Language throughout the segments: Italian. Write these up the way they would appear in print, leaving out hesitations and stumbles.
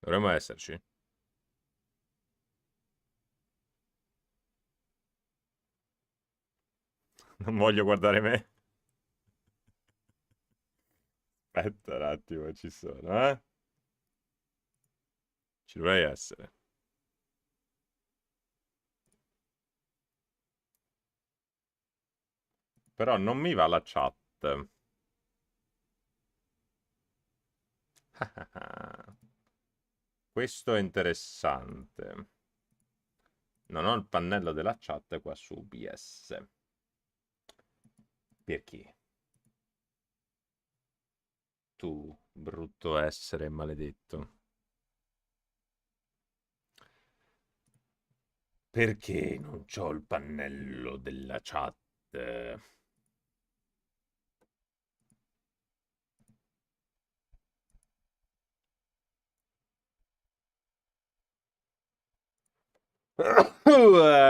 Dovremmo esserci. Non voglio guardare me. Aspetta un attimo, ci sono, eh? Ci dovrei essere. Però non mi va la chat. Questo è interessante. Non ho il pannello della chat qua su OBS. Perché? Tu, brutto essere maledetto. Perché non c'ho il pannello della chat?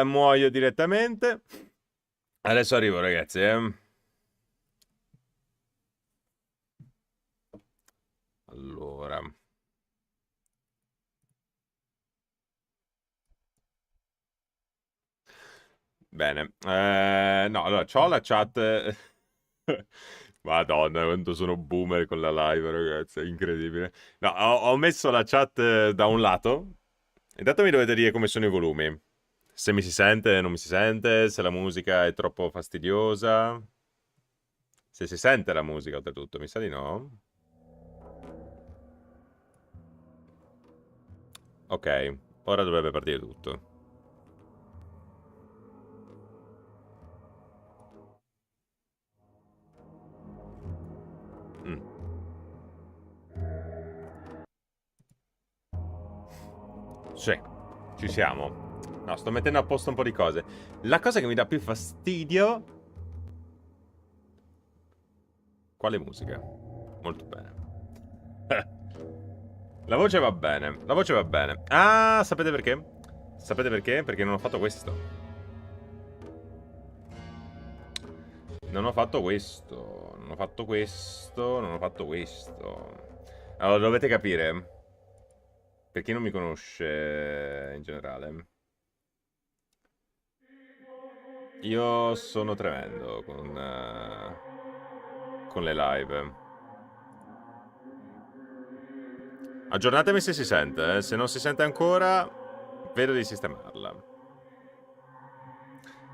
Muoio direttamente. Adesso arrivo, ragazzi. Allora. Bene. No, allora, c'ho la chat. Madonna, quanto sono boomer con la live, ragazzi. È incredibile. No, ho messo la chat da un lato. Intanto mi dovete dire come sono i volumi. Se mi si sente, non mi si sente. Se la musica è troppo fastidiosa. Se si sente la musica, oltretutto, mi sa di no. Ok, ora dovrebbe partire tutto. Mm. Sì, ci siamo. No, sto mettendo a posto un po' di cose. La cosa che mi dà più fastidio... Quale musica? Molto bene. La voce va bene, la voce va bene. Ah, sapete perché? Sapete perché? Perché non ho fatto questo. Non ho fatto questo. Non ho fatto questo. Non ho fatto questo. Allora, dovete capire. Per chi non mi conosce in generale. Io sono tremendo con le live. Aggiornatemi se si sente, eh. Se non si sente ancora, vedo di sistemarla.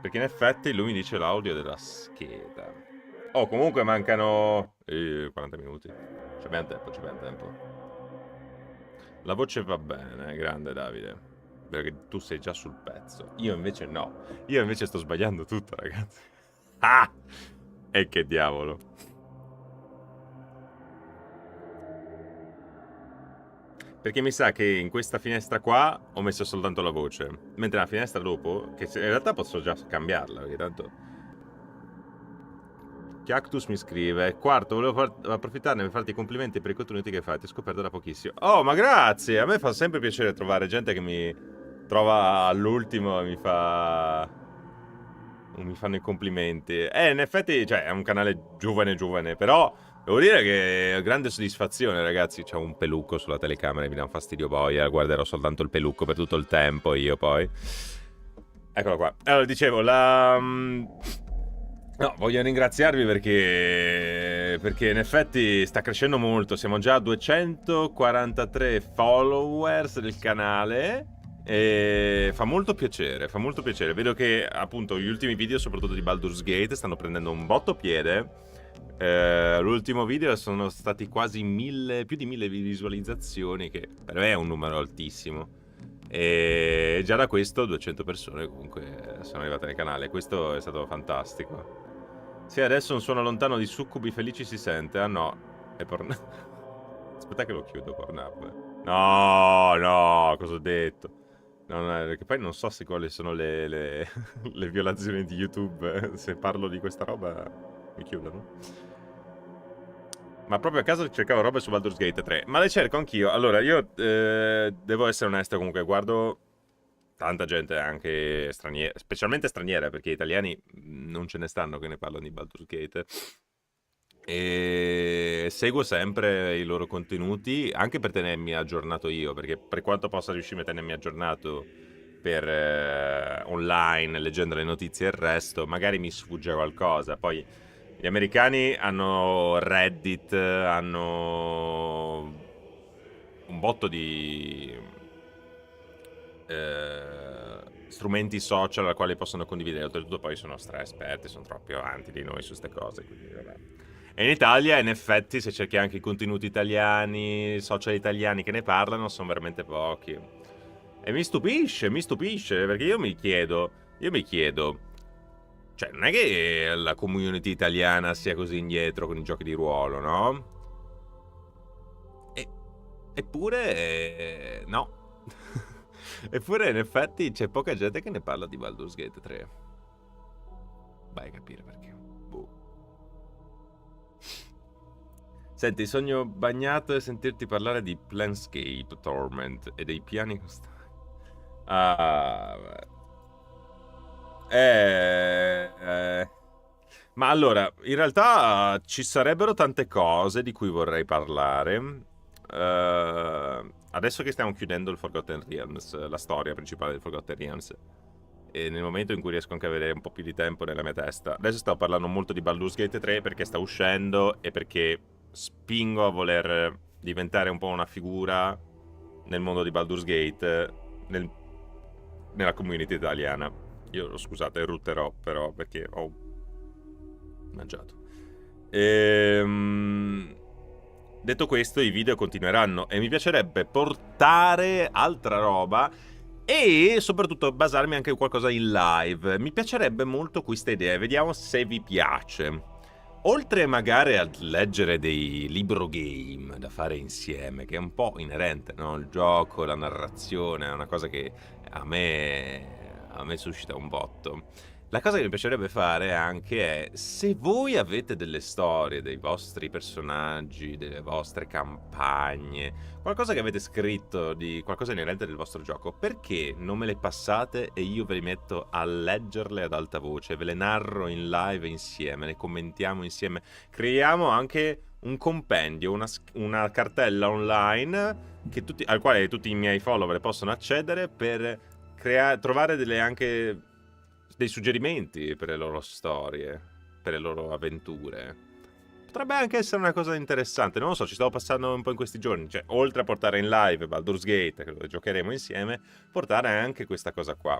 Perché in effetti lui mi dice l'audio della scheda. Oh, comunque mancano 40 minuti. C'abbiamo tempo, c'abbiamo tempo. La voce va bene, grande Davide. Perché tu sei già sul pezzo. Io invece no. Io invece sto sbagliando tutto, ragazzi. Ah! E che diavolo. Perché mi sa che in questa finestra qua ho messo soltanto la voce. Mentre la finestra dopo, che in realtà posso già cambiarla, perché tanto... Cactus mi scrive: Quarto, volevo approfittarne per farti i complimenti per i contenuti che fai. Ti ho scoperto da pochissimo. Oh, ma grazie! A me fa sempre piacere trovare gente che mi trova all'ultimo e mi fanno i complimenti. In effetti, cioè, è un canale giovane giovane, però devo dire che è grande soddisfazione, ragazzi. C'è un pelucco sulla telecamera e mi dà un fastidio boia. Guarderò soltanto il pelucco per tutto il tempo, io poi. Eccolo qua. Allora, dicevo, No, voglio ringraziarvi perché in effetti sta crescendo molto. Siamo già a 243 followers del canale. E fa molto piacere, fa molto piacere. Vedo che appunto gli ultimi video, soprattutto di Baldur's Gate, stanno prendendo un botto piede. L'ultimo video sono stati quasi 1000, più di 1000 visualizzazioni, che per me è un numero altissimo. E già da questo 200 persone comunque sono arrivate nel canale. Questo è stato fantastico. Sì, adesso un suono lontano di succubi felici si sente. Ah no, è Pornhub. Aspetta che lo chiudo Pornhub. No, no, cosa ho detto? Perché poi non so se quali sono le violazioni di YouTube. Se parlo di questa roba mi chiudono. Ma proprio a caso cercavo robe su Baldur's Gate 3. Ma le cerco anch'io. Allora, io devo essere onesto comunque. Guardo tanta gente anche straniera, specialmente straniera, perché italiani non ce ne stanno che ne parlano di Baldur's Gate. E seguo sempre i loro contenuti, anche per tenermi aggiornato io, perché per quanto possa riuscire a tenermi aggiornato per online, leggendo le notizie e il resto, magari mi sfugge qualcosa. Poi gli americani hanno Reddit, hanno un botto di strumenti social al quali possono condividere. Oltretutto poi sono stra esperti, sono troppo più avanti di noi su queste cose, quindi vabbè. E in Italia, in effetti, se cerchi anche i contenuti italiani, social italiani che ne parlano, sono veramente pochi. E mi stupisce, perché io mi chiedo, cioè, non è che la community italiana sia così indietro con i giochi di ruolo, no? Eppure, no. Eppure, in effetti, c'è poca gente che ne parla di Baldur's Gate 3. Vai a capire perché. Boh. Senti, sogno bagnato e sentirti parlare di Planescape Torment e dei piani costanti. Ah, ma allora, in realtà ci sarebbero tante cose di cui vorrei parlare. Adesso che stiamo chiudendo il Forgotten Realms, la storia principale del Forgotten Realms, e nel momento in cui riesco anche a avere un po' più di tempo nella mia testa, adesso sto parlando molto di Baldur's Gate 3 perché sta uscendo e perché spingo a voler diventare un po' una figura nel mondo di Baldur's Gate, nella community italiana. Io, scusate, rutterò però perché ho mangiato. Detto questo, i video continueranno e mi piacerebbe portare altra roba e soprattutto basarmi anche su qualcosa in live. Mi piacerebbe molto questa idea, vediamo se vi piace. Oltre magari a leggere dei libro game da fare insieme, che è un po' inerente, no? Il gioco, la narrazione, è una cosa che a me suscita un botto. La cosa che mi piacerebbe fare anche è, se voi avete delle storie dei vostri personaggi, delle vostre campagne, qualcosa che avete scritto di qualcosa inerente del vostro gioco, perché non me le passate e io ve le metto a leggerle ad alta voce, ve le narro in live insieme, le commentiamo insieme, creiamo anche un compendio, una cartella online al quale tutti i miei follower possono accedere per trovare anche dei suggerimenti per le loro storie, per le loro avventure. Potrebbe anche essere una cosa interessante, non lo so, ci stavo passando un po' in questi giorni, cioè oltre a portare in live Baldur's Gate, che lo giocheremo insieme, portare anche questa cosa qua.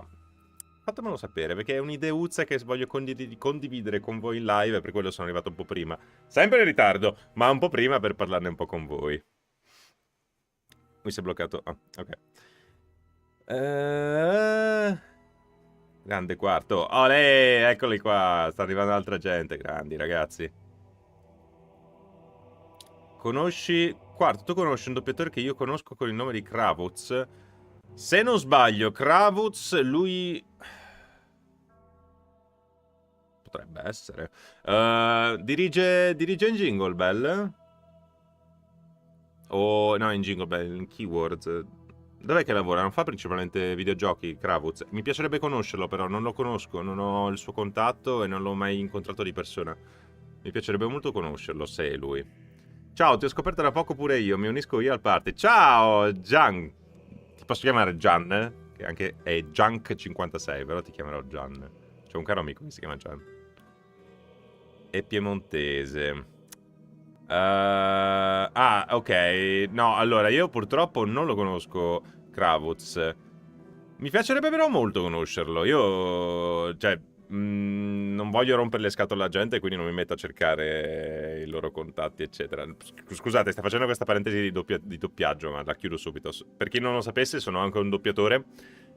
Fatemelo sapere, perché è un'ideuzza che voglio condividere con voi in live, per quello sono arrivato un po' prima. Sempre in ritardo, ma un po' prima per parlarne un po' con voi. Mi si è bloccato. Ah, ok. Grande quarto. Olè, eccoli qua. Sta arrivando altra gente. Grandi, ragazzi. Conosci... Quarto, tu conosci un doppiatore che io conosco con il nome di Kravuz? Se non sbaglio, Kravuz, lui... Potrebbe essere. Dirige in Jingle Bell? O... No, in Jingle Bell, in Keywords. Dov'è che lavora? Non fa principalmente videogiochi, Kravuz? Mi piacerebbe conoscerlo, però non lo conosco, non ho il suo contatto e non l'ho mai incontrato di persona. Mi piacerebbe molto conoscerlo, se è lui. Ciao, ti ho scoperto da poco pure io, mi unisco io al party. Ciao, Gian! Ti posso chiamare Gian? Che anche è Junk56, però ti chiamerò Gian. C'è un caro amico che si chiama Gian. È piemontese. Ok. No, allora, io purtroppo non lo conosco, Kravuz. Mi piacerebbe però molto conoscerlo. Io, cioè, non voglio rompere le scatole alla gente, quindi non mi metto a cercare i loro contatti, eccetera. Scusate, sto facendo questa parentesi di doppiaggio, ma la chiudo subito. Per chi non lo sapesse, sono anche un doppiatore.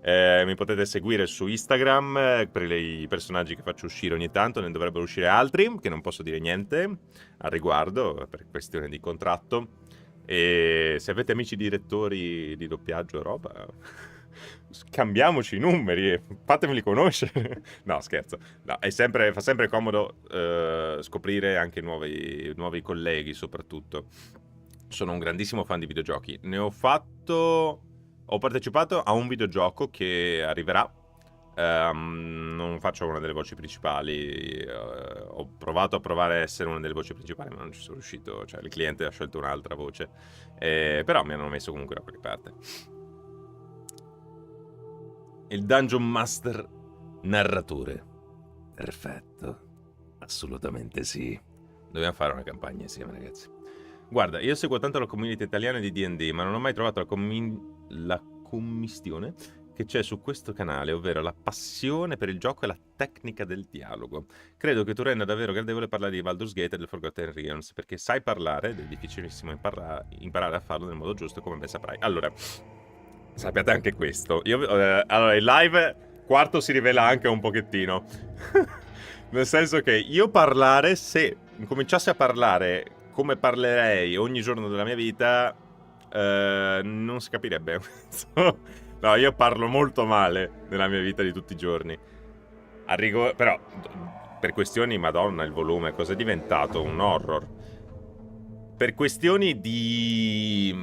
Mi potete seguire su Instagram per i personaggi che faccio uscire ogni tanto. Ne dovrebbero uscire altri, che non posso dire niente al riguardo, per questione di contratto. E se avete amici direttori di doppiaggio o roba, scambiamoci i numeri e fatemeli conoscere. No, scherzo. No, fa sempre comodo scoprire anche nuovi colleghi, soprattutto. Sono un grandissimo fan di videogiochi. Ho partecipato a un videogioco che arriverà Non faccio una delle voci principali. Ho provato a provare a essere una delle voci principali, ma non ci sono riuscito. Cioè, il cliente ha scelto un'altra voce. Però mi hanno messo comunque da qualche parte. Il Dungeon Master narratore. Perfetto. Assolutamente sì. Dobbiamo fare una campagna insieme, ragazzi. Guarda, io seguo tanto la community italiana di D&D, ma non ho mai trovato la commistione che c'è su questo canale, ovvero la passione per il gioco e la tecnica del dialogo. Credo che tu renda davvero gradevole parlare di Baldur's Gate e del Forgotten Realms, perché sai parlare ed è difficilissimo imparare a farlo nel modo giusto, come ben saprai. Allora, sappiate anche questo. Allora, il live quarto si rivela anche un pochettino. Nel senso che io parlare, se cominciassi a parlare come parlerei ogni giorno della mia vita, non si capirebbe. No, io parlo molto male nella mia vita di tutti i giorni. Però, per questioni, madonna, il volume, cosa è diventato? Un horror. Per questioni di...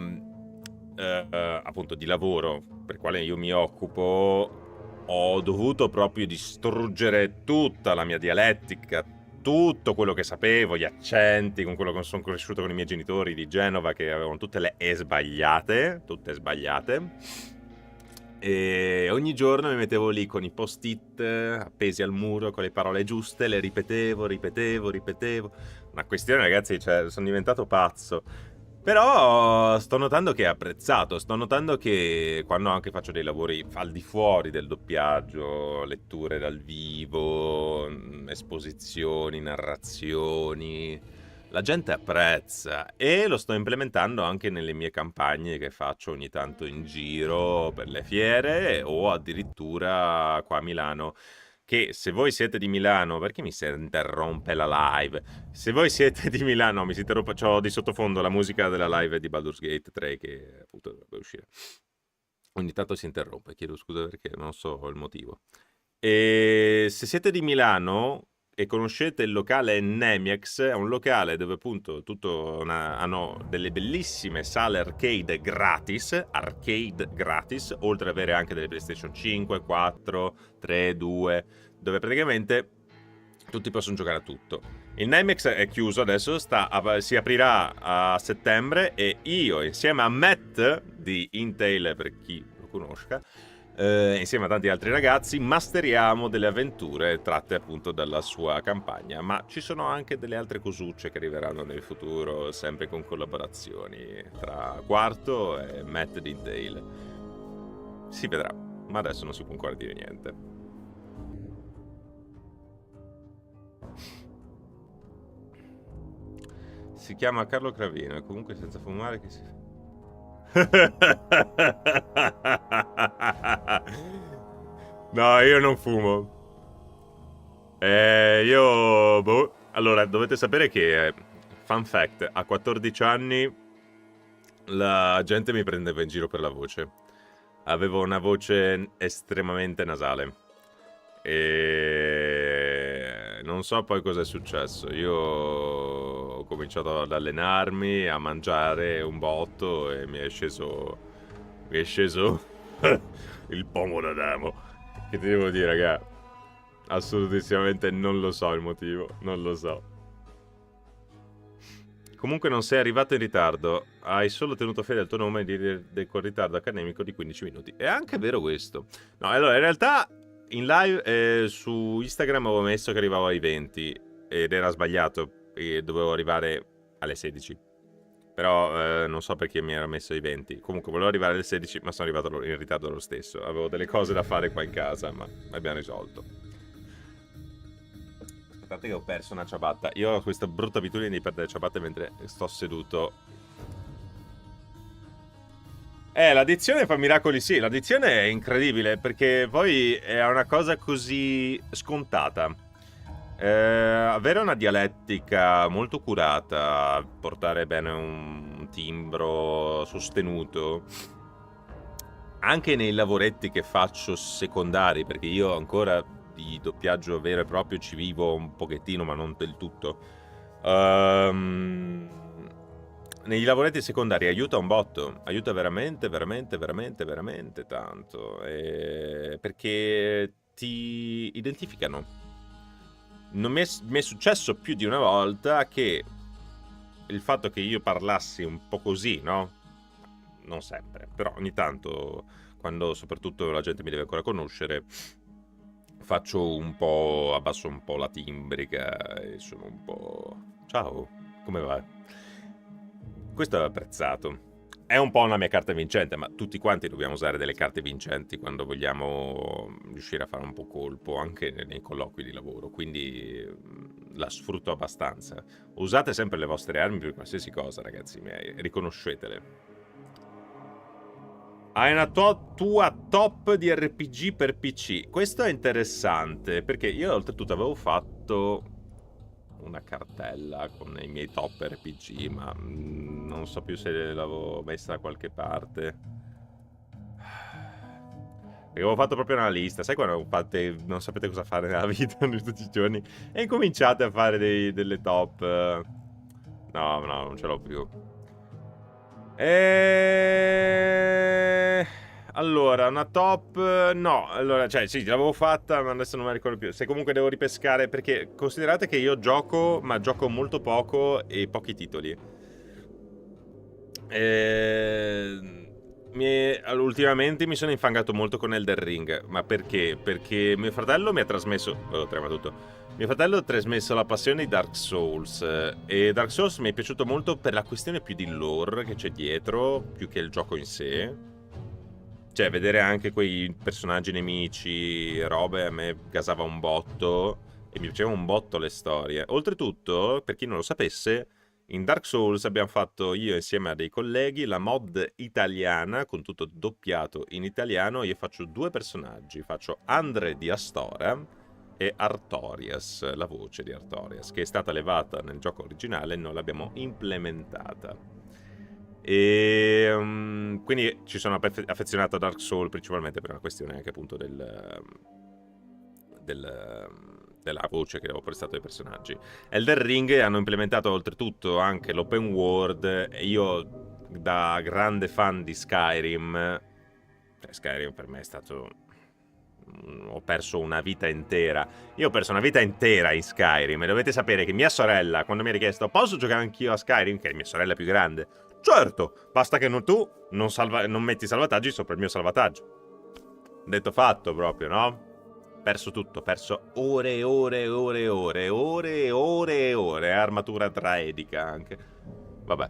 appunto, di lavoro, per quale io mi occupo, ho dovuto proprio distruggere tutta la mia dialettica, tutto quello che sapevo, gli accenti, con quello che sono cresciuto con i miei genitori di Genova, che avevano tutte le E sbagliate, tutte sbagliate. E ogni giorno mi mettevo lì con i post-it appesi al muro, con le parole giuste, le ripetevo. Una questione, ragazzi, cioè, sono diventato pazzo. Però sto notando che è apprezzato, sto notando che quando anche faccio dei lavori al di fuori del doppiaggio, letture dal vivo, esposizioni, narrazioni, la gente apprezza, e lo sto implementando anche nelle mie campagne che faccio ogni tanto in giro per le fiere o addirittura qua a Milano. Che se voi siete di Milano, perché mi si interrompe la live? Se voi siete di Milano, mi si interrompe, c'ho di sottofondo la musica della live di Baldur's Gate 3 che appunto dovrebbe uscire. Ogni tanto si interrompe, chiedo scusa perché non so il motivo. E se siete di Milano e conoscete il locale Nemiex, è un locale dove appunto hanno delle bellissime sale arcade gratis, oltre ad avere anche delle PlayStation 5, 4, 3, 2, dove praticamente tutti possono giocare a tutto. Il Nemiex è chiuso adesso, si aprirà a settembre, e io insieme a Matt di Intel, per chi lo conosca, insieme a tanti altri ragazzi, masteriamo delle avventure tratte appunto dalla sua campagna. Ma ci sono anche delle altre cosucce che arriveranno nel futuro, sempre con collaborazioni tra Quarto e Matt di Intel. Si vedrà, ma adesso non si può ancora dire niente. Si chiama Carlo Cravino e comunque senza fumare che si... No, io non fumo. Boh. Allora, dovete sapere che, fun fact, a 14 anni la gente mi prendeva in giro per la voce. Avevo una voce estremamente nasale. E non so poi cosa è successo. Io ho cominciato ad allenarmi, a mangiare un botto e mi è sceso il pomo d'Adamo. Che ti devo dire, raga? Assolutamente non lo so il motivo, non lo so. Comunque non sei arrivato in ritardo, hai solo tenuto fede al tuo nome col ritardo accademico di 15 minuti. È anche vero questo. No, allora, in realtà in live su Instagram avevo messo che arrivavo ai 20 ed era sbagliato, e dovevo arrivare alle 16. Però non so perché mi era messo ai 20. Comunque volevo arrivare alle 16, ma sono arrivato in ritardo lo stesso. Avevo delle cose da fare qua in casa, ma abbiamo risolto. Aspettate che ho perso una ciabatta. Io ho questa brutta abitudine di perdere ciabatte mentre sto seduto. L'addizione fa miracoli, sì. L'addizione è incredibile, perché poi è una cosa così scontata. Avere una dialettica molto curata, portare bene un timbro sostenuto, anche nei lavoretti che faccio secondari, perché io ancora di doppiaggio vero e proprio ci vivo un pochettino, ma non del tutto. Nei lavoretti secondari aiuta un botto, aiuta veramente tanto, perché ti identificano. Non mi è successo più di una volta che il fatto che io parlassi un po' così, no? Non sempre, però ogni tanto, quando soprattutto la gente mi deve ancora conoscere, faccio un po', abbasso un po' la timbrica e sono un po'... Ciao, come va? Questo è apprezzato. È un po' una mia carta vincente, ma tutti quanti dobbiamo usare delle carte vincenti quando vogliamo riuscire a fare un po' colpo, anche nei colloqui di lavoro, quindi la sfrutto abbastanza. Usate sempre le vostre armi per qualsiasi cosa, ragazzi miei, riconoscetele. Hai una tua top di RPG per PC. Questo è interessante, perché io oltretutto avevo fatto una cartella con i miei top RPG, ma non so più se l'avevo messa da qualche parte. Perché avevo fatto proprio una lista. Sai quando fate, non sapete cosa fare nella vita in tutti i giorni e incominciate a fare delle top? No, non ce l'ho più. Allora, una top... No, allora, cioè, sì, l'avevo fatta, ma adesso non me la ricordo più. Se comunque devo ripescare, perché considerate che io gioco, ma gioco molto poco e pochi titoli. Ultimamente mi sono infangato molto con Elden Ring. Ma perché? Perché mio fratello mi ha trasmesso... Oh, trema tutto. Mio fratello ha trasmesso la passione di Dark Souls. E Dark Souls mi è piaciuto molto per la questione più di lore che c'è dietro, più che il gioco in sé. Cioè, vedere anche quei personaggi nemici, robe, a me gasava un botto. E mi piacevano un botto le storie. Oltretutto, per chi non lo sapesse... In Dark Souls abbiamo fatto io insieme a dei colleghi la mod italiana con tutto doppiato in italiano. Io faccio due personaggi, faccio Andre di Astora e Artorias, la voce di Artorias, che è stata levata nel gioco originale e non l'abbiamo implementata. E quindi ci sono affezionato a Dark Souls principalmente per una questione anche appunto della voce che avevo prestato ai personaggi. Elden Ring hanno implementato oltretutto anche l'open world e io, da grande fan di Skyrim, Skyrim per me è stato... ho perso una vita intera. Io ho perso una vita intera in Skyrim e dovete sapere che mia sorella, quando mi ha richiesto posso giocare anch'io a Skyrim, che è mia sorella più grande, certo, basta che tu non metti salvataggi sopra il mio salvataggio. Detto fatto proprio, no? Perso tutto, perso ore e ore e ore e ore e ore e ore e ore, armatura traedica anche. Vabbè,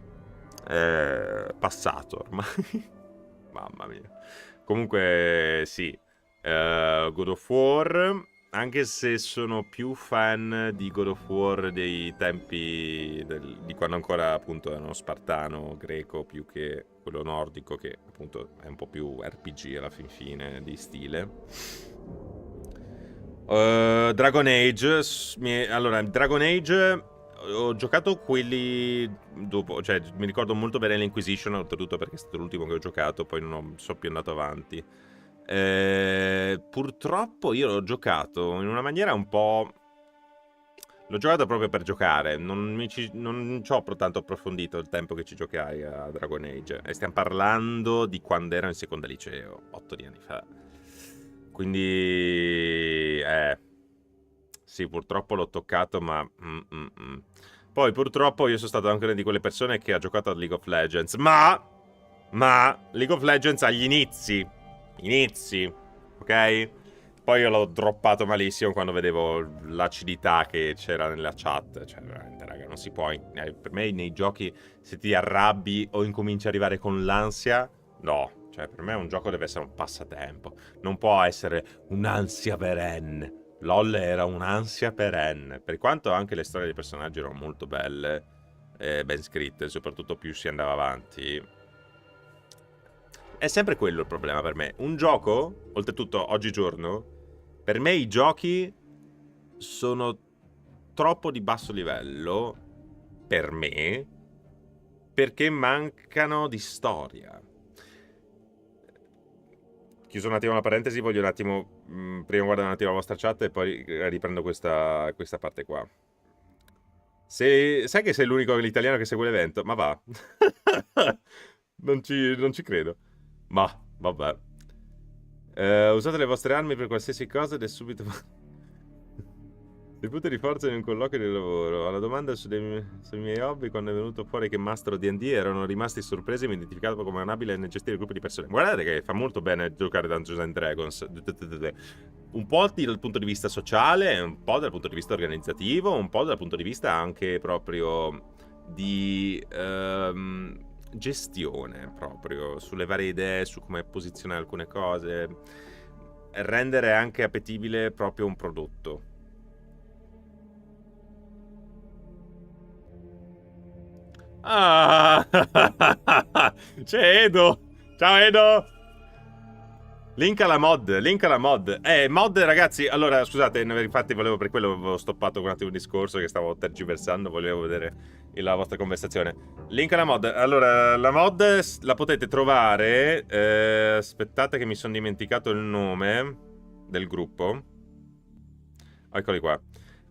passato ormai. Mamma mia. Comunque sì, God of War, anche se sono più fan di God of War dei tempi di quando ancora appunto erano spartano, greco, più che quello nordico, che appunto è un po' più RPG alla fin fine di stile. Dragon Age. Allora, Dragon Age ho giocato quelli dopo, cioè mi ricordo molto bene l'Inquisition, oltretutto perché è stato l'ultimo che ho giocato, poi non sono più andato avanti. Purtroppo io l'ho giocato in una maniera un po'... L'ho giocato proprio per giocare, non ci ho tanto approfondito il tempo che ci giocai a Dragon Age. E stiamo parlando di quando ero in seconda liceo, 8 anni fa. Quindi... sì, purtroppo l'ho toccato, ma... Poi purtroppo io sono stato anche una di quelle persone che ha giocato a League of Legends. Ma League of Legends agli inizi, ok? Poi io l'ho droppato malissimo quando vedevo l'acidità che c'era nella chat. Cioè, veramente, raga, non si può... per me nei giochi, se ti arrabbi o incominci a arrivare con l'ansia, no. Cioè, per me un gioco deve essere un passatempo. Non può essere un'ansia perenne. LOL era un'ansia perenne. Per quanto anche le storie dei personaggi erano molto belle, ben scritte, soprattutto più si andava avanti. È sempre quello il problema per me. Un gioco, oltretutto oggigiorno, per me i giochi sono troppo di basso livello, per me, perché mancano di storia. Chiuso un attimo la parentesi, voglio un attimo... prima guardare un attimo la vostra chat e poi riprendo questa parte qua. Sai che sei l'unico italiano che segue l'evento? Ma va. non ci credo. Ma, vabbè. Usate le vostre armi per qualsiasi cosa ed è subito... Dei punti di forza in un colloquio di lavoro. Alla domanda sui miei hobby, quando è venuto fuori che mastro D&D, erano rimasti sorpresi e mi identificato come un abile nel gestire gruppi di persone. Guardate che fa molto bene giocare Dungeons and Dragons. Un po' dal punto di vista sociale, un po' dal punto di vista organizzativo, un po' dal punto di vista anche proprio di gestione, proprio sulle varie idee, su come posizionare alcune cose, rendere anche appetibile proprio un prodotto. Ah, c'è Edo. Ciao Edo. Link alla mod, link alla mod. Mod ragazzi, allora scusate, infatti volevo, per quello avevo stoppato un attimo il discorso che stavo tergiversando, volevo vedere la vostra conversazione. Link alla mod. Allora, la mod la potete trovare, aspettate che mi sono dimenticato il nome del gruppo. Eccoli qua.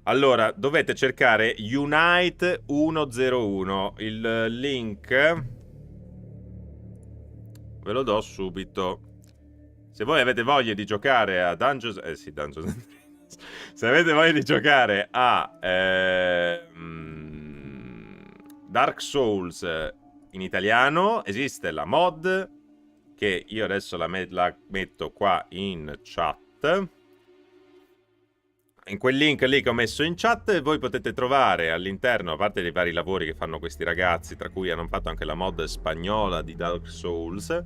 Allora, dovete cercare Unite 101. Il link ve lo do subito. Se voi avete voglia di giocare a Dungeons... sì, Dungeons and Dragons. Se avete voglia di giocare a Dark Souls in italiano, esiste la mod, che io adesso la metto qua in chat. In quel link lì che ho messo in chat voi potete trovare all'interno, a parte dei vari lavori che fanno questi ragazzi, tra cui hanno fatto anche la mod spagnola di Dark Souls,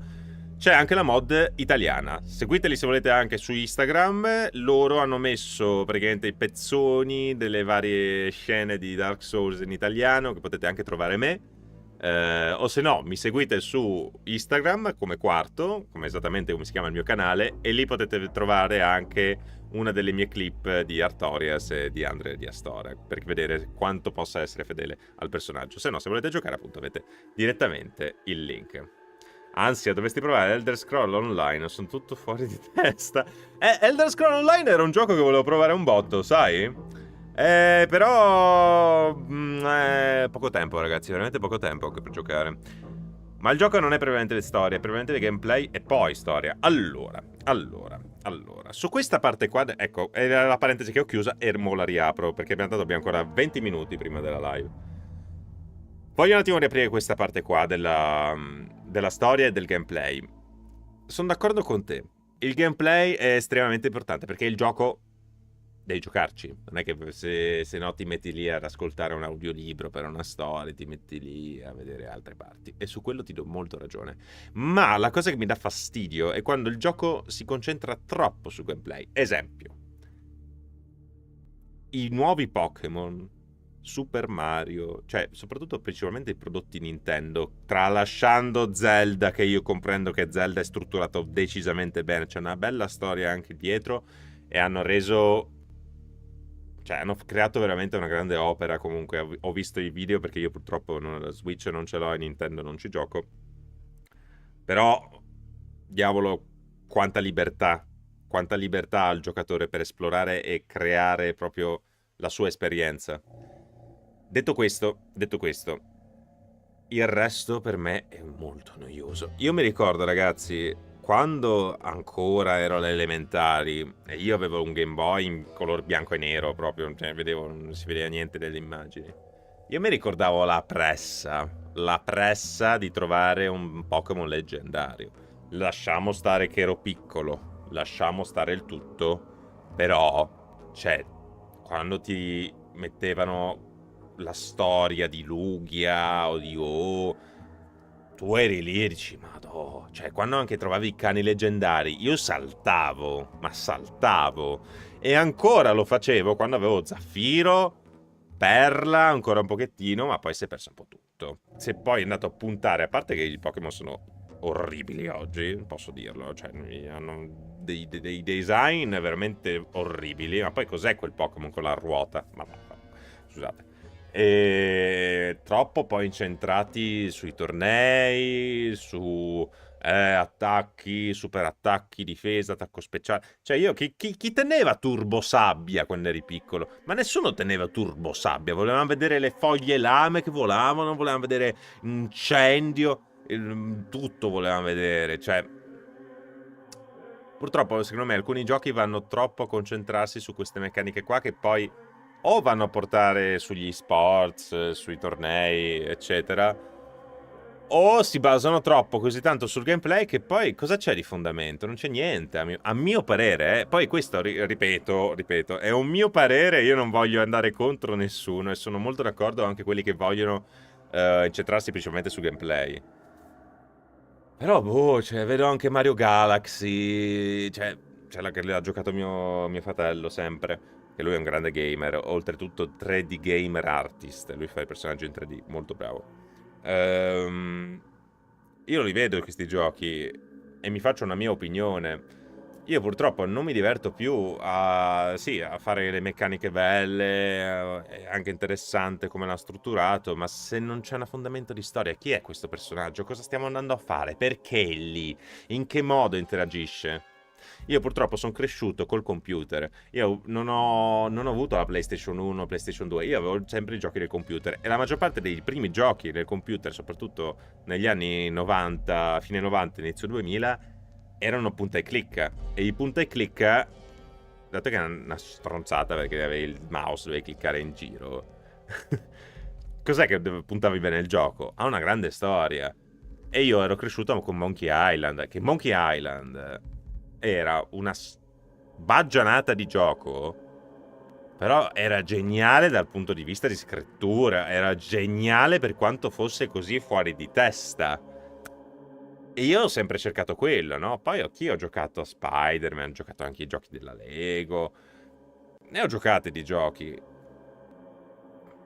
c'è anche la mod italiana. Seguiteli se volete anche su Instagram, loro hanno messo praticamente i pezzoni delle varie scene di Dark Souls in italiano, che potete anche trovare me. O se no, mi seguite su Instagram come Quarto, come esattamente come si chiama il mio canale, e lì potete trovare anche una delle mie clip di Artorias e di Andre di Astora, per vedere quanto possa essere fedele al personaggio. Se no, se volete giocare, appunto, avete direttamente il link. Ansia, dovresti provare Elder Scroll Online, sono tutto fuori di testa. Elder Scroll Online era un gioco che volevo provare un botto, sai? Però poco tempo, ragazzi, veramente poco tempo anche per giocare. Ma il gioco non è prevalente le storie, è prevalente le gameplay e poi storia. Allora, su questa parte qua, ecco, è la parentesi che ho chiusa e mo la riapro, perché abbiamo ancora 20 minuti prima della live. Voglio un attimo riaprire questa parte qua della storia e del gameplay. Sono d'accordo con te. Il gameplay è estremamente importante, perché il gioco... devi giocarci, non è che se no ti metti lì ad ascoltare un audiolibro per una storia, ti metti lì a vedere altre parti, e su quello ti do molto ragione. Ma la cosa che mi dà fastidio è quando il gioco si concentra troppo sul gameplay. Esempio, i nuovi Pokémon, Super Mario, cioè soprattutto principalmente i prodotti Nintendo, tralasciando Zelda, che io comprendo che Zelda è strutturato decisamente bene, c'è una bella storia anche dietro, e hanno reso... cioè hanno creato veramente una grande opera. Comunque ho visto i video, perché io purtroppo la Switch non ce l'ho e Nintendo non ci gioco, però diavolo quanta libertà al giocatore per esplorare e creare proprio la sua esperienza. Detto questo, il resto per me è molto noioso. Io mi ricordo, ragazzi, quando ancora ero alle elementari e io avevo un Game Boy in color bianco e nero proprio, cioè non si vedeva niente delle immagini. Io mi ricordavo la pressa di trovare un Pokémon leggendario. Lasciamo stare che ero piccolo, lasciamo stare il tutto, però, cioè, quando ti mettevano la storia di Lugia o di tu eri lì e dici, madò, cioè quando anche trovavi i cani leggendari, io saltavo, ma saltavo, e ancora lo facevo quando avevo Zaffiro, Perla, ancora un pochettino, ma poi si è perso un po' tutto. Se poi è andato a puntare, a parte che i Pokémon sono orribili oggi, posso dirlo, cioè hanno dei design veramente orribili, ma poi cos'è quel Pokémon con la ruota? Ma scusate. E troppo poi incentrati sui tornei, su attacchi, super attacchi, difesa, attacco speciale. Cioè io, chi teneva Turbo Sabbia quando eri piccolo? Ma nessuno teneva Turbo Sabbia. Volevamo vedere le foglie lame che volavano, volevamo vedere incendio, tutto volevamo vedere. Cioè Purtroppo, secondo me, alcuni giochi vanno troppo a concentrarsi su queste meccaniche qua che poi o vanno a portare sugli sports, sui tornei, eccetera, o si basano troppo così tanto sul gameplay che poi cosa c'è di fondamento? Non c'è niente, a mio parere. Poi questo, ripeto, è un mio parere, io non voglio andare contro nessuno e sono molto d'accordo anche quelli che vogliono incentrarsi principalmente sul gameplay. Però, boh, cioè, vedo anche Mario Galaxy, cioè che l'ha giocato mio fratello sempre, che lui è un grande gamer, oltretutto 3D gamer artist, lui fa i personaggi in 3D, molto bravo. Io li vedo questi giochi e mi faccio una mia opinione. Io purtroppo non mi diverto più sì, a fare le meccaniche belle, è anche interessante come l'ha strutturato, ma se non c'è un fondamento di storia, chi è questo personaggio? Cosa stiamo andando a fare? Perché è lì? In che modo interagisce? Io purtroppo sono cresciuto col computer. Io non ho avuto la PlayStation 1, PlayStation 2. Io avevo sempre i giochi del computer. E la maggior parte dei primi giochi del computer, soprattutto negli anni 90, fine 90, inizio 2000, erano punta e clicca. E i punta e clicca, dato che è una stronzata perché avevi il mouse, dovevi cliccare in giro. Cos'è che puntavi bene il gioco? Ha una grande storia. E io ero cresciuto con Monkey Island. Che Monkey Island era una baggianata di gioco, però era geniale dal punto di vista di scrittura, era geniale per quanto fosse così fuori di testa. E io ho sempre cercato quello, no? Poi ho giocato a Spider-Man, ho giocato anche ai giochi della Lego, ne ho giocati di giochi.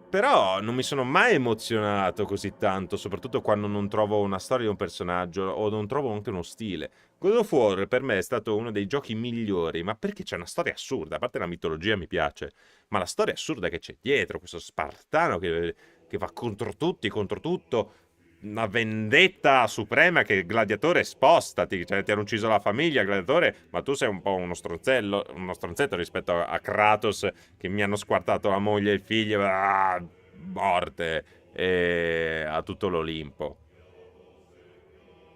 Però non mi sono mai emozionato così tanto, soprattutto quando non trovo una storia di un personaggio o non trovo anche uno stile. God of War per me è stato uno dei giochi migliori, ma perché c'è una storia assurda, a parte la mitologia mi piace, ma la storia assurda che c'è dietro, questo spartano che va contro tutti, contro tutto, una vendetta suprema che il gladiatore spostati, cioè ti hanno ucciso la famiglia, il gladiatore, ma tu sei un po' uno stronzetto rispetto a Kratos che mi hanno squartato la moglie e il figlio, morte, e a tutto l'Olimpo.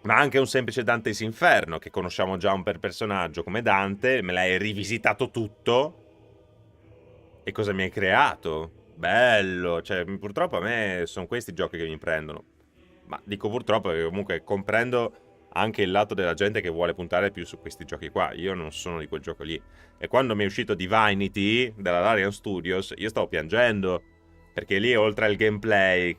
Ma anche un semplice Dante's Inferno, che conosciamo già un per personaggio come Dante, me l'hai rivisitato tutto, e cosa mi hai creato? Bello, cioè purtroppo a me sono questi giochi che mi prendono. Ma dico purtroppo perché comunque comprendo anche il lato della gente che vuole puntare più su questi giochi qua. Io non sono di quel gioco lì. E quando mi è uscito Divinity dalla Larian Studios, io stavo piangendo. Perché lì, oltre al gameplay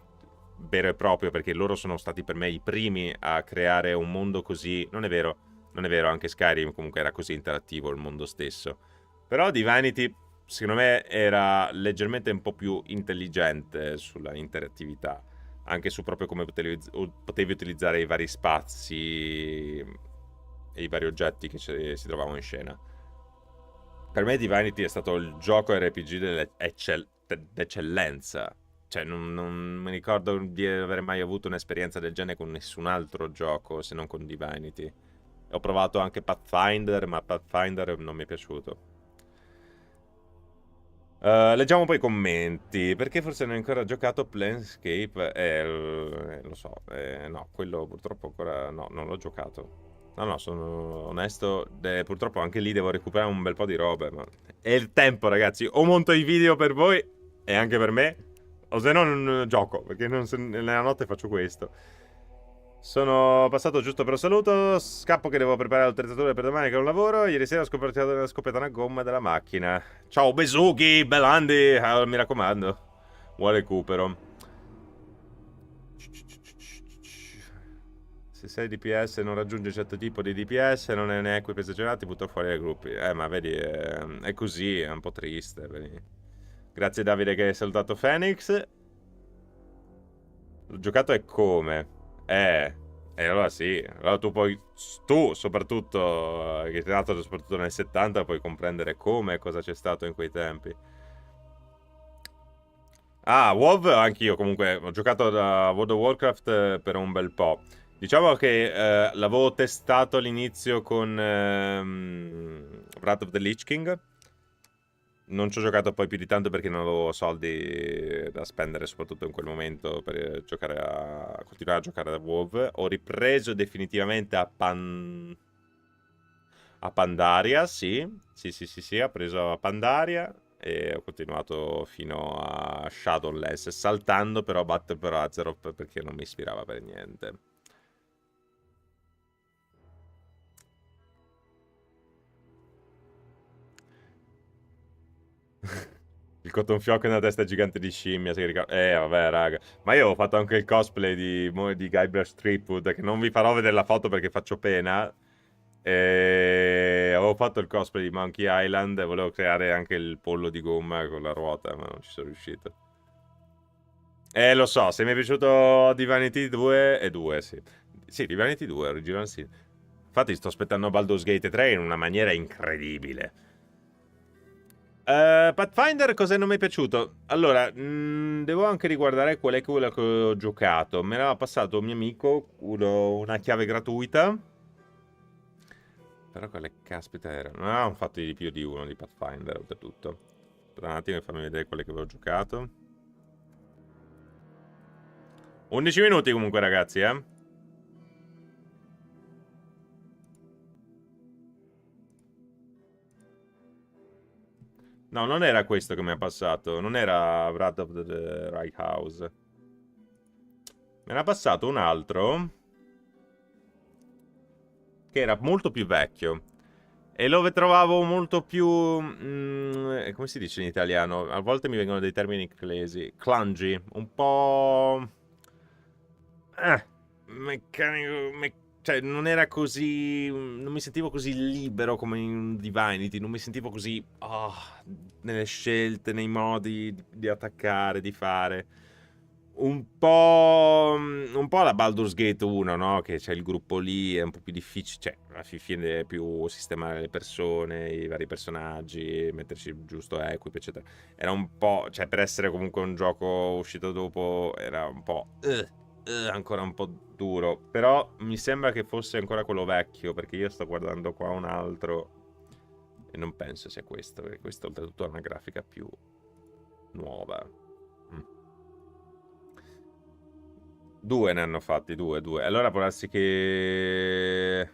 vero e proprio, perché loro sono stati per me i primi a creare un mondo così... Non è vero, anche Skyrim comunque era così interattivo il mondo stesso. Però Divinity, secondo me, era leggermente un po' più intelligente sulla interattività, anche su proprio come potevi utilizzare i vari spazi e i vari oggetti che si trovavano in scena. Per me Divinity è stato il gioco RPG d'eccellenza. Cioè non mi ricordo di aver mai avuto un'esperienza del genere con nessun altro gioco se non con Divinity. Ho provato anche Pathfinder, ma Pathfinder non mi è piaciuto. Leggiamo poi i commenti. Perché forse non hai ancora giocato Planescape? Lo so. No, quello purtroppo ancora no, non l'ho giocato. No, sono onesto. Purtroppo anche lì devo recuperare un bel po' di robe. Ma è il tempo, ragazzi. O monto i video per voi e anche per me, o se no non gioco. Perché nella notte faccio questo. Sono passato giusto per un saluto. Scappo che devo preparare l'attrezzatura per domani che è un lavoro. Ieri sera ho scoppiata una gomma della macchina. Ciao Besuki, Belandi. Mi raccomando, buon recupero. Se 6 DPS non raggiunge un certo tipo di DPS, non è neanche esagerati, butta fuori dai gruppi. Ma vedi, è così, è un po' triste. Vedi. Grazie Davide che hai salutato Phoenix. L'ho giocato e come? E allora sì, allora tu soprattutto, che sei nato soprattutto nel 70, puoi comprendere come e cosa c'è stato in quei tempi. WoW, anch'io comunque, ho giocato da World of Warcraft per un bel po'. Diciamo che l'avevo testato all'inizio con Wrath of the Lich King. Non ci ho giocato poi più di tanto perché non avevo soldi da spendere, soprattutto in quel momento, per continuare a giocare a WoW. Ho ripreso definitivamente a Pandaria, sì. Sì, ho preso a Pandaria e ho continuato fino a Shadowless, saltando però Battle per Azeroth perché non mi ispirava per niente. Il cottonfiocco nella testa gigante di scimmia, si ricorda. Vabbè, raga. Ma io ho fatto anche il cosplay di Guybrush Threepwood, che non vi farò vedere la foto perché faccio pena. E avevo fatto il cosplay di Monkey Island e volevo creare anche il pollo di gomma con la ruota, ma non ci sono riuscito. Lo so, se mi è piaciuto Divinity 2 e 2, sì. Sì, Divinity 2, Original Sin. Infatti sto aspettando Baldur's Gate 3 in una maniera incredibile. Pathfinder cosa non mi è piaciuto? Allora, devo anche riguardare qual è quello che ho giocato. Me l'ha passato un mio amico una chiave gratuita. Però quale caspita era? Non avevamo fatto di più di uno di Pathfinder, oltretutto. Aspetta un attimo, fammi vedere quelle che avevo giocato. 11 minuti comunque, ragazzi, eh. No, non era questo che mi ha passato. Non era Wrath of the Right House. Me ne ha passato un altro che era molto più vecchio. E lo trovavo molto più... come si dice in italiano? A volte mi vengono dei termini inglesi. Clungy. Un po'... meccanico... cioè, non era così... Non mi sentivo così libero come in Divinity. Non mi sentivo così... nelle scelte, nei modi di attaccare, di fare. Un po' la Baldur's Gate 1, no? Che c'è il gruppo lì, è un po' più difficile, cioè, alla fine è più sistemare le persone, i vari personaggi, metterci giusto equip, eccetera. Era un po', cioè, per essere comunque un gioco uscito dopo, era un po' ancora un po' duro. Però mi sembra che fosse ancora quello vecchio, perché io sto guardando qua un altro e non penso sia questo, perché questo oltretutto ha una grafica più nuova. Due ne hanno fatti, due. Allora può darsi che...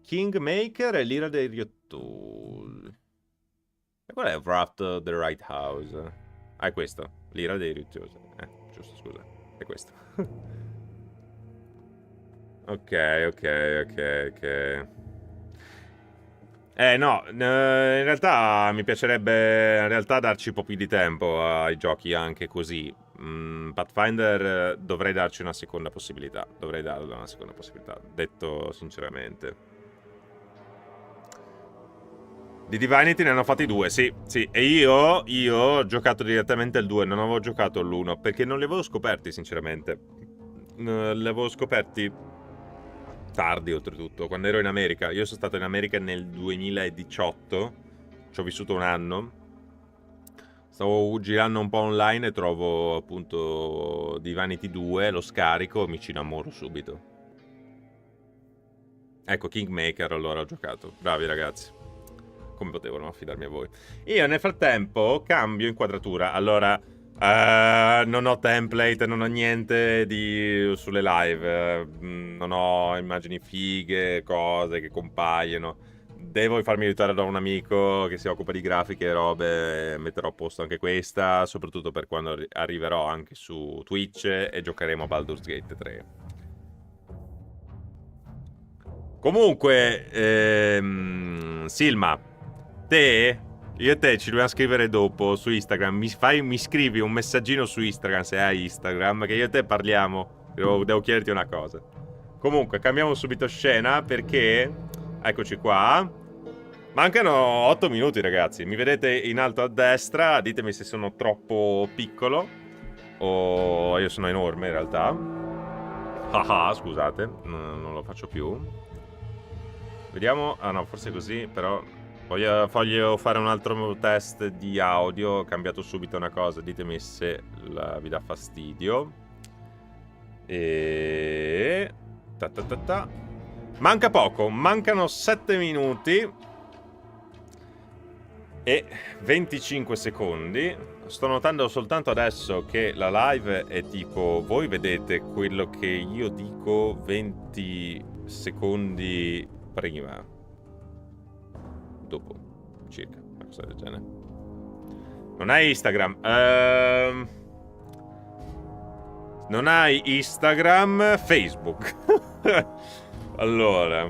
Kingmaker e l'ira dei riottori. E qual è Wrath of the Right House? Ah, è questo. L'ira dei riottori. Giusto, scusa. È questo. Ok. No, in realtà mi piacerebbe in realtà darci un po' più di tempo ai giochi anche così. Pathfinder dovrei darci una seconda possibilità. Dovrei darle una seconda possibilità, detto sinceramente. Di Divinity ne hanno fatti due, sì. E io ho giocato direttamente il 2, non avevo giocato l'1, perché non li avevo scoperti, sinceramente. Li avevo scoperti tardi, oltretutto, quando ero in America. Io sono stato in America nel 2018, ci ho vissuto un anno. Stavo girando un po' online e trovo appunto Divinity 2, lo scarico, mi ci innamoro subito. Ecco, Kingmaker allora ho giocato. Bravi ragazzi. Come potevo non affidarmi a voi? Io nel frattempo cambio inquadratura. Allora, non ho template, non ho niente sulle live. Non ho immagini fighe, cose che compaiono. Devo farmi aiutare da un amico che si occupa di grafiche e robe. Metterò a posto anche questa, soprattutto per quando arriverò anche su Twitch e giocheremo a Baldur's Gate 3. Comunque, Silma, io e te ci dobbiamo scrivere dopo su Instagram. Mi scrivi un messaggino su Instagram se hai Instagram, che io e te parliamo. Devo chiederti una cosa. Comunque, cambiamo subito scena perché... Eccoci qua. Mancano 8 minuti, ragazzi. Mi vedete in alto a destra. Ditemi se sono troppo piccolo o io sono enorme in realtà. Scusate, non lo faccio più. Vediamo. Ah no, forse così, però voglio fare un altro test di audio. Ho cambiato subito una cosa. Ditemi se vi dà fastidio. E... Manca poco, mancano 7 minuti e 25 secondi. sto notando soltanto adesso che la live è tipo, voi vedete quello che io dico 20 secondi prima, dopo, circa, una cosa del genere. Non hai Instagram? Non hai Instagram? Facebook. Allora,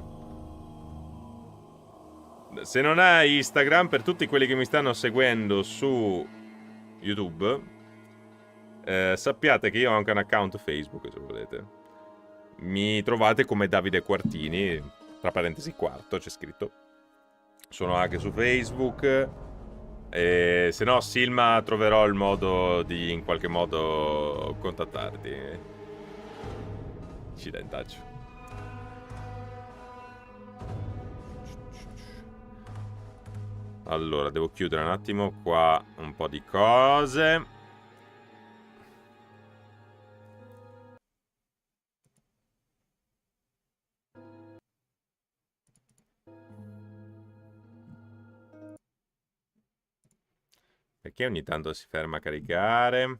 se non hai Instagram, per tutti quelli che mi stanno seguendo su YouTube, sappiate che io ho anche un account Facebook, se volete. Mi trovate come Davide Quartini, tra parentesi quarto, c'è scritto. Sono anche su Facebook. E se no, Silma, troverò il modo di in qualche modo contattarti. Accidentaccio. Allora, devo chiudere un attimo qua un po' di cose. Perché ogni tanto si ferma a caricare?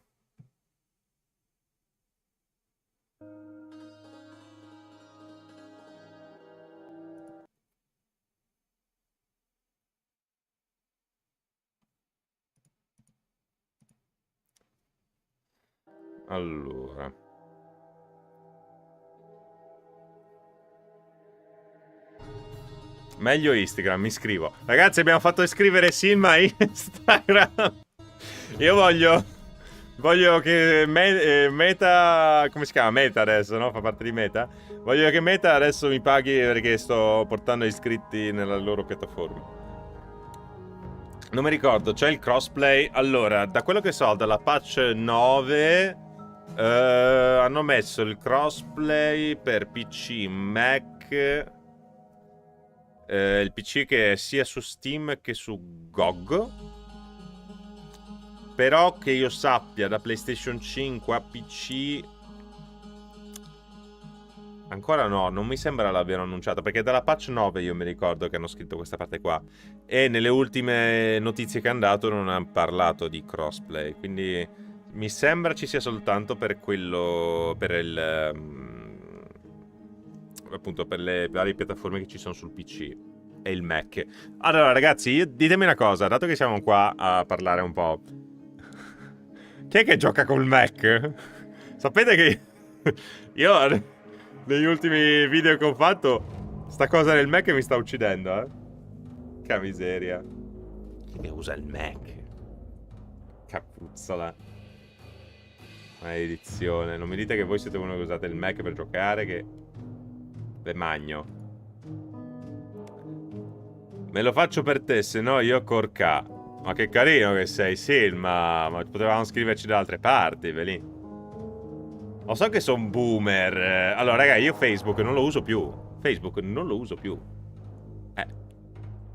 Allora, meglio Instagram, mi iscrivo. Ragazzi, abbiamo fatto iscrivere Silma a Instagram. Io voglio che Meta, come si chiama? Meta adesso, no? Fa parte di Meta. Voglio che Meta adesso mi paghi perché sto portando iscritti nella loro piattaforma. Non mi ricordo, c'è il crossplay. Allora, da quello che so, dalla patch 9 hanno messo il crossplay per PC, Mac, il PC che è sia su Steam che su GOG. Però che io sappia, da PlayStation 5 a PC ancora no, non mi sembra l'abbiano annunciato, perché dalla patch 9 io mi ricordo che hanno scritto questa parte qua, e nelle ultime notizie che hanno dato non hanno parlato di crossplay, quindi mi sembra ci sia soltanto per quello, per il appunto per le varie piattaforme che ci sono sul PC e il Mac. Allora ragazzi, ditemi una cosa, dato che siamo qua a parlare un po', chi è che gioca col Mac? Sapete che io negli ultimi video che ho fatto, sta cosa del Mac mi sta uccidendo, eh. Che miseria. Chi che usa il Mac? Capuzzola. Maledizione. Non mi dite che voi siete uno che usate il Mac per giocare, che le magno. Me lo faccio per te, se no io corca. Ma che carino che sei, Silma. Ma potevamo scriverci da altre parti, ve lì. Lo so che sono boomer. Allora, raga, io Facebook non lo uso più. Facebook non lo uso più.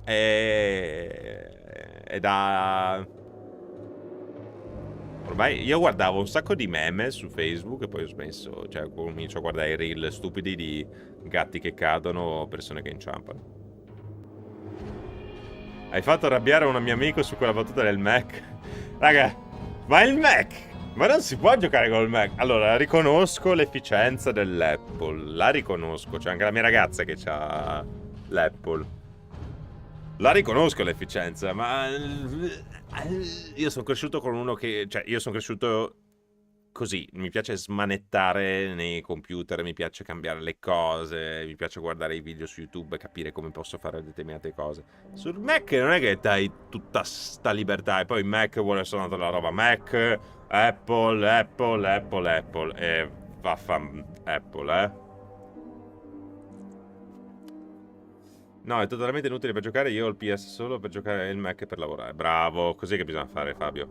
È da... Ormai io guardavo un sacco di meme su Facebook e poi ho smesso. Cioè, comincio a guardare i reel stupidi di gatti che cadono o persone che inciampano. Hai fatto arrabbiare un mio amico su quella battuta del Mac. Raga, ma il Mac... Ma non si può giocare col Mac. Allora, riconosco l'efficienza dell'Apple. La riconosco. C'è anche la mia ragazza che ha l'Apple. La riconosco l'efficienza, ma... Io sono cresciuto con uno che... Cioè, io sono cresciuto così. Mi piace smanettare nei computer, mi piace cambiare le cose, mi piace guardare i video su YouTube e capire come posso fare determinate cose. Sul Mac non è che dai tutta sta libertà. E poi Mac vuole soltanto la roba Mac... Apple e vaffan Apple, eh. No, è totalmente inutile per giocare, io ho il PS solo per giocare e il Mac per lavorare. Bravo, così che bisogna fare, Fabio.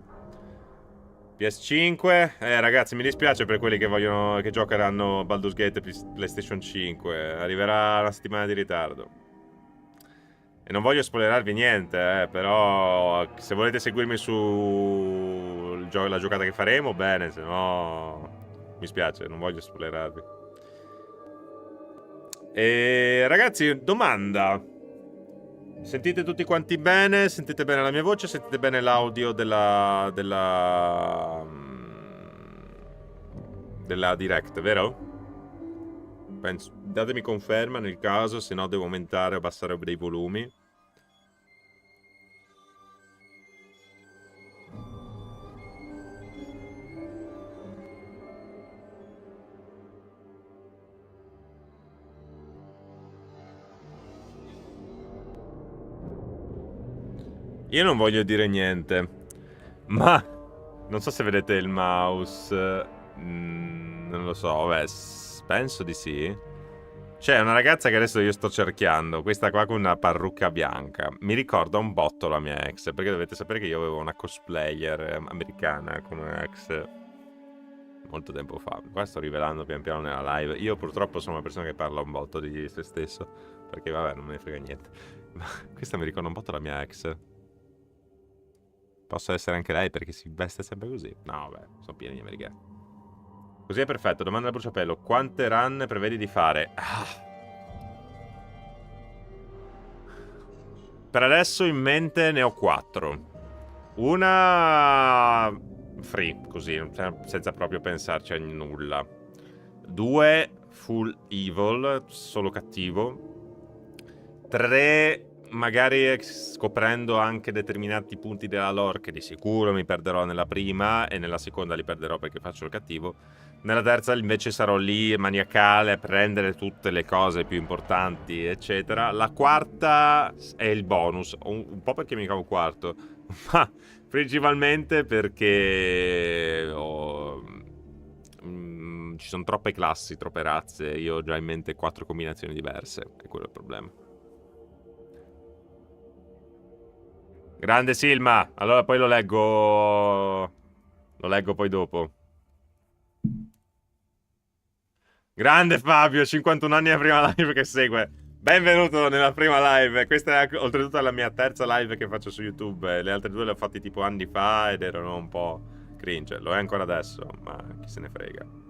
PS5, ragazzi, mi dispiace per quelli che vogliono, che giocheranno Baldur's Gate PlayStation 5, arriverà una settimana di ritardo. E non voglio spoilerarvi niente, però se volete seguirmi su la giocata che faremo, bene, se no mi spiace, non voglio spoilerarvi. E ragazzi, domanda. Sentite tutti quanti bene? Sentite bene la mia voce? Sentite bene l'audio della direct, vero? Datemi conferma nel caso, se no devo aumentare o abbassare dei volumi. Io non voglio dire niente, ma non so se vedete il mouse. Non lo so, vabbè, penso di sì. C'è una ragazza che adesso io sto cerchiando, questa qua con una parrucca bianca. Mi ricorda un botto la mia ex, perché dovete sapere che io avevo una cosplayer americana con una ex molto tempo fa. Qua sto rivelando pian piano nella live. Io purtroppo sono una persona che parla un botto di se stesso, perché vabbè, non me ne frega niente. Ma questa mi ricorda un botto la mia ex. Posso essere anche lei perché si veste sempre così? No, vabbè, sono pieni di americani. Così è perfetto. Domanda al bruciapello. Quante run prevedi di fare? Per adesso in mente ne ho 4. Una free, così, senza proprio pensarci a nulla. 2 full evil, solo cattivo. 3 magari scoprendo anche determinati punti della lore che di sicuro mi perderò nella prima e nella seconda li perderò perché faccio il cattivo. Nella terza invece sarò lì maniacale a prendere tutte le cose più importanti eccetera. La quarta è il bonus, un po' perché mi cavo quarto, ma principalmente perché ci sono troppe classi, troppe razze. Io ho già in mente 4 combinazioni diverse, è quello il problema. Grande Silma, allora poi lo leggo poi dopo. Grande Fabio, 51 anni la prima live che segue. Benvenuto nella prima live. Questa è oltretutto la mia terza live che faccio su YouTube. Le altre 2 le ho fatte tipo anni fa ed erano un po' cringe. Lo è ancora adesso, ma chi se ne frega.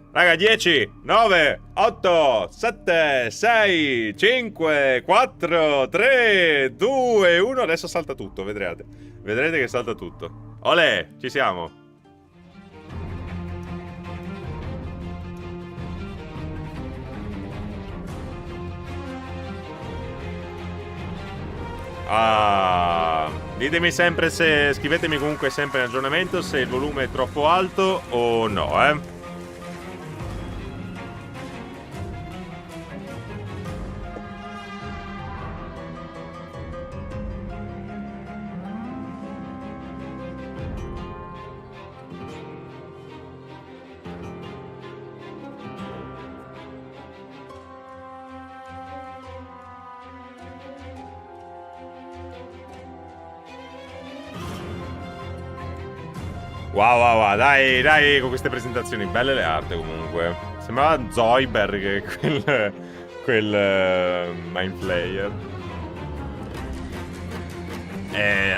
Raga, 10, 9, 8, 7, 6, 5, 4, 3, 2, 1. Adesso salta tutto, vedrete. Vedrete che salta tutto. Olè, ci siamo. Ditemi sempre se... Scrivetemi comunque sempre in aggiornamento se il volume è troppo alto o no, Wow, dai, con queste presentazioni. Belle le arte comunque. Sembrava Zoidberg, quel Mind Flayer.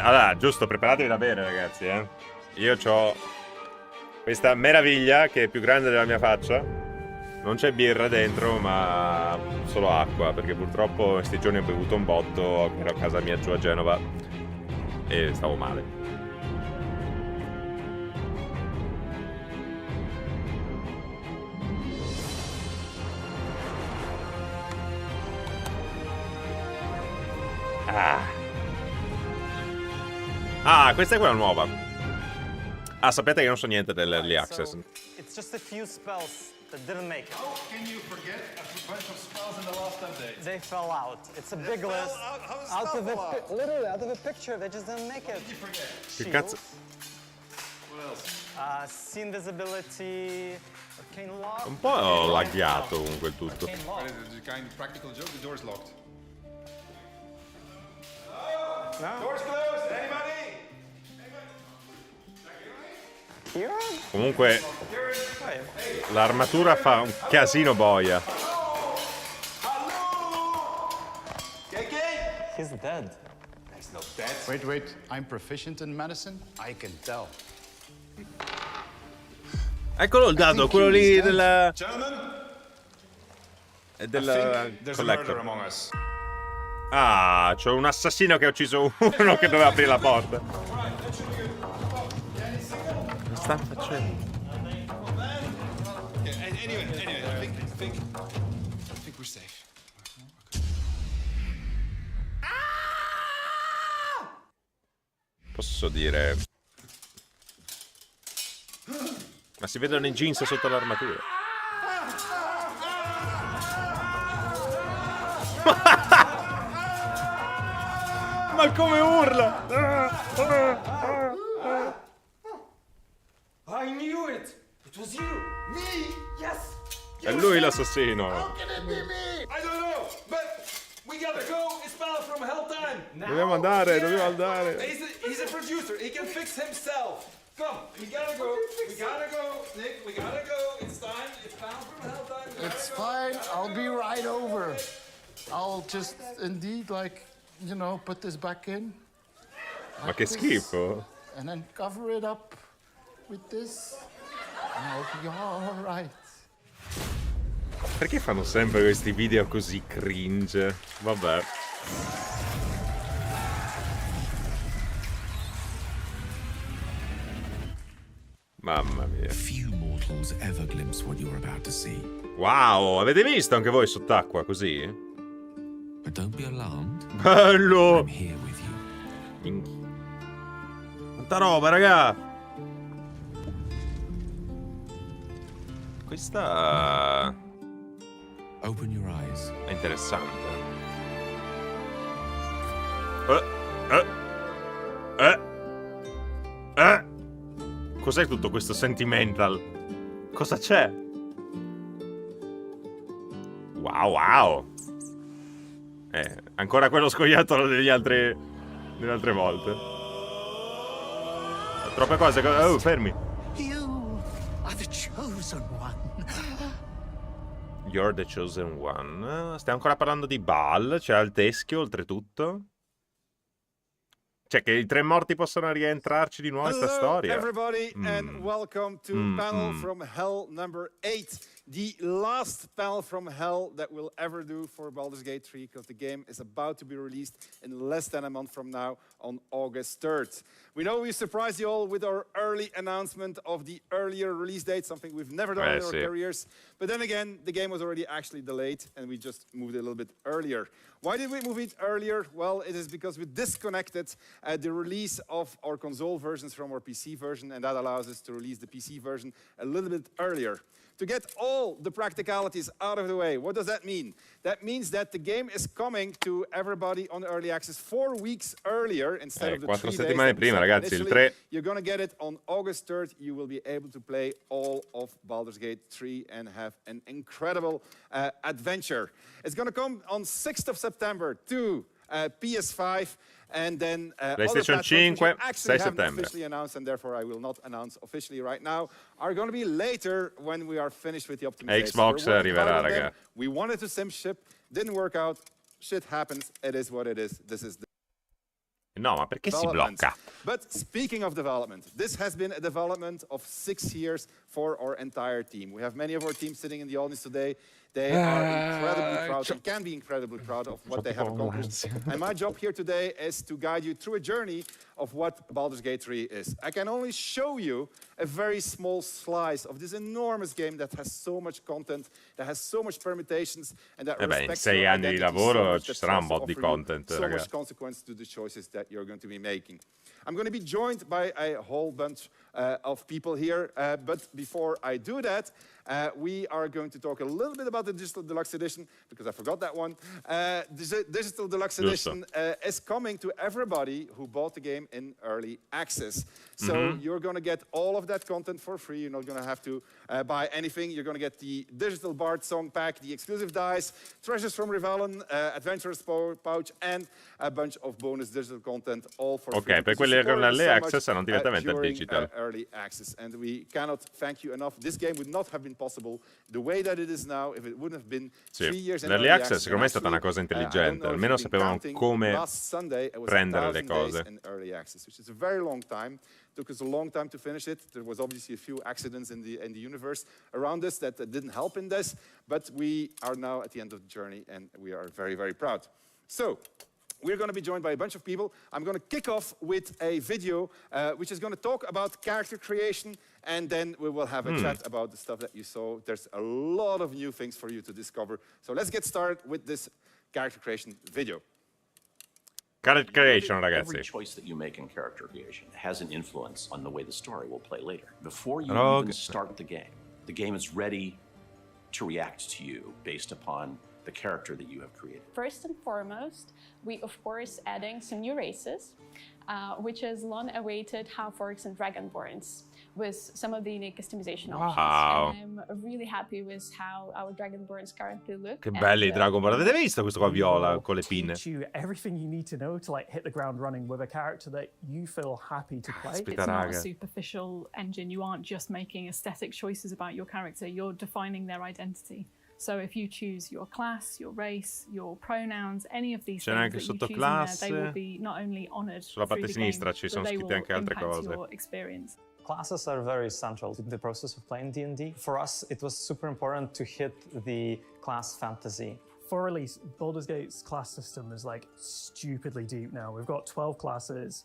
Allora, giusto, preparatevi da bere, ragazzi, Io ho questa meraviglia che è più grande della mia faccia. Non c'è birra dentro, ma solo acqua, perché purtroppo in questi giorni ho bevuto un botto. Ero a casa mia giù a Genova e stavo male. Questa è quella nuova. Sapete che non so niente dell'early access. It's just a few spells that didn't make it. How can you forget a bunch of spells in the last update? They fell out. It's a big list. Out of a literally out of a picture, they just didn't make it. What did you forget? Che cazzo? What else? See invisibility, arcane lock. Un po' laggato comunque il tutto. Arcane lock. What is it? A kind of practical joke? The door's locked. No? Door's closed! Anybody? Comunque l'armatura fa un casino boia. He's dead. He's not dead. Wait, I'm proficient in medicine? I can tell. Eccolo il dado, quello lì della... Gentlemen, della there's a murder collector. among us. Ah, c'ho un assassino che ha ucciso uno che doveva aprire la porta. Cosa stanno facendo? Anyway, I think we're safe. Posso dire... Ma si vedono i jeans sotto l'armatura. Ma come urla! I knew it! It was you! Me? Yes! È lui l'assassino. How can it be me? I don't know, but we gotta go. It's Battle from Hell time. Dobbiamo andare, dobbiamo andare. He's a producer. He can fix himself. Come, we gotta go. We gotta go, Nick. We gotta go. It's time. It's Battle from Hell time. It's fine. I'll be right over. I'll just indeed, like, you know, put this back in. Ma che schifo. And then cover it up with this. And I'll be all right. Perché fanno sempre questi video così cringe? Vabbè. Mamma mia. Few mortals ever glimpse what you're about to see. Wow, avete visto anche voi sott'acqua così? But don't be alarmed. Bello! I'm here with you. Quanta roba, raga! Questa Open your eyes. è interessante. Cos'è tutto questo sentimental? Cosa c'è? Wow, wow! Ancora quello scoiattolo delle altre volte. Troppe cose. Oh, fermi. You are the chosen one. You're the chosen one. Stiamo ancora parlando di Baal. C'era il teschio, oltretutto. Cioè, che i tre morti possono rientrarci di nuovo in sta storia. Everybody, and welcome to Panel from Hell number 8. The last panel from Hell that we'll ever do for Baldur's Gate 3, because the game is about to be released in less than a month from now on August 3rd. We know we surprised you all with our early announcement of the earlier release date, something we've never done in our careers. But then again, the game was already actually delayed, and we just moved it a little bit earlier. Why did we move it earlier? Well, it is because we disconnected the release of our console versions from our PC version, and that allows us to release the PC version a little bit earlier. To get all the practicalities out of the way, what does that mean? That means that the game is coming to everybody on early access 4 weeks earlier instead of the 3 days. 4 settimane prima, ragazzi, il 3. You're going to get it on August 3rd. You will be able to play all of Baldur's Gate 3 and have an incredible adventure. It's going to come on 6th of September to PS5. And then PlayStation 5, 6 settembre. Officially announced, and therefore I will not announce officially right now, are going to be later when we are finished with the optimization. Xbox arriverà, raga. We wanted to sim ship, didn't work out. Shit happens. It is what it is. This is the No, ma perché si blocca? But speaking of development, this has been a development of 6 years for our entire team. We have many of our teams sitting in the audience today. They are incredibly proud and can be incredibly proud of what they have accomplished. And my job here today is to guide you through a journey of what Baldur's Gate 3 is. I can only show you a very small slice of this enormous game that has so much content, that has so much permutations, and that respects in 6 your anni di identity lavoro so much ci that sarà un tries to bot di offer you content, so raga. much consequence to the choices that you're going to be making. I'm going to be joined by a whole bunch of people here, but before I do that, we are going to talk a little bit about the Digital Deluxe Edition, because I forgot that one. The Digital Deluxe Edition is coming to everybody who bought the game in early access. So you're going to get all of that content for free. You're not going to have to buy anything. You're going to get the Digital Bard Song Pack, the exclusive dice, Treasures from Rivellin, Adventurer's Pouch, and a bunch of bonus digital content, all for free. Ok, per quelli con l'early access saranno direttamente al digital. Early access, and we cannot thank you enough. This game would not have been possible the way that it is now if it wouldn't have been 3 years in l'early access secondo me è stata una cosa intelligente, almeno sapevamo come prendere le cose. In early access, which is a very long time. Took us a long time to finish it. There was obviously a few accidents in the universe around us that didn't help in this, but we are now at the end of the journey, and we are very, very proud. So, we're going to be joined by a bunch of people. I'm going to kick off with a video which is going to talk about character creation, and then we will have a chat about the stuff that you saw. There's a lot of new things for you to discover. So let's get started with this character creation video. Character creation, Every ragazzi. choice that you make in character creation has an influence on the way the story will play later. Before you Oh, even start the game is ready to react to you based upon the character that you have created. First and foremost, we of course adding some new races, which is long-awaited half-orcs and dragonborns, with some of the unique customization options. And I'm really happy with how our dragonborns currently look. Che belli i Dragonborn. Avete visto questo qua viola con le pinne? Teach you everything you need to know to like hit the ground running with a character that you feel happy to play. Aspetta, It's not a raga. superficial engine. You aren't just making aesthetic choices about your character. You're defining their identity. So if you choose your class, your race, your pronouns, any of these C'è things anche that you choose in there, sottoclasse. they will be not only honored Sulla parte through the game, sinistra ci but sono they scritte will anche altre impact cose. your experience. Classes are very central to the process of playing D&D. For us, it was super important to hit the class fantasy. For release, Baldur's Gate's class system is like stupidly deep now. We've got 12 classes,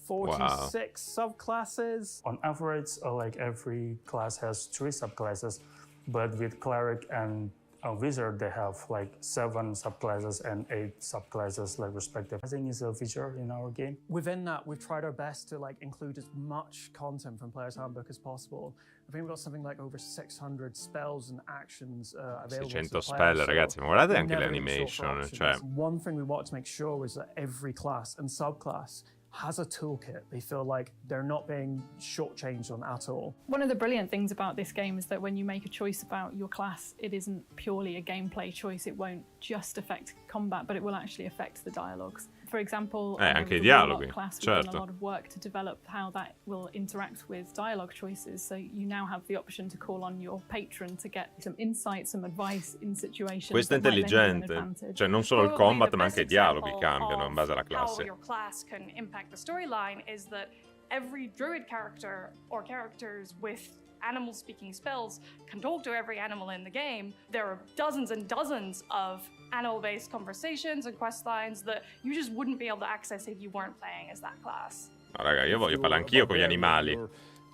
46 subclasses. On average, like every class has 3 subclasses, but with cleric and a wizard, they have like 7 subclasses and 8 subclasses, like respective. I think is a feature in our game. Within that, we've tried our best to like include as much content from Player's Handbook as possible. I think we've got something like over 600 spells and actions available 600 to the spell, player, ragazzi, ma guardate we're anche le never gonna be short for animation, options. cioè... One thing we wanted to make sure was that every class and subclass has a toolkit. They feel like they're not being shortchanged on at all. One of the brilliant things about this game is that when you make a choice about your class, it isn't purely a gameplay choice. It won't just affect combat, but it will actually affect the dialogues. For example, anche i with the Warlock dialoghi, class, we've done certo. a lot of work to develop how that will interact with dialogue choices. So you now have the option to call on your patron to get some insight, some advice in situations. Questo è that might then give an intelligente, advantage. cioè non solo il Probably combat the ma best anche i dialoghi example cambiano in base alla How classe. your class can impact the storyline is that every druid character or characters with animal-speaking spells can talk to every animal in the game. There are dozens and dozens of animal-based conversations and quest lines that you just wouldn't be able to access if you weren't playing as that class. No, raga, io voglio parlare anch'io con gli animali.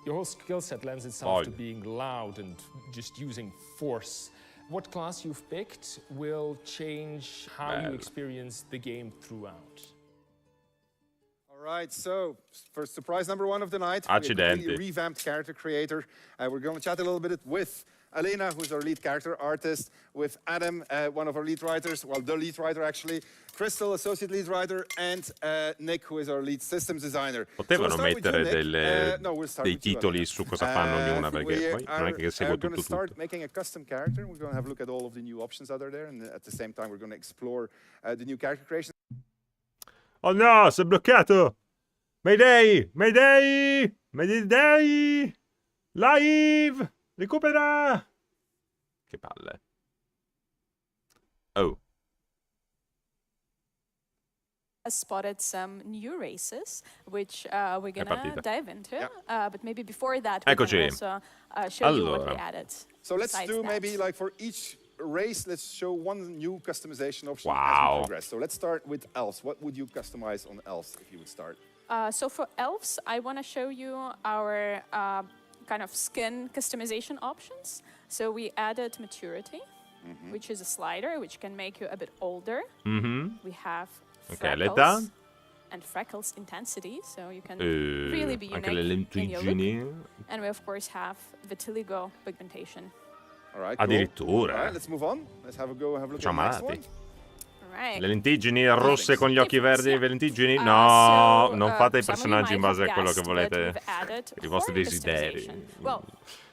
Your whole skill set lends itself to being loud and just using force. What class you've picked will change how you experience the game throughout. All right, so for surprise number 1 of the night, Accidenti. we revamped character creator. We're going to chat a little bit with Elena, who's our lead character artist, with Adam, one of our lead writers, well, the lead writer actually, Crystal, associate lead writer, and Nick, who is our lead systems designer. Potevano So we'll start with mettere you, Nick. We'll start dei with you, titoli Elena. su cosa fanno ognuna, perché poi non è che seguo We're going tutto to start tutto. making a custom character. We're going to have a look at all of the new options that are there, and at the same time, we're going to explore the new character creation. Oh no, si è bloccato! Mayday! Mayday! Mayday! Live! Recupera! Che palle. Oh. Spotted some new races, which we're gonna dive into. But maybe before that, we can also show you what we added. So let's do maybe like for each race, let's show one new customization option as we progress. So let's start with elves. What would you customize on elves if you would start? So for elves, I want to show you our kind of skin customization options. So we added maturity, which is a slider, which can make you a bit older. We have freckles and freckles intensity, so you can really be unique in your look. And we of course have vitiligo pigmentation. All right, Addirittura. All right, let's move on. Let's have a go. Have a look at the next one. Right. Le lentiggini rosse con gli occhi verdi, le lentiggini? No, non fate i personaggi in base a quello che volete, i vostri desideri. Well,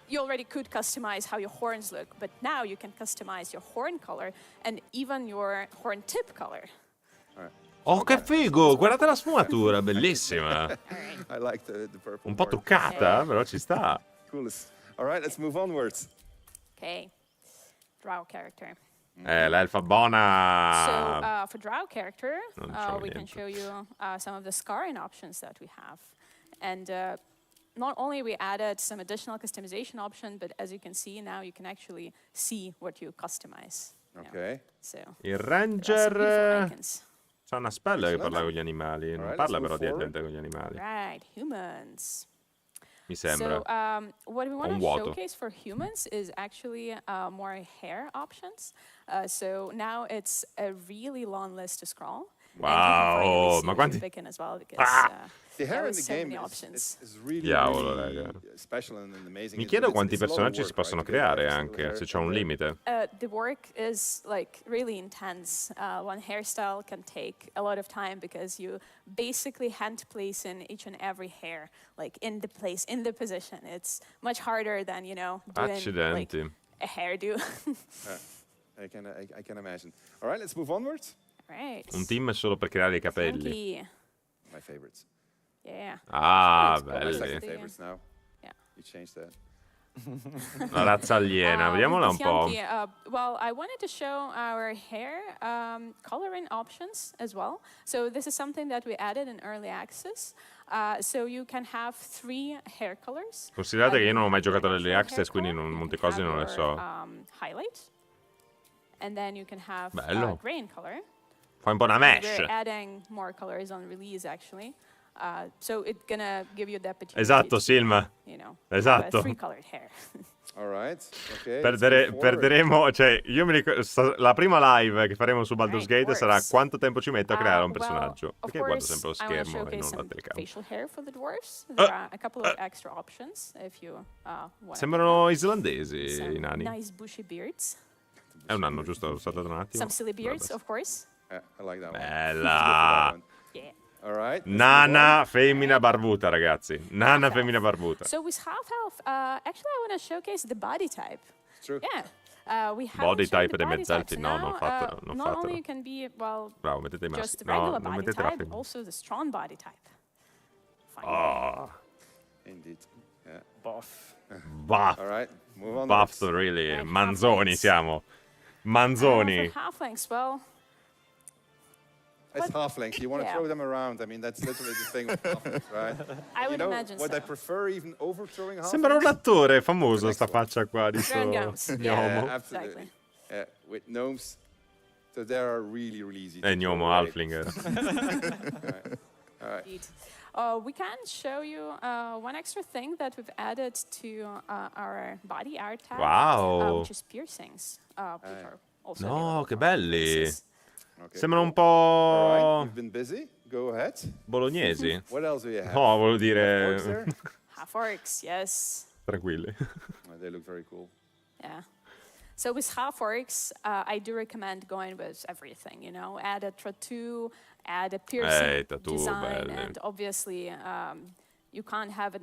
you already could customize how your horns look, but now you can customize your horn color and even your horn tip color. Oh, che figo! Guardate la sfumatura, bellissima. I like the purple. Un po' truccata, però ci sta. Coolest. All right, let's move onwards. Okay, drow character. L'elfa buona. So for drow character, we can show you some of the scarring options that we have. And not only we added some additional customization option, but as you can see now, you can actually see what you customize. Okay. So il ranger. C'ha una spella che parla con gli animali. Non parla però direttamente con gli animali. Right, humans. Mi sembra. So what we want to showcase for humans is actually more hair options. So now it's a really long list to scroll. Wow, ma quanti... As well because, the hair in the game is really, really special and amazing. Mi chiedo quanti personaggi si possono creare anche, se c'è un limite. The work is like really intense. One hairstyle can take a lot of time because you basically hand place in each and every hair, like in the place, in the position. It's much harder than, you know, doing like a hairdo. I can imagine. All right, let's move onwards. Right. Un team solo per creare i capelli. My favorites. Yeah. Ah, belli. Second favorites now. Yeah. You changed that. La razza aliena, vediamola un po'. Well, I wanted to show our hair coloring options as well. So this is something that we added in early access. So you can have 3 hair colors. Considerate che io non ho mai giocato all'early access, quindi molte cose non le so. Highlight. And then you can have grain color. Fai un po' una mesh. We're adding more colors on release, actually. So it's gonna give you the opportunity. Esatto, Silma. You know, esatto. 3-colored hair. All right. Okay. Perderemo, cioè, io mi ricordo, la prima live che faremo su Baldur's Gate sarà quanto tempo ci metto a creare un personaggio. Perché guardo sempre lo schermo e non la telecamera. Facial hair for the dwarves. There are a couple of extra options if you want. Sembrano islandesi i nani. Nice bushy beards. È un anno, giusto? Saltato un attimo. Some silly beards, of course. I like that one. Bella. Yeah. All right. Nana femmina barbuta, ragazzi. Nana femmina barbuta. So with half-elf, actually I want to showcase the body type. True. Yeah. We have Body type dei mezzelfi, no, non fatelo. Not only you can be, well, bravo, mettete i maschi. just regular body type, also the strong body type. Oh. Indeed. Yeah. Buff. Buff. All right. Move on. Buff, really. Manzoni siamo. Manzoni. For halflings, well. It's halflings. You want to throw them around. I mean, that's literally the thing with halflings, right? I would imagine what I prefer even overthrowing halflings. Sembra un attore famoso sta faccia qua di sto gnomo. Yeah, absolutely. Yeah, with gnomes. So they are really, really easy. Gnomo halfling. All right. We can show you one extra thing that we've added to our body art tab. Wow. Which is piercings. Which are also no, che belli. Okay, sembrano un po'... All right, you've been busy. Go ahead. Bolognesi. What else do you have? No, volevo dire... Half orcs, yes. Tranquilli. They look very cool. Yeah. So with half orcs, I do recommend going with everything, you know. Add a tattoo, add a piercing design, and obviously you can't have a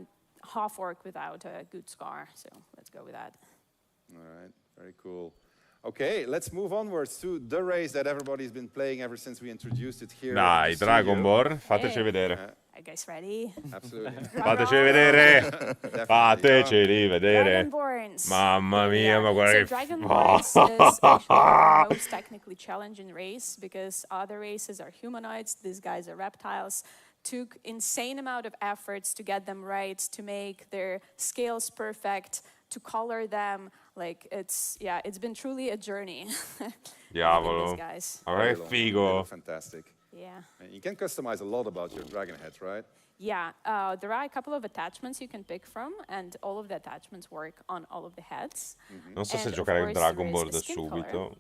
half orc without a good scar, so let's go with that. All right, very cool. Okay, let's move onwards to the race that everybody's been playing ever since we introduced it here. Dai, Dragonborn, fateci vedere. Are you guys ready? Absolutely. Fateci vedere. Fateci vedere. Dragonborns. Mamma mia, ma guarda so Dragonborns is actually the most technically challenging race because other races are humanoids, these guys are reptiles. Took insane amount of efforts to get them right, to make their scales perfect, to color them. Like it's been truly a journey. Diavolo. Allora è figo. Fantastic. Yeah. And you can customize a lot about your dragon heads, right? Yeah, there are a couple of attachments you can pick from, and all of the attachments work on all of the heads. Non so se giocare il Dragon Ball da subito.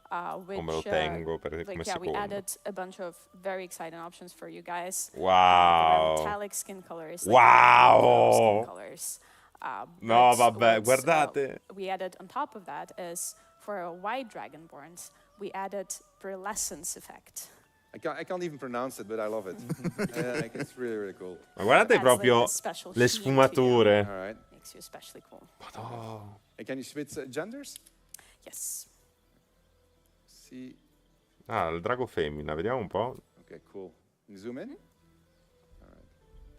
Come lo tengo per come secondo. We added a bunch of very exciting options for you guys. Wow. Metallic skin colors. Wow. Skin colors. No, vabbè, guardate. We added on top of that is for a white Dragonborns, we added pearlescence effect. I can't even pronounce it, but I love it. It's really, really cool. Ma guardate proprio le sfumature. All right. Makes you especially cool. Oh. And can you switch genders? Yes. See. Ah, il drago femmina, vediamo un po'. Okay, cool. Can you zoom in?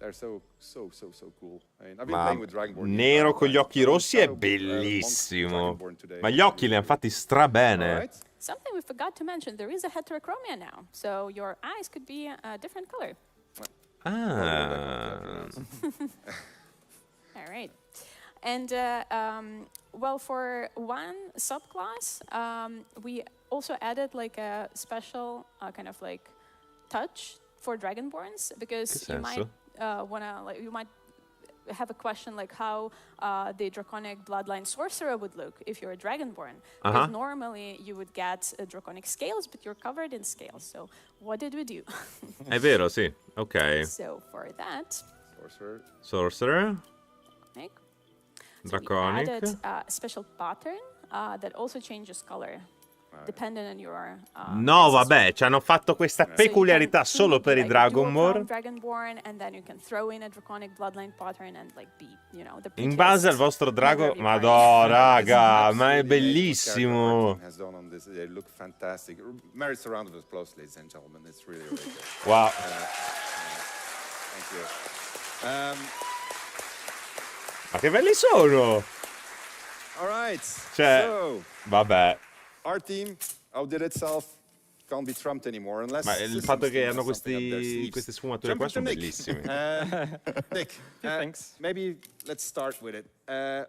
They're so cool. I mean, I've been playing with Dragonborn. Nero con gli occhi rossi è bellissimo. Ma gli occhi li hanno fatti strabene. Something we forgot to mention, there is a heterochromia now. So your eyes could be a different color. Ah. All right. And well, for one subclass, we also added like a special kind of like touch for Dragonborns, because you might you might have a question like how the draconic bloodline sorcerer would look if you're a Dragonborn. Because normally you would get draconic scales, but you're covered in scales. So what did we do? È vero, sì. Ok. So for that, Sorcerer. Okay. Draconic. So we added a special pattern that also changes color. Depending on your, No, vabbè, ci hanno fatto questa peculiarità solo per i Dragonborn. And then you can throw in a draconic bloodline pattern and like be, you know, the In base al vostro drago. Madò, raga, ma è bellissimo. They look fantastic. Merits a round of applause, ladies and gentlemen. It's really, really good. Wow. Thank you. Ma che belli sono! All right. Cioè, so, vabbè. Our team outdid itself. Can't be trumped anymore unless. Ma il fatto che hanno queste sfumature qua sono bellissime. Nick, thanks. Maybe let's start with it.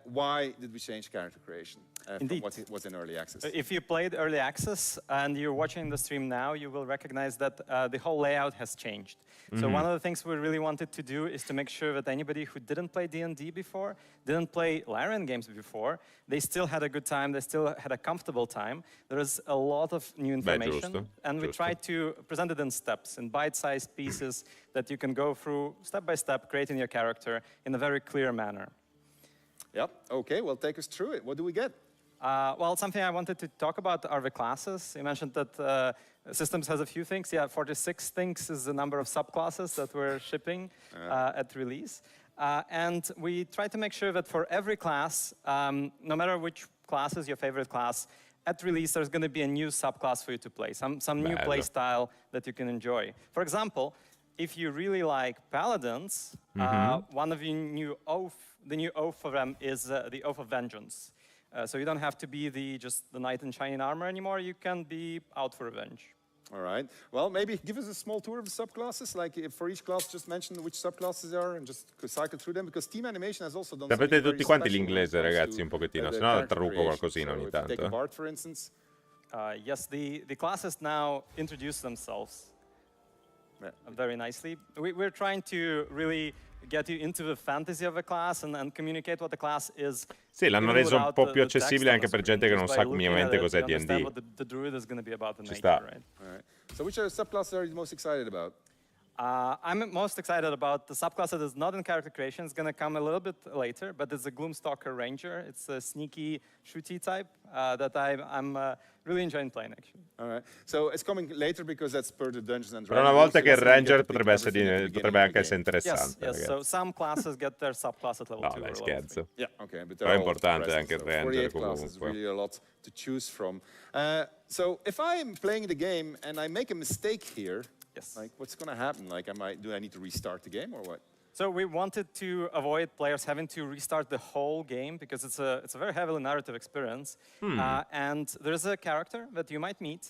Why did we change character creation from what was in early access? If you played early access and you're watching the stream now, you will recognize that the whole layout has changed. So one of the things we really wanted to do is to make sure that anybody who didn't play D&D before, didn't play Larian games before, they still had a good time, they still had a comfortable time. There is a lot of new information, and we tried to present it in steps, in bite-sized pieces that you can go through step by step, creating your character in a very clear manner. Yep, okay, well, take us through it. What do we get? Well, something I wanted to talk about are the classes. You mentioned that Systems has a few things. Yeah, 46 things is the number of subclasses that we're shipping at release. And we try to make sure that for every class, no matter which class is your favorite class, at release there's going to be a new subclass for you to play, some new play style that you can enjoy. For example, if you really like Paladins, one of the new oath for them is the Oath of Vengeance. So you don't have to be just the knight in shining armor anymore. You can be out for revenge. All right. Well, maybe give us a small tour of the subclasses. Like for each class, just mention which subclasses are and just cycle through them. Because Team Animation has also done. Sapete tutti quanti l'inglese, ragazzi, un pochettino. Se no traduco qualcosina ogni tanto. Take a Bard, for instance. Yes, the classes now introduce themselves very nicely. We're trying to really get you into the fantasy of a class and communicate what the class is. Sì, l'hanno reso un po' più accessibile anche per gente che non sa minimamente cos'è D&D. The druid is going to be about the Ci nature, sta. right? All right. So which subclasses are you most excited about? I'm most excited about the subclass that is not in character creation. It's going to come a little bit later, but it's a Gloomstalker Ranger. It's a sneaky, shooty type that I'm really enjoying playing, actually. All right. So it's coming later because that's per the Dungeons and Dragons. Per una volta che il Ranger potrebbe anche essere interessante. Yes, so some classes get their subclass at level 2. No, dai, scherzo. Yeah, okay, but però è importante anche il Ranger comunque. Really a lot to choose from. So if I'm playing the game and I make a mistake here, like what's going to happen? Like, do I need to restart the game or what? So we wanted to avoid players having to restart the whole game because it's a very heavily narrative experience. And there's a character that you might meet,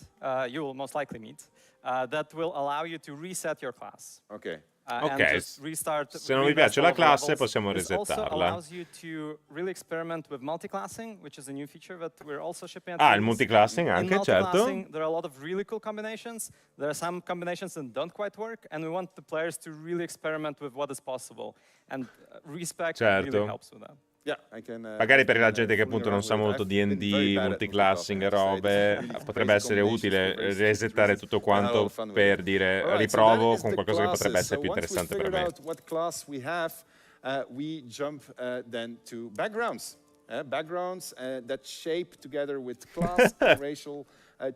you will most likely meet, that will allow you to reset your class. Okay. Ok, se non vi piace la classe possiamo resettarla. Allows you to really experiment with multiclassing, which is a new feature that we're also shipping at il multiclassing anche, certo. There are a lot of really cool combinations. There are some combinations that don't quite work, and we want the players to really experiment with what is possible. And respect really helps with that. Yeah, I can, magari per la gente che appunto non sa molto D&D, multiclassing e robe, potrebbe essere utile resettare tutto quanto per dire riprovo con qualcosa che potrebbe essere più interessante per me. What class we have, we jump then to backgrounds. Backgrounds that shape together with class and racial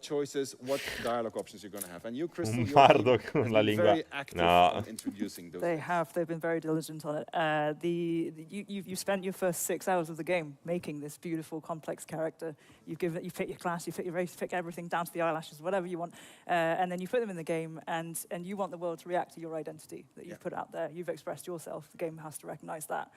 choices what dialogue options you're going to have. And you, Crystal, very active on introducing those. They've been very diligent on it. You spent your first 6 hours of the game making this beautiful, complex character. You pick your class, you pick your race, you pick everything down to the eyelashes, whatever you want, and then you put them in the game, and you want the world to react to your identity that you've put out there. You've expressed yourself. The game has to recognize that.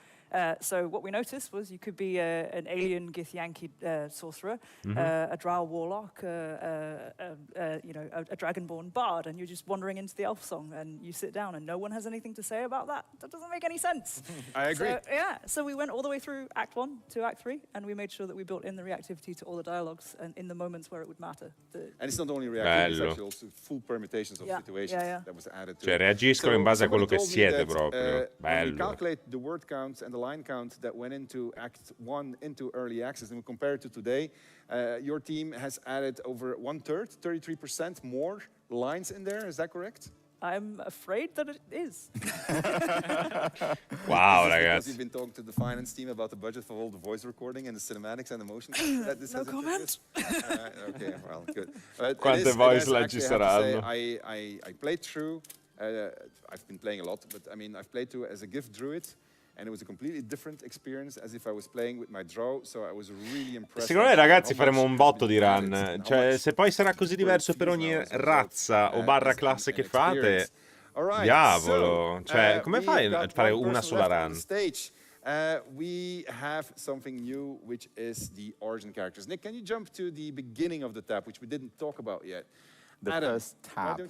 So what we noticed was you could be an alien Githyanki sorcerer, a drow warlock, you know, a dragonborn bard, and you're just wandering into the elf song, and you sit down, and no one has anything to say about that. That doesn't make any sense. I agree. So, yeah, so we went all the way through Act 1 to Act 3, and we made sure that we built in the reactivity to all the dialogues and in the moments where it would matter. And it's not only reactivity, it's actually also full permutations of situations that was added to Cioè, reagiscono in base a quello che siete proprio. When we calculate the word count and the line count that went into Act 1 into early access, and we compare it to today, your team has added over 1/3, 33% more lines in there. Is that correct? I'm afraid that it is. Wow, because ragazzi. you've been talking to the finance team about the budget for all the voice recording and the cinematics and the motion. No comment. Okay, well, good. Quante voice line ci saranno? I played through. I've been playing a lot, but I mean, I've played through as a gift druid. And it was a completely different experience as if I was playing with my drow, so I was really impressed. Secondo me, ragazzi, faremo un botto di run. Cioè, se poi sarà così diverso per ogni razza o barra classe che fate, diavolo. Cioè, come fai a fare una sola run? We have something new, which is the origin characters. Nick, can you jump to the beginning of the tab, which we didn't talk about yet? The first tab.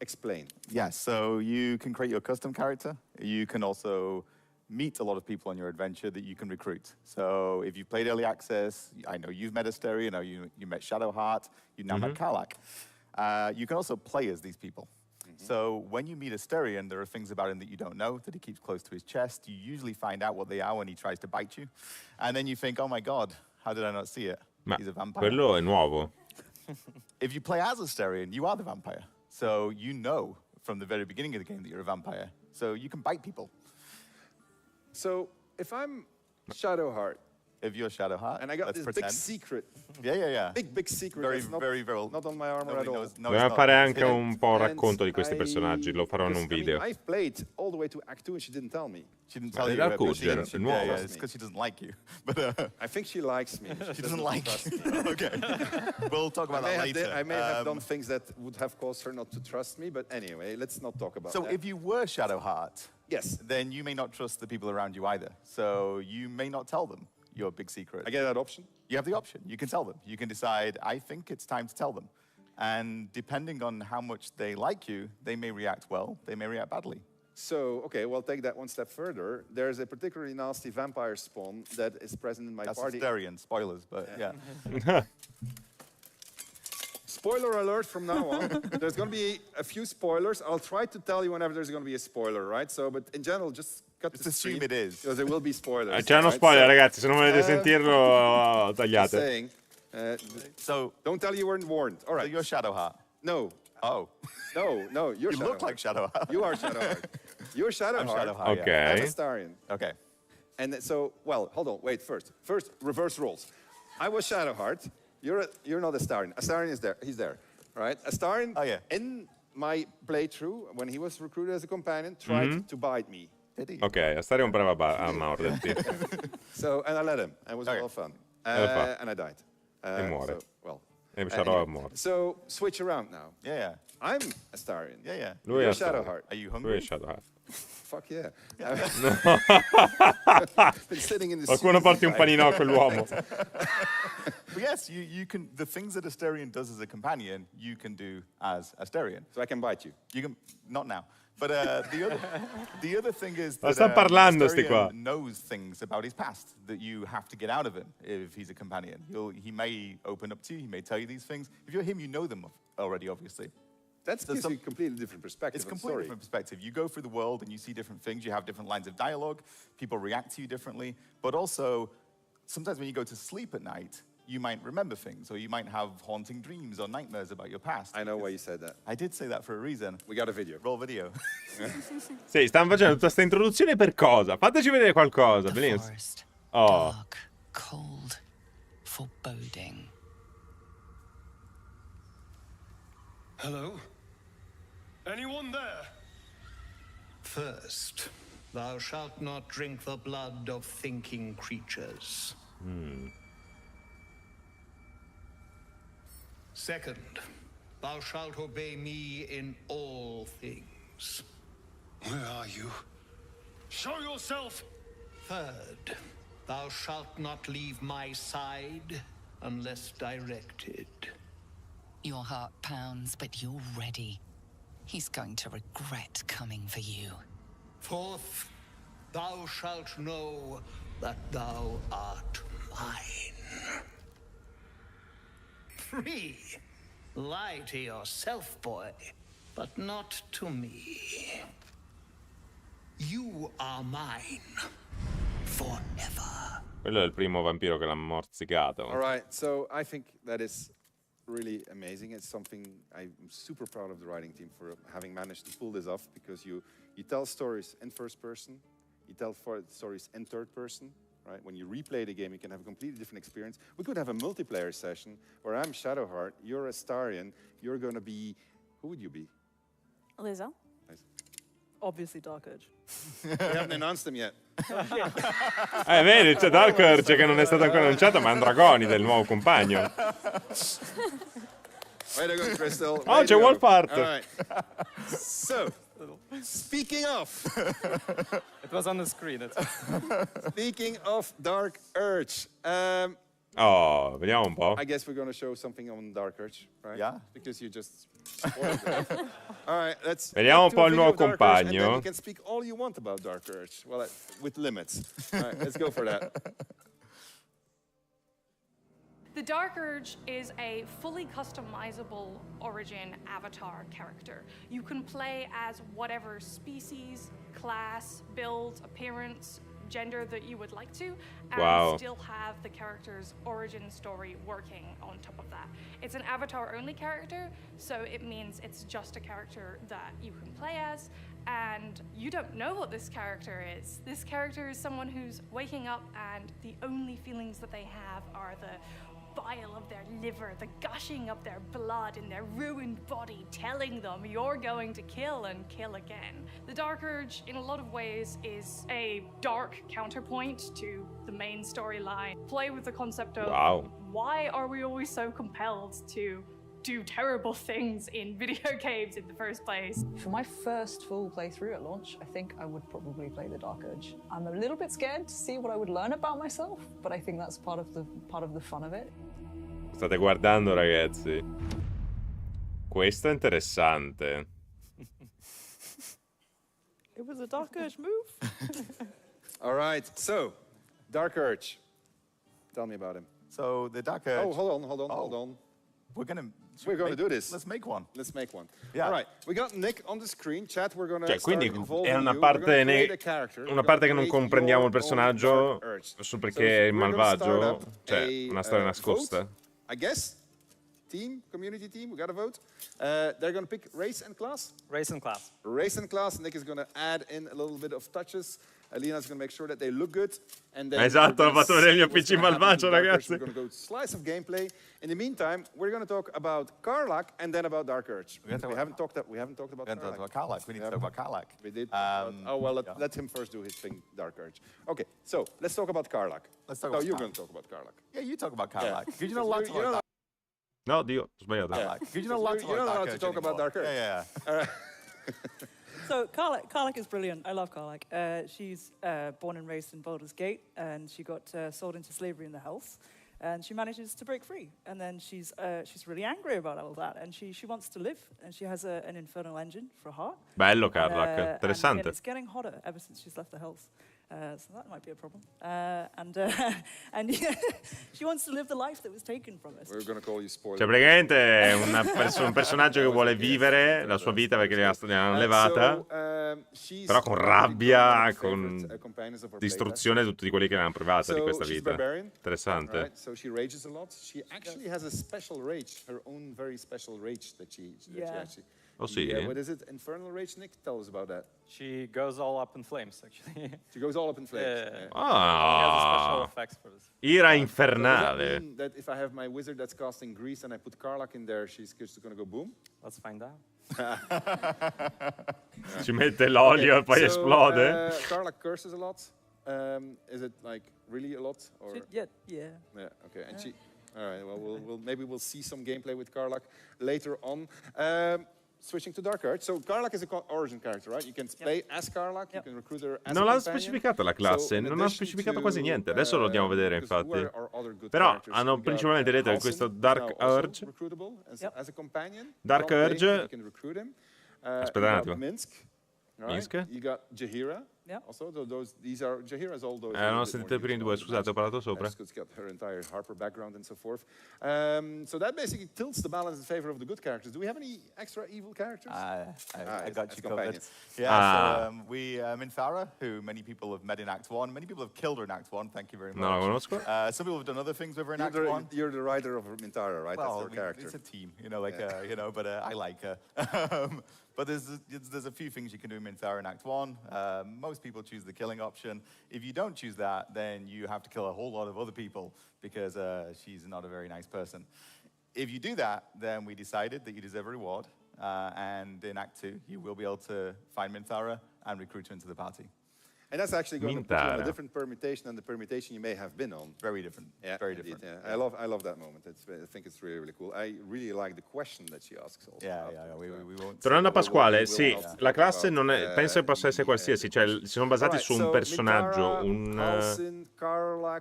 Explain. Yeah, so you can create your custom character. You can also meet a lot of people on your adventure that you can recruit. So if you've played Early Access, I know you've met Asteri, I know you met Shadowheart, you now met Karlach. You can also play as these people. So when you meet Asterion, there are things about him that you don't know, that he keeps close to his chest. You usually find out what they are when he tries to bite you. And then you think, oh my God, how did I not see it? He's a vampire. Quello è nuovo. If you play as Asterion, you are the vampire. So you know from the very beginning of the game that you're a vampire. So you can bite people. So if I'm Shadowheart. If you're Shadowheart, and I got this big secret. Yeah. Big secret. Very, not, very, very. Not on my armor at all. Dobbiamo fare anche un po' un racconto di questi personaggi, lo farò in un video. I mean, I've played all the way to Act 2 and she didn't tell me. She didn't tell you. It's nuovo. It's because she doesn't like you. But I think she likes me. She doesn't like you. Okay. We'll talk about that later. I may have done things that would have caused her not to trust me, but anyway, let's not talk about that. So if you were Shadowheart, yes, then you may not trust the people around you either. So you may not tell them your big secret. I get that option? You have the option. You can tell them. You can decide, I think it's time to tell them. And depending on how much they like you, they may react well, they may react badly. So, okay, well, take that one step further. There's a particularly nasty vampire spawn that is present in my party. That's Asterion, spoilers, but yeah. Spoiler alert from now on. There's going to be a few spoilers. I'll try to tell you whenever there's going to be a spoiler, right? So, but in general, just cut the stream. Assume it is. Because there will be spoilers. C'è uno spoiler, ragazzi, se non volete sentirlo, tagliate. Saying, so, don't tell you weren't warned. All right. So you're Shadowheart? No. Oh. No, you're You look like Shadowheart. You are Shadowheart. You're Shadowheart. I'm Shadowheart, okay. I'm Astarion. Okay. And so, well, hold on, wait, first, reverse roles. I was Shadowheart. You're not Astarion. Astarion is there. He's there, right? Astarion, in my playthrough, when he was recruited as a companion, tried to bite me. Ok, Astarion prova a morderti. So, and I let him. And it was all fun. And I died. E muore. So, well. E Shadowheart muore. So, switch around now. Yeah. I'm Astarion. Yeah. Lui You're è Shadowheart. Are you hungry? Lui è Shadowheart. Fuck yeah. Been sitting in the Qualcuno porti un panino a quell'uomo. But yes, you can. The things that Asterion does as a companion, you can do as Asterion. So I can bite you. You can not now. But the other thing is that sta parlando sti qua. Asterion knows things about his past that you have to get out of him if he's a companion. He may open up to you. He may tell you these things. If you're him, you know them already, obviously. That gives you a completely different perspective. It's a completely different perspective. You go through the world and you see different things. You have different lines of dialogue. People react to you differently. But also, sometimes when you go to sleep at night, you might remember things, or you might have haunting dreams or nightmares about your past. I know why you said that. I did say that for a reason. We got a video. Roll video. Sì, stanno facendo tutta questa introduzione per cosa? Fateci vedere qualcosa. Forest, oh. dark, cold, foreboding. Hello? Anyone there? First, thou shalt not drink the blood of thinking creatures. Second, thou shalt obey me in all things. Where are you? Show yourself! Third, thou shalt not leave my side unless directed. Your heart pounds, but you're ready. He's going to regret coming for you. Fourth, thou shalt know that thou art mine. 3, lie to yourself, boy, but not to me. You are mine forever. Quello è il primo vampiro che l'ha morsicato. All right, so I think that is really amazing. It's something I'm super proud of the writing team for having managed to pull this off, because you tell stories in first person, you tell stories in third person, right? When you replay the game, you can have a completely different experience. We could have a multiplayer session where I'm Shadowheart, you're Astarion, you're going to be... Who would you be? Lizzo. Nice. Obviously Dark Urge. We haven't announced them yet. Vedi, c'è Dark Urge che non è stato ancora annunciato, ma Andragonide, il nuovo compagno. Way to go, Crystal. Oh, c'è Wolfheart. All right. So, speaking of... It was on the screen. Speaking of Dark Urge. Oh, vediamo un po'. I guess we're going to show something on Dark Urge, right? Yeah. Because you just spoiled it. All right, let's... Vediamo un po' il nuovo Urge, and then compagno. you can speak all you want about Dark Urge. Well, with limits. All right, let's go for that. The Dark Urge is a fully customizable Origin avatar character. You can play as whatever species, class, build, appearance, gender that you would like to, and still have the character's origin story working on top of that. It's an avatar-only character, so it means it's just a character that you can play as, and you don't know what this character is. This character is someone who's waking up and the only feelings that they have are the bile of their liver, the gushing of their blood in their ruined body, telling them you're going to kill and kill again. The Dark Urge, in a lot of ways, is a dark counterpoint to the main storyline. Play with the concept of why are we always so compelled to do terrible things in video games in the first place? For my first full playthrough at launch, I think I would probably play the Dark Urge. I'm a little bit scared to see what I would learn about myself, but I think that's part of the fun of it. State guardando, ragazzi. Questo è interessante. It was a Dark Urge move. All right, so, Dark Urge. Tell me about him. So, the Dark Urge... Oh, hold on. We're going to do this. Let's make one. Let's make one. Yeah. All right, we got Nick on the screen. Chat, we're going to Cioè, quindi involving è una you. parte, Una parte che non comprendiamo il personaggio, su perché è il malvagio, cioè una storia nascosta. I guess. Community team, we got a vote. They're going to pick race and class. Race and class. Race and class. Nick is going to add in a little bit of touches. Alina's going to make sure that they look good. And then esatto, ho fatto vedere il mio PC malvagio, ragazzi. We're going to go slice of gameplay. In the meantime, we're going to talk about Karlach and then about Dark Urge. We haven't talked about Karlach. We need to talk about Karlach. We did. Let him first do his thing, Dark Urge. Okay, so let's talk about Karlach. You're going to talk about Karlach. Yeah, you talk about Karlach. Because you know lots about that. No, Dio, ho sbagliato. Because you know lots to talk about Dark Urge. Yeah. So Karlach is brilliant. I love Karlach. She's born and raised in Baldur's Gate, and she got sold into slavery in the Hells, and she manages to break free. And then she's really angry about all that, and she wants to live, and she has an infernal engine for a heart. Bello, Karlach, interessante. And it's getting hotter ever since she's left the Hells. So that might be a problem. And she wants to live the life that was taken from us. We're going to call you spoiler. Cioè, praticamente è un personaggio che vuole vivere la sua vita perché l'hanno levata, però con rabbia, con distruzione di tutti quelli che l'hanno privata di questa vita. Interessante. Right, so she rages a lot. She actually has a special rage, her own very special rage that she actually... Oh, sì? Yeah, what is it? Infernal rage, Nick? Tell us about that. She goes all up in flames, actually. She goes all up in flames. Yeah. Ah, she has a special effects for this. Ira infernale. Does that mean that if I have my wizard that's casting grease and I put Karlach in there, she's just going to go boom? Let's find out. Ci mette l'olio e poi esplode. Karlach curses a lot. Is it like really a lot? Or? Yeah. Okay. And she. All right. Well, maybe we'll see some gameplay with Karlach later on. switching to Dark Urge. So Karlach is an origin character, right? You can play as Karlach, you can recruit her as Non a l'ha companion. specificata la classe, non ha specificato quasi niente. Adesso lo andiamo a vedere, infatti. Però hanno principalmente detto che questo Dark Urge... Dark Urge... Aspetta un attimo. Minsk. Minsk? You got Jaheira. Also, these are Jaheira's all those. Non ho sentito i primi due, scusate, ho parlato sopra. It's got her entire Harper background and so forth. So that basically tilts the balance in favor of the good characters. Do we have any extra evil characters? I got you covered. Yeah. So we Minthara, who many people have met in Act 1. Many people have killed her in Act 1. Thank you very much. No, la conosco. Some people have done other things with her in Act 1. You're the writer of Minthara, right? Well, that's her character. It's a team, you know, like but I like her. But there's a few things you can do in Minthara in Act 1. Most people choose the killing option. If you don't choose that, then you have to kill a whole lot of other people because she's not a very nice person. If you do that, then we decided that you deserve a reward. And in Act 2, you will be able to find Minthara and recruit her into the party. And that's actually going to put you on a different permutation than the permutation you may have been on. Very different. Yeah, very indeed, different. Yeah. I love that moment. I think it's really, really cool. I really like the question that she asks also. We won't. Tornando a Pasquale, sì, la classe non è, penso che possa essere qualsiasi, cioè si sono basati su un personaggio,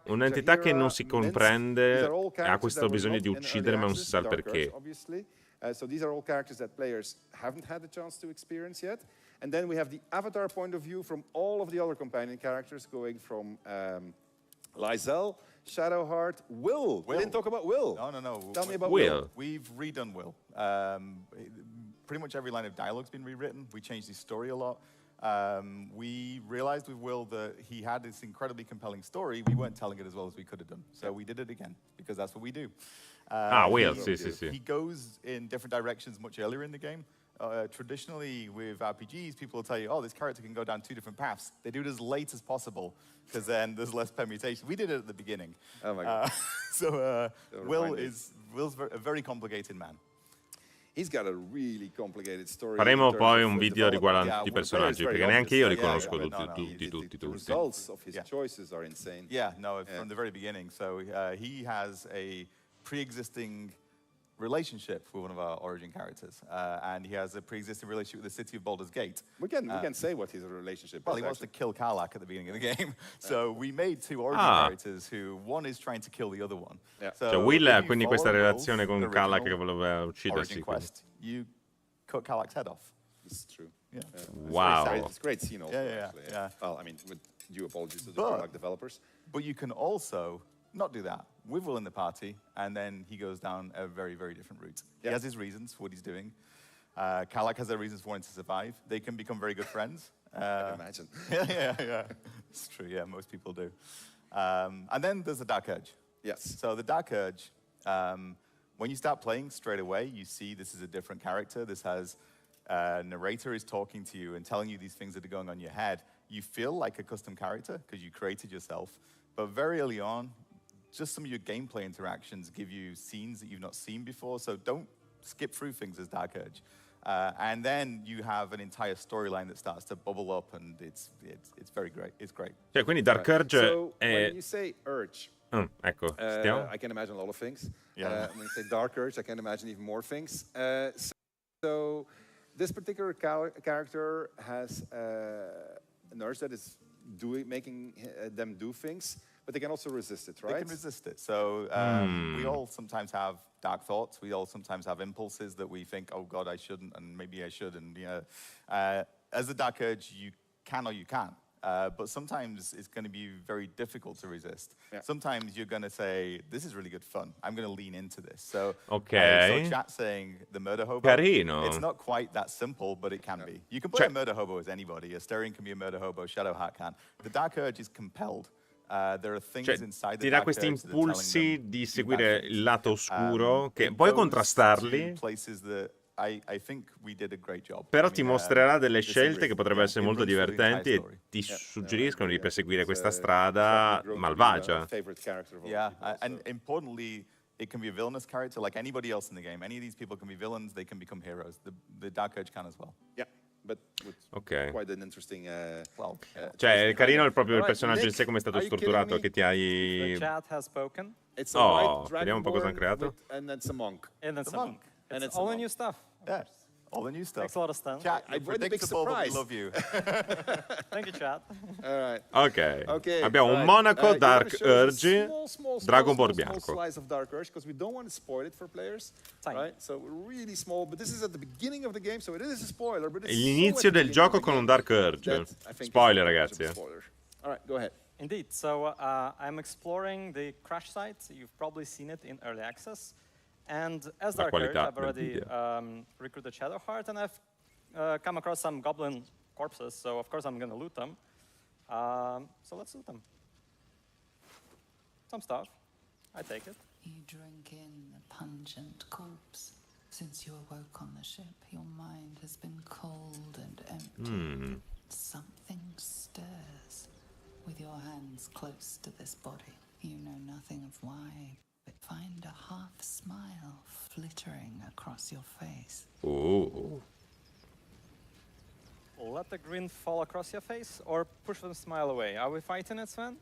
un'entità che non si comprende e ha questo bisogno di uccidere ma non si sa il perché. So these are all characters that players haven't had the chance to experience yet. And then we have the avatar point of view from all of the other companion characters, going from Lysel, Shadowheart, Will. We didn't talk about Will. No. Tell me about Will. We've redone Will. Pretty much every line of dialogue's been rewritten. We changed his story a lot. We realized with Will that he had this incredibly compelling story. We weren't telling it as well as we could have done. So we did it again, because that's what we do. Will, sì. He goes in different directions much earlier in the game. Traditionally, with RPGs, people will tell you, oh, this character can go down 2 different paths. They do it as late as possible, because then there's less permutation. We did it at the beginning. Oh, my God. Will's a very complicated man. He's got a really complicated story. Faremo poi un video riguardante i personaggi, perché neanche io li conosco tutti. The results of his choices are insane. Yeah, no, from the very beginning. So he has a pre-existing relationship with one of our origin characters, and he has a pre-existing relationship with the city of Baldur's Gate. We can say what his relationship is. Well, he wants to kill Karlach at the beginning of the game. So we made 2 origin characters who one is trying to kill the other one. Yeah. So Will ha quindi questa relazione con Karlach che voleva uccidersi. You cut Karlach's head off. This is true. Yeah. Wow. It's a great scene also, actually. Yeah. Well, I mean, with due apologies to the Karlach developers. But you can also not do that with Will in the party, and then he goes down a very, very different route. He has his reasons for what he's doing. Karlach has their reasons for wanting to survive. They can become very good friends. I can imagine. Yeah. It's true, yeah, most people do. And then there's the Dark Urge. Yes. So the Dark Urge, when you start playing straight away, you see this is a different character. This has narrator is talking to you and telling you these things that are going on in your head. You feel like a custom character because you created yourself. But very early on, just some of your gameplay interactions give you scenes that you've not seen before, so don't skip through things as Dark Urge. And then you have an entire storyline that starts to bubble up, and it's very great. It's great. Cioè, quindi Dark Urge so è... when you say urge, ecco, stiamo? I can imagine a lot of things. Yeah. When you say Dark Urge, I can imagine even more things. So this particular character has an urge that is making them do things. But they can also resist it, right? They can resist it. So we all sometimes have dark thoughts. We all sometimes have impulses that we think, oh, God, I shouldn't, and maybe I should. And as a Dark Urge, you can or you can't. But sometimes it's going to be very difficult to resist. Yeah. Sometimes you're going to say, this is really good fun. I'm going to lean into this. So I saw chat saying the murder hobo. Carino. It's not quite that simple, but it can be. You can play a murder hobo as anybody. Astarion can be a murder hobo. Shadowheart can. The Dark Urge is compelled. There are things inside the ti dà questi impulsi di seguire il lato oscuro che puoi contrastarli, però ti mostrerà delle scelte che potrebbero essere molto divertenti e ti suggeriscono di perseguire questa strada malvagia. Yeah, and importantly, it can be a villainous character like anybody else in the game. Any of these people can be villains, they can become heroes. The Dark Urge can as well. Yeah. But quite an interesting, cioè è carino proprio il personaggio in sé come è stato strutturato, che ti hai... The chat has spoken. Vediamo un po' cosa hanno creato. And that's a monk. And that's a monk. And it's all new stuff. Yeah. All the new stuff. Makes a lot of sense. Chat, I you're brought the big predictable, but we surprise. love you. Thank you, chat. All right. Ok. Abbiamo un monaco, Dark Urge, Dragonborn bianco. Slice of Dark Urge because we don't want to spoil it for players, right? So really small, but this is at the beginning of the game, so it is a spoiler. But it's L'inizio del gioco con un Dark Urge. Spoiler, ragazzi. All right, go ahead. Indeed. So I'm exploring the crash site. You've probably seen it in early access. And as Dark Urge, I've already recruited Shadowheart, and I've come across some goblin corpses, so of course I'm going to loot them. So let's loot them. Some stuff. I take it. You drink in the pungent corpse. Since you awoke on the ship, your mind has been cold and empty. Something stirs. With your hands close to this body, you know nothing of why, but find a half smile flittering across your face. Ooh. Let the grin fall across your face, or push the smile away. Are we fighting it, Sven?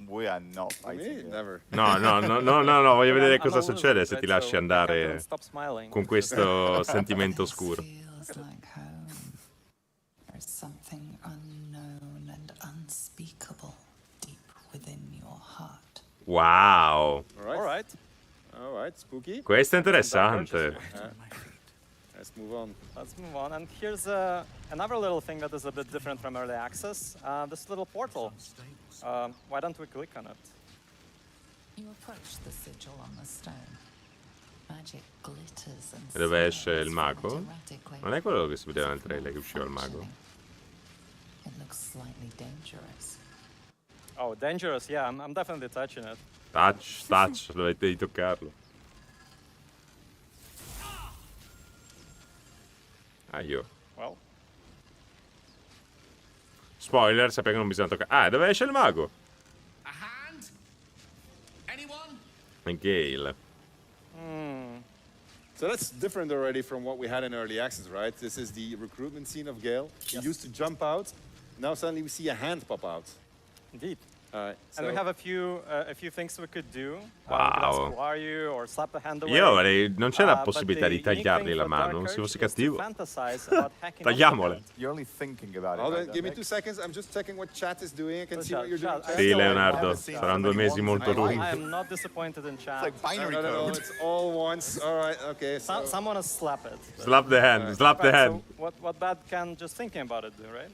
We are not fighting it. Never. No, voglio vedere cosa succede se ti lasci andare con questo sentimento oscuro. There's something unknown and unspeakable deep within your heart. Wow. All right, spooky. Questo è interessante. Let's move on. Let's move on. And here's another little thing that is a bit different from early access. This little portal. Why don't we click on it? You approach the sigil on the stone. Magic glitters and E dove esce il mago? Non è quello che si vedeva nel trailer che usciva il mago? It looks slightly dangerous. Oh, dangerous, yeah, I'm definitely touching it. Touch, devi toccarlo. Io. Well. Spoiler, sapete che non bisogna toccare. Ah, dove esce il mago? A hand? Anyone? E Gale. So that's different already from what we had in early access, right? This is the recruitment scene of Gale. He used to jump out. Now suddenly we see a hand pop out. Indeed. Right, and we have a few things we could do. Wow. Who are you, or slap the hand away. Io non c'è la possibilità di tagliargli la mano, se fossi cattivo. Tagliamole. You're only thinking about it. Hold on, give me 2 seconds. I'm just checking what chat is doing. I can see what you're doing. Sì, Leonardo, saranno 2 mesi molto lunghi. I am not disappointed in chat. It's like binary No, it's all once. All right, okay. So. Someone has slap it. Slap the hand, slap the hand. So what bad can just thinking about it do, right?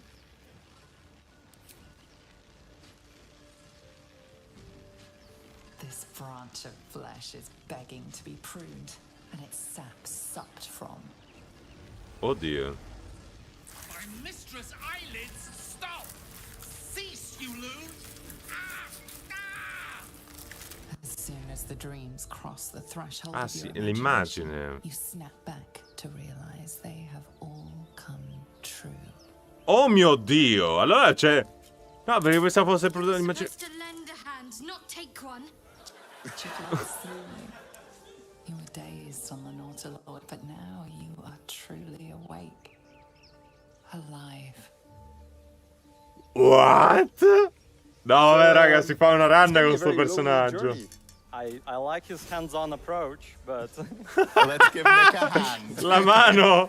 This branch of flesh is begging to be pruned, and its sap sucked from. Oddio. My mistress' eyelids, stop! Cease, you loon! As soon as the dreams cross the threshold Ah of sì, your l'immagine. you snap back to realize they have all come true. Oh mio Dio! Allora c'è... No, perché pensavo fosse proprio l'immagine... Not take one. You were dazed on the Nautilus, but now you are truly awake, alive. What? No, raga, si fa una run con questo personaggio. I like his hands-on approach, but let's give Nick a hand. La mano. All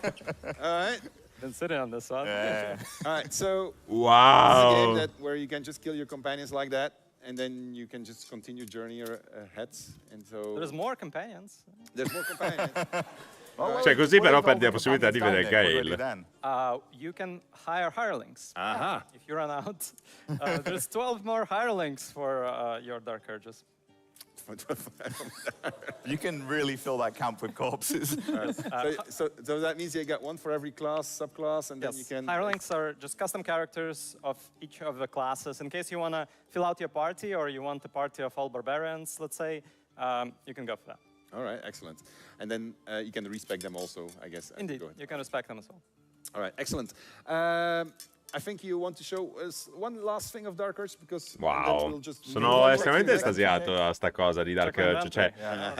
right. Been sitting on this one. Yeah. All right, so wow. This is a game where you can just kill your companions like that. And then you can just continue journey ahead. And so there's more companions. There's more companions. Cioè così però perdi la possibilità di vedere Gale. You can hire hirelings. Aha. If you run out, there's 12 more hirelings for your Dark Urges. You can really fill that camp with corpses. So that means you get one for every class, subclass, and then you can... Hirelings are just custom characters of each of the classes. In case you want to fill out your party, or you want a party of all barbarians, let's say, you can go for that. All right, excellent. And then you can respec them also, I guess. Indeed, you can respec them as well. All right, excellent. I think you want to show us one last thing of Dark Urge, because wow, we'll just sono estremamente estasiato a sta cosa di Dark Urge. Cioè,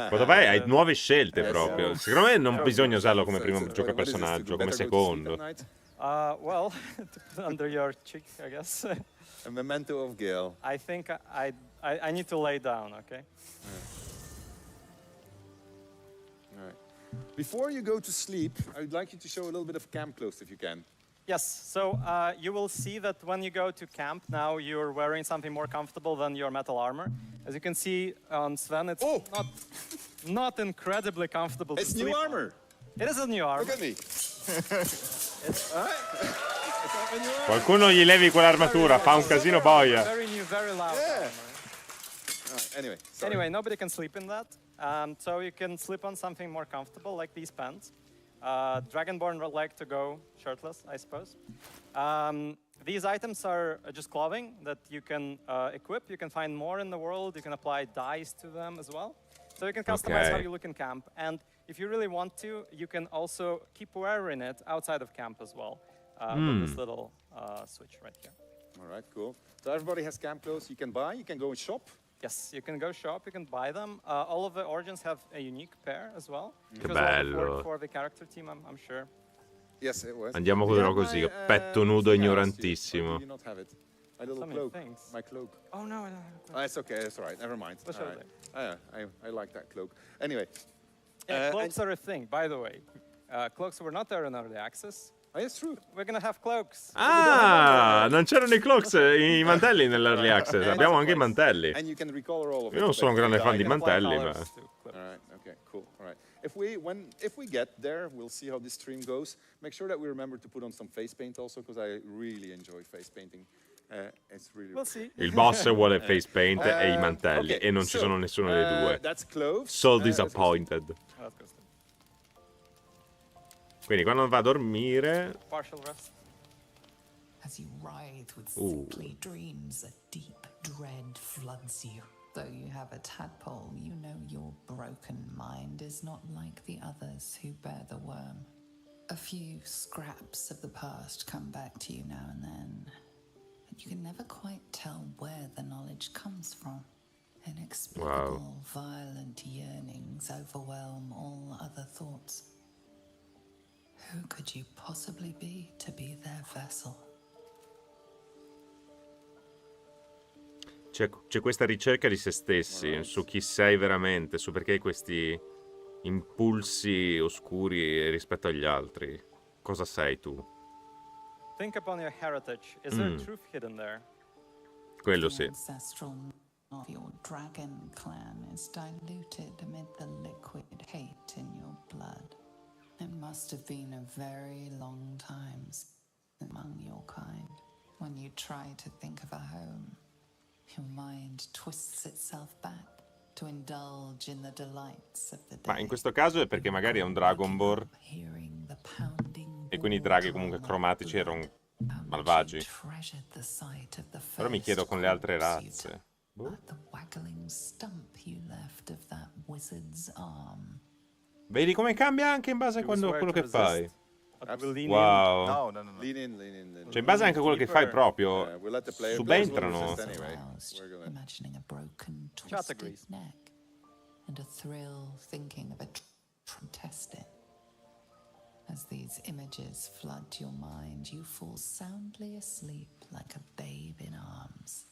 secondo me hai nuove scelte proprio. Secondo me non bisogna usarlo come primo gioco a personaggio, come secondo. Well, under your cheek, I guess. A memento of Gale. I think I need to lay down, okay? All right. Before you go to sleep, I would like you to show a little bit of camp clothes if you can. Yes, so you will see that when you go to camp now, you're wearing something more comfortable than your metal armor. As you can see on Sven, it's not incredibly comfortable. It's new armor. It is a new armor. Look at me. Qualcuno gli levi quell'armatura, fa un casino boia. Very new, very loud armor. Anyway, Anyway, nobody can sleep in that. So you can sleep on something more comfortable, like these pants. Dragonborn would like to go shirtless, I suppose. These items are just clothing that you can equip. You can find more in the world. You can apply dyes to them as well. So you can customize how you look in camp. And if you really want to, you can also keep wearing it outside of camp as well. With this little switch right here. All right, cool. So everybody has camp clothes you can buy. You can go and shop. Yes, you can go shop, you can buy them. All of the origins have a unique pair as well. Che bello. For the character team, I'm sure. Yes, it was. Andiamo così, petto nudo ignorantissimo. Do you not have it? My little cloak. My cloak. Oh no, it's okay. It's all right. Never mind. We'll show it later. I like that cloak. Anyway. Cloaks are a thing, by the way. Cloaks were not there in early access. Oh, it's true. We're gonna have cloaks. Ah, non c'erano i cloaks, i mantelli nell'early access. Abbiamo anche i mantelli. And you can recolor all of it. Io non sono un grande fan di mantelli, ma... All right, okay, cool. All right. If we get there, we'll see how this stream goes. Make sure that we remember to put on some face paint also, because I really enjoy face painting. It's really. We'll see. Il boss vuole face paint e i mantelli, e non ci sono nessuno dei due. That's clothes. So disappointed. Quindi quando va a dormire... Partial rest. As you writhe with sickly dreams, a deep dread floods you. Though you have a tadpole, you know your broken mind is not like the others who bear the worm. A few scraps of the past come back to you now and then, but you can never quite tell where the knowledge comes from. Inexplicable, violent yearnings overwhelm all other thoughts. Who could you possibly be to be their vessel? C'è questa ricerca di se stessi, su chi sei veramente, su perché hai questi impulsi oscuri rispetto agli altri. Cosa sei tu? Think upon your heritage. Is there truth hidden there? Quello sì. The ancestral of your dragon clan is diluted amid the liquid hate in your blood. It must have been a very long time among your kind. When you try to think of a home, your mind twists itself back to indulge in the delights of the day. Ma in questo caso è perché magari è un Dragonborn e quindi i draghi comunque cromatici erano malvagi. Però mi chiedo con le altre razze. The waggling stump you left of that wizard's arm. Vedi come cambia anche in base a quello che fai? Wow. No. Lean in. Cioè in base anche a quello che fai proprio subentrano. Imagining a broken, twisted neck and a thrill thinking of a testing. As these images flood your mind, you fall soundly asleep like a babe in arms.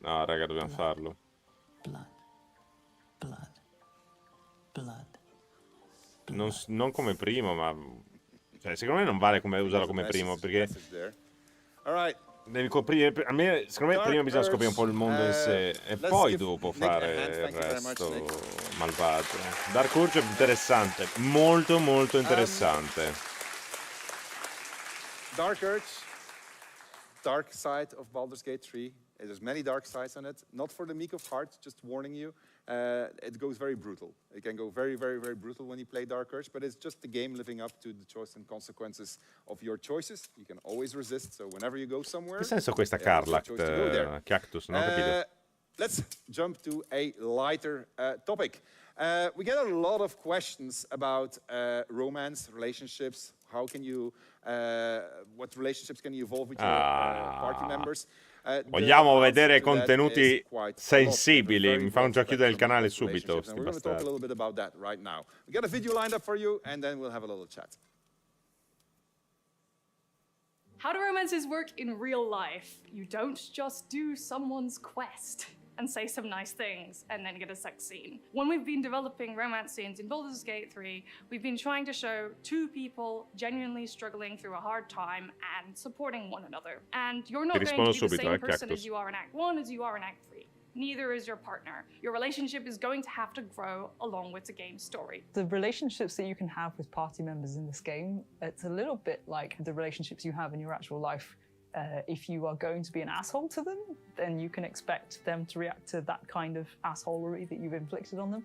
No, raga, dobbiamo farlo. Blood. Non come primo, ma... Cioè, secondo me non vale come usarlo come primo, perché... Devi coprire... A me, secondo me prima bisogna scoprire un po' il mondo in sé, e poi dopo fare il resto malvagio. Dark Urge è interessante, molto molto interessante. Dark Urge, dark side of Baldur's Gate 3. There's many dark sides on it. Not for the meek of heart, just warning you. It goes very brutal. It can go very, very, very brutal when you play Dark Urge, but it's just the game living up to the choice and consequences of your choices. You can always resist, so whenever you go somewhere... Che senso questa Carlact, Cactus? Non ho capito. Let's jump to a lighter topic. We get a lot of questions about romance, relationships. How can you... what relationships can you evolve with your party members? Vogliamo vedere contenuti sensibili. Mi fanno già chiudere il canale subito. We're going to talk a little bit about that right now. We got a video lined up for you, and then we'll have a little chat. How do romances work in real life? You don't just do someone's quest. and say some nice things and then get a sex scene. When we've been developing romance scenes in Baldur's Gate 3, we've been trying to show two people genuinely struggling through a hard time and supporting one another. And you're not going to be the same person as you are in Act 1 as you are in Act 3. Neither is your partner. Your relationship is going to have to grow along with the game's story. The relationships that you can have with party members in this game, it's a little bit like the relationships you have in your actual life. If you are going to be an asshole to them, then you can expect them to react to that kind of assholery that you've inflicted on them.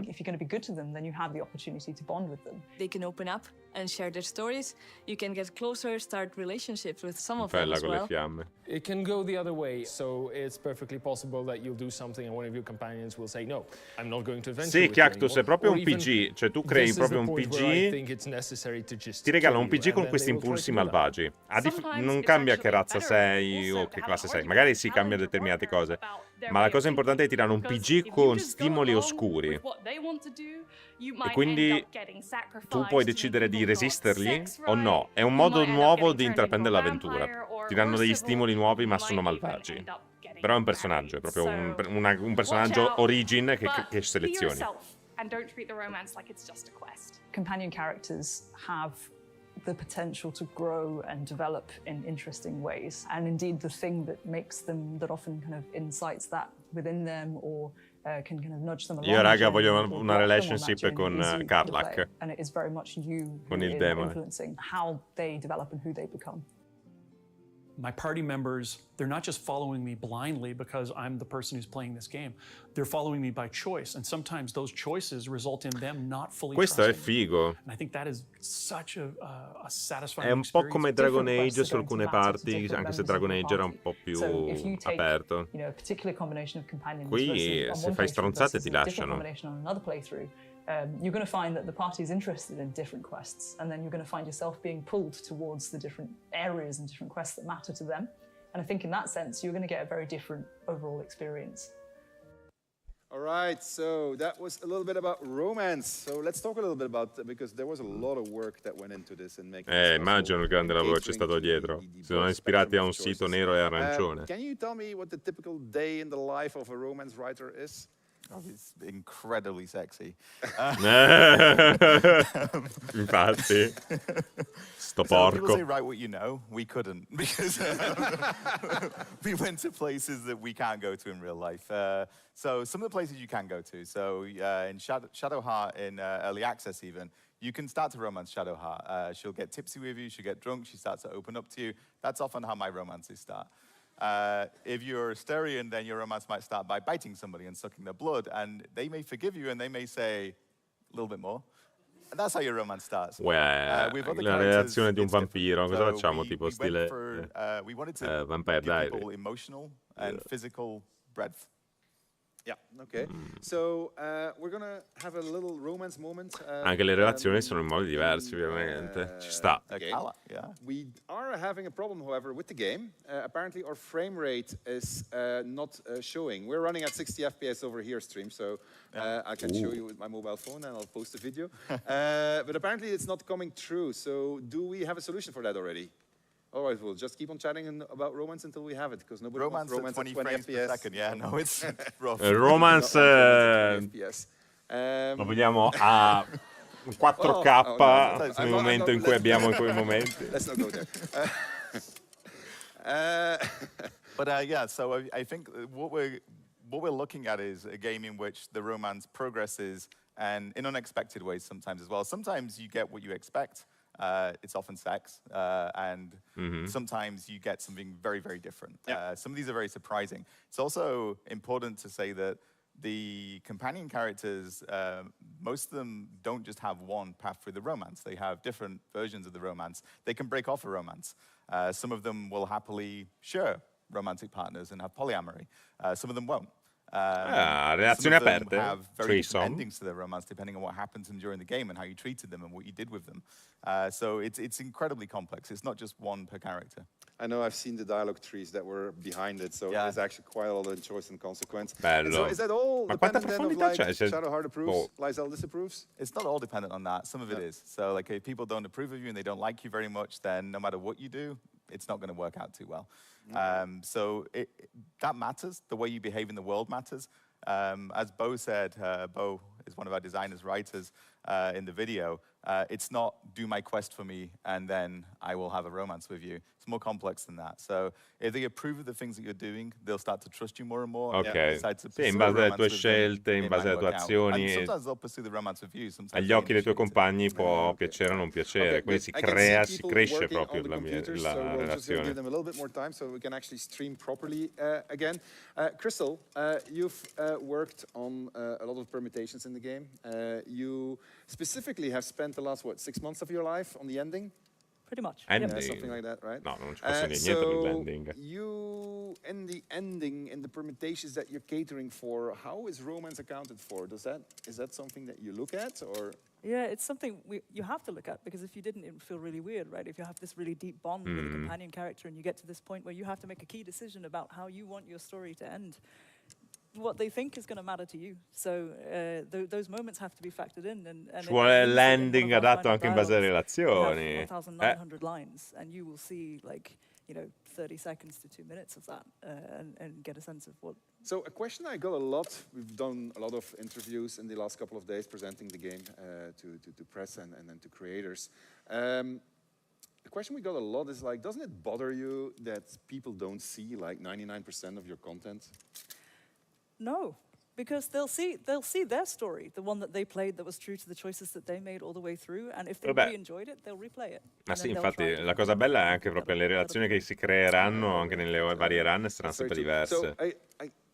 If you're going to be good to them, then you have the opportunity to bond with them. They can open up and share their stories. You can get closer, start relationships with some of them as well. It can go the other way, so it's perfectly possible that you'll do something and one of your companions will say, no, I'm not going to adventure Sì, with you Cactus è proprio un PG, cioè tu crei proprio un PG, ti regala un PG con questi impulsi malvagi. Non cambia che razza sei o che classe sei, magari si cambia determinate cose, ma la cosa importante è tirare un PG con stimoli oscuri. E quindi tu puoi decidere di resisterli o no. È un modo nuovo di intraprendere l'avventura. Ti danno degli stimoli nuovi ma sono malvagi. Però è un personaggio, è proprio un personaggio origin che selezioni. Companion characters have the potential to grow and develop in interesting ways. And indeed the thing that makes them, that often kind of incites that within them or can kind of nudge them along. Io raga voglio una relationship con Karlach. And it is very much you con il demone. Influencing how they develop and who they become. My party members, they're not just following me blindly because I'm the person who's playing this game. They're following me by choice, and sometimes those choices result in them not fully Questo è figo. And I think that is such a satisfying È un po' come Dragon Age su alcune parti, anche se Dragon Age era un po' più aperto. Qui se fai stronzate ti lasciano. You're going to find that the party is interested in different quests, and then you're going to find yourself being pulled towards the different areas and different quests that matter to them. And I think in that sense, you're going to get a very different overall experience. All right, so that was a little bit about romance. So let's talk a little bit about, because there was a lot of work that went into this and making immagino il grande lavoro che c'è stato dietro. Si sono ispirati a un sito nero e arancione. Can you tell me what the typical day in the life of a romance writer is? Oh, it's incredibly sexy. Infatti, sto so porco. People say, write what you know. We couldn't, because we went to places that we can't go to in real life. So some of the places you can go to. So in Shadowheart, in early access even, you can start to romance Shadowheart. She'll get tipsy with you, she'll get drunk, she starts to open up to you. That's often how my romances start. If you're a Styrian, then your romance might start by biting somebody and sucking their blood, and they may forgive you and they may say a little bit more. And that's how your romance starts. La reazione di un vampiro, cosa facciamo? Tipo stile Vampire Diaries. Emotional and physical breadth. Yeah, okay. So we're gonna have a little romance moment. Anche le relazioni sono in modi diversi, ovviamente. Ci sta. Okay. We are having a problem, however, with the game. Apparently our frame rate is not showing. We're running at 60 FPS over here stream, so I can show you with my mobile phone and I'll post a video. But apparently it's not coming through. So do we have a solution for that already? All right, we'll just keep on chatting about romance until we have it, because nobody wants romance at 20 frames FPS. per second. Yeah, no, it's rough. Romance lo vediamo a 4K nel momento in cui abbiamo quei momenti. Let's not go there. But yeah, so I think what we're looking at is a game in which the romance progresses, and in unexpected ways sometimes as well. Sometimes you get what you expect. It's often sex, and sometimes you get something very, very different. Some of these are very surprising. It's also important to say that the companion characters, most of them don't just have one path through the romance. They have different versions of the romance. They can break off a romance. Some of them will happily share romantic partners and have polyamory. Some of them won't. Relazioni aperte, have very different endings to their romance depending on what happened to them during the game and how you treated them and what you did with them. So it's incredibly complex. It's not just one per character. I know I've seen the dialogue trees that were behind it, so there's actually quite a lot of choice and consequence. Bello. So is that all dependent then of like Shadowheart approves, Lysel disapproves? It's not all dependent on that. Some of it is. So like if people don't approve of you and they don't like you very much, then no matter what you do, it's not going to work out too well. So that matters. The way you behave in the world matters. As Bo said, Bo is one of our designers, writers in the video. It's not do my quest for me and then I will have a romance with you. It's more complex than that. So if they approve of the things that you're doing, they'll start to trust you more and more. Ok, sì, in base alle tue scelte, in base alle tue azioni, agli occhi dei tuoi compagni può piacere o non piacere, quindi si cresce proprio la relazione. So give them a little bit more time so we can actually stream properly again. Crystal, you've worked on a lot of permutations in the game. You specifically have spent the last, 6 months of your life on the ending? Pretty much. Yeah, something like that, right? No, non ci posso dire niente dell'ending. You, in the ending, in the permutations that you're catering for, how is romance accounted for? Is that something that you look at, or? Yeah, it's something you have to look at, because if you didn't, it would feel really weird, right? If you have this really deep bond with a companion character and you get to this point where you have to make a key decision about how you want your story to end, what they think is going to matter to you. So those moments have to be factored in. Ci vuole l'ending adatto anche in base alle relazioni. 1,900 lines, and you will see 30 seconds to 2 minutes of that, and get a sense of what. So a question I got a lot. We've done a lot of interviews in the last couple of days presenting the game to press and to creators. The question we got a lot is doesn't it bother you that people don't see 99% of your content? No, because they'll see their story, the one that they played that was true to the choices that they made all the way through, and if they really enjoyed it, they'll replay it. Ma sì, infatti la cosa bella è anche proprio le relazioni che si creeranno anche nelle varie run saranno sempre diverse.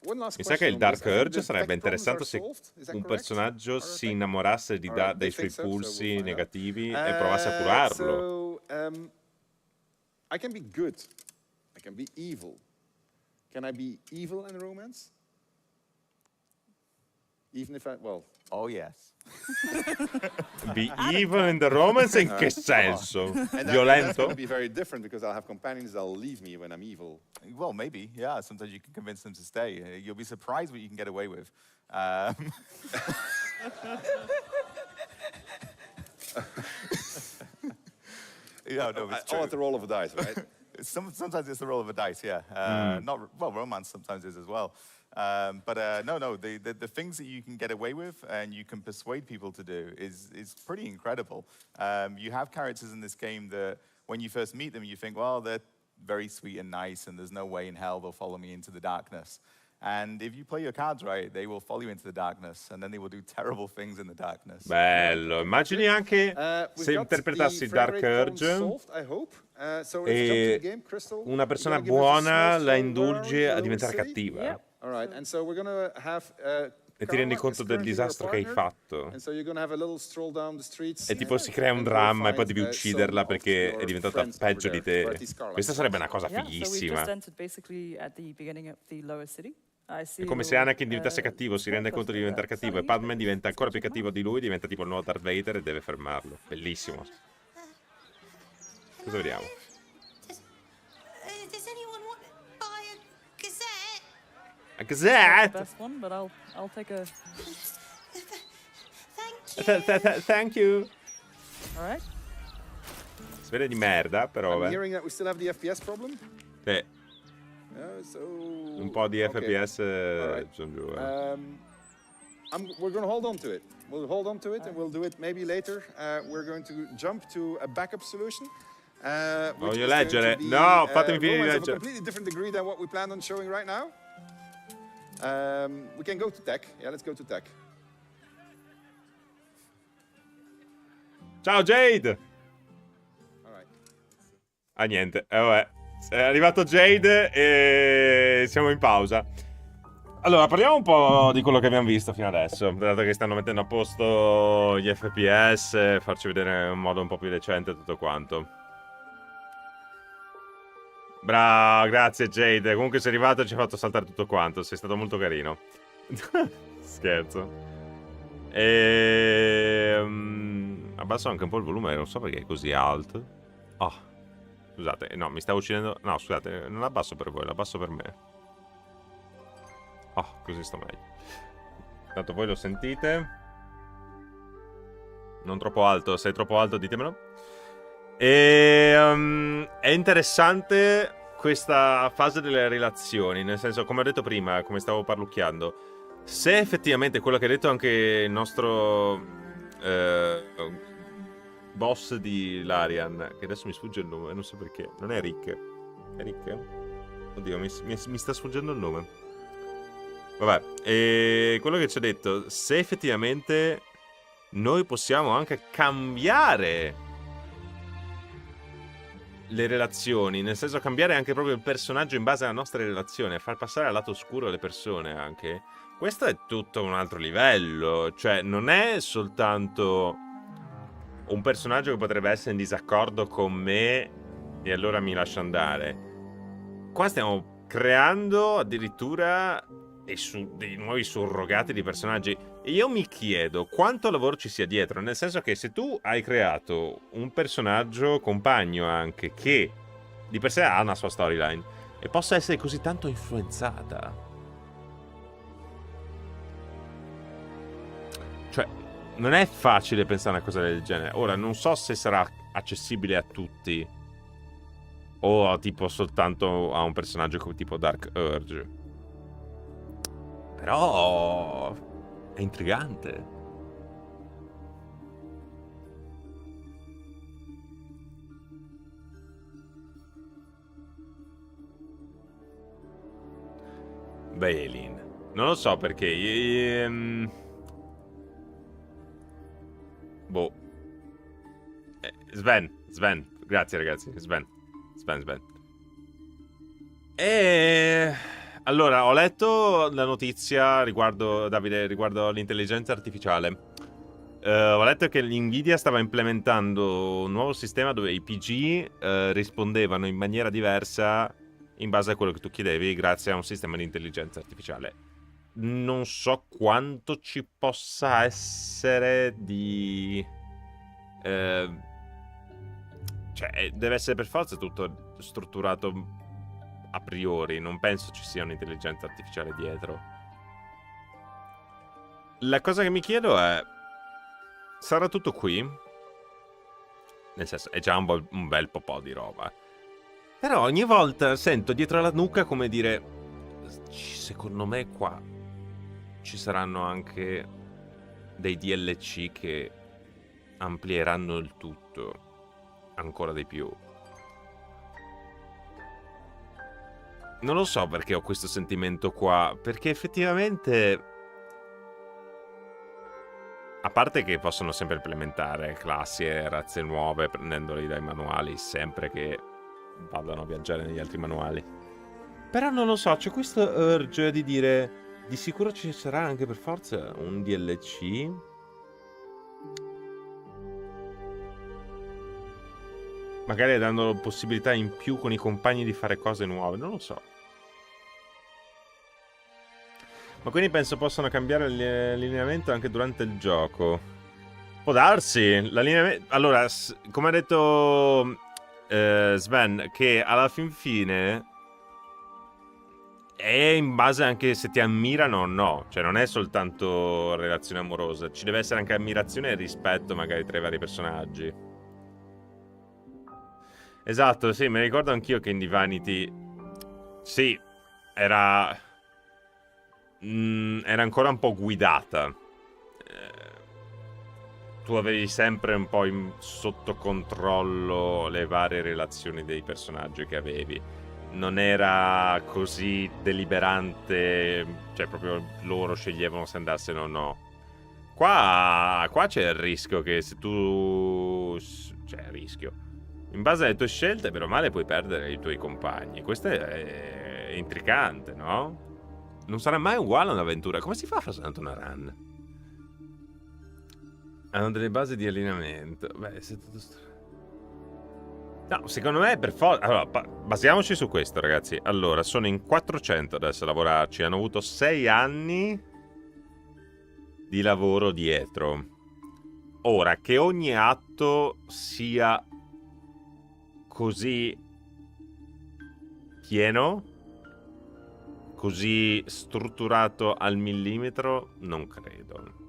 Mi sa che il Dark Urge sarebbe interessante se un personaggio si innamorasse dei suoi pulsi negativi e provasse a curarlo. I can be good, I can be evil. Can I be evil in romance? Even if oh yes. Be evil in the romance in che senso? Violento? That's going to be very different because I'll have companions that'll leave me when I'm evil. Well, maybe, yeah. Sometimes you can convince them to stay. You'll be surprised what you can get away with. It's all at the roll of a dice, right? Sometimes it's the roll of a dice, yeah. Romance sometimes is as well. The things that you can get away with and you can persuade people to do is pretty incredible. You have characters in this game that when you first meet them, you think, well, they're very sweet and nice and there's no way in hell they'll follow me into the darkness. And if you play your cards right, they will follow you into the darkness and then they will do terrible things in the darkness. Bello, immagini anche se interpretassi Dark Urge e una persona buona la indulge a diventare cattiva. E ti rendi conto del disastro che hai fatto. E tipo si crea un dramma e poi devi ucciderla perché è diventata peggio di te. Questa sarebbe una cosa fighissima. È come se Anakin diventasse cattivo, si rende conto di diventare cattivo e Padme diventa ancora più cattivo di lui, diventa tipo il nuovo Darth Vader e deve fermarlo. Bellissimo. Cosa vediamo? A gazette? Best one, but I'll take a. Thank you. All right. Si vede di merda, però I'm hearing that we still have the FPS problem. Un po' di FPS sono giù. We're going to hold on to it. We'll hold on to it and we'll do it maybe later. We're going to jump to a backup solution. Voglio leggere. No, fatemi finire di leggere. A completely different degree than what we planned on showing right now. We can go to tech. Yeah, let's go to tech. Ciao Jade! Ah niente, vabbè. È arrivato Jade e siamo in pausa. Allora, parliamo un po' di quello che abbiamo visto fino adesso. Dato che stanno mettendo a posto gli FPS, farci vedere in un modo un po' più decente tutto quanto. Bravo, grazie Jade. Comunque sei arrivato e ci hai fatto saltare tutto quanto. Sei stato molto carino. Scherzo. Abbasso anche un po' il volume, non so perché è così alto. Oh, scusate, no, mi stavo uccidendo. No, scusate, non l'abbasso per voi, l'abbasso per me. Oh, così sto meglio. Tanto voi lo sentite. Non troppo alto, sei troppo alto, ditemelo. è interessante questa fase delle relazioni, nel senso, come ho detto prima, come stavo parlucchiando, se effettivamente quello che ha detto anche il nostro boss di Larian, che adesso mi sfugge il nome, non so perché, non è Rick? È Rick? Oddio, mi sta sfuggendo il nome. Vabbè, e quello che ci ha detto, se effettivamente noi possiamo anche cambiare le relazioni, nel senso cambiare anche proprio il personaggio in base alla nostra relazione, far passare al lato oscuro le persone anche, questo è tutto un altro livello, cioè non è soltanto un personaggio che potrebbe essere in disaccordo con me e allora mi lascia andare. Qua stiamo creando addirittura dei nuovi surrogati di personaggi. E io mi chiedo quanto lavoro ci sia dietro, nel senso che se tu hai creato un personaggio compagno anche che di per sé ha una sua storyline e possa essere così tanto influenzata, cioè non è facile pensare a una cosa del genere. Ora non so se sarà accessibile a tutti o tipo soltanto a un personaggio come tipo Dark Urge, però è intrigante. Balin. Non lo so perché. Boh. Sven. Grazie ragazzi. Sven. Allora, ho letto la notizia riguardo, Davide, riguardo l'intelligenza artificiale. Ho letto che l'Nvidia stava implementando un nuovo sistema dove i PG rispondevano in maniera diversa in base a quello che tu chiedevi grazie a un sistema di intelligenza artificiale. Non so quanto ci possa essere di... cioè, deve essere per forza tutto strutturato a priori. Non penso ci sia un'intelligenza artificiale dietro. La cosa che mi chiedo è: sarà tutto qui? Nel senso, è già un bel po' di roba. Però ogni volta sento dietro la nuca come dire: secondo me qua ci saranno anche dei DLC che amplieranno il tutto ancora di più. Non lo so perché ho questo sentimento qua, perché effettivamente, a parte che possono sempre implementare classi e razze nuove prendendoli dai manuali, sempre che vadano a viaggiare negli altri manuali, però non lo so, c'è questo urge di dire di sicuro ci sarà anche per forza un DLC. Magari dando possibilità in più con i compagni di fare cose nuove, non lo so. Ma quindi penso possano cambiare l'allineamento anche durante il gioco. Può darsi. L'allineamento... Allora, come ha detto Sven, che alla fin fine è in base anche se ti ammirano o no. Cioè non è soltanto relazione amorosa. Ci deve essere anche ammirazione e rispetto magari tra i vari personaggi. Esatto, sì, mi ricordo anch'io che in Divinity... Sì, era ancora un po' guidata. Tu avevi sempre un po' sotto controllo le varie relazioni dei personaggi che avevi. Non era così deliberante, cioè proprio loro sceglievano se andarsene o no. Qua c'è il rischio che se tu... Cioè, il rischio. In base alle tue scelte, però male puoi perdere i tuoi compagni. Questo è intricante, no? Non sarà mai uguale a un'avventura. Come si fa a fare soltanto una run? Hanno delle basi di allineamento. Beh, se tutto no, secondo me è per forza. Allora, basiamoci su questo, ragazzi. Allora, sono in 400 adesso a lavorarci. Hanno avuto 6 anni di lavoro dietro. Ora, che ogni atto sia così pieno, così strutturato al millimetro, non credo.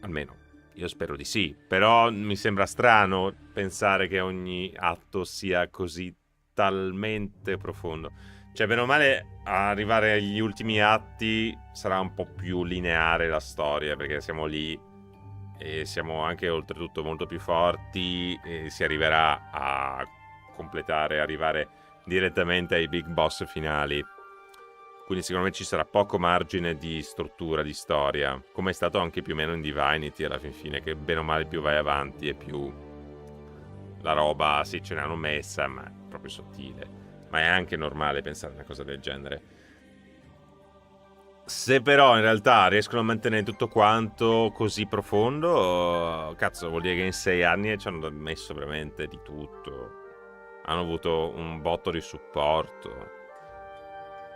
Almeno Io spero di sì, però mi sembra strano pensare che ogni atto sia così talmente profondo. Cioè, bene o male, arrivare agli ultimi atti sarà un po' più lineare la storia, perché siamo lì e siamo anche oltretutto molto più forti e si arriverà a completare, arrivare direttamente ai big boss finali. Quindi secondo me ci sarà poco margine di struttura, di storia, come è stato anche più o meno in Divinity alla fin fine, che bene o male più vai avanti e più la roba, sì, ce ne hanno messa, ma è proprio sottile. Ma è anche normale pensare a una cosa del genere. Se però in realtà riescono a mantenere tutto quanto così profondo, cazzo, vuol dire che in 6 anni ci hanno messo veramente di tutto. Hanno avuto un botto di supporto.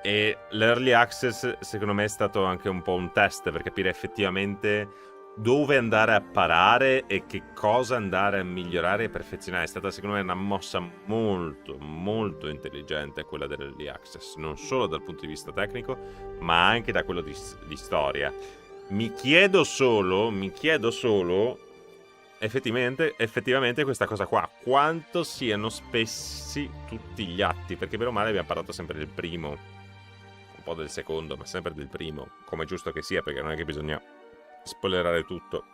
E l'early access secondo me è stato anche un po' un test per capire effettivamente dove andare a parare e che cosa andare a migliorare e perfezionare. È stata secondo me una mossa molto molto intelligente quella dell'early access, non solo dal punto di vista tecnico ma anche da quello di storia. Mi chiedo solo effettivamente questa cosa qua, quanto siano spessi tutti gli atti, perché bene o male abbiamo parlato sempre del primo, un po' del secondo, ma sempre del primo, come è giusto che sia, perché non è che bisogna spoilerare tutto.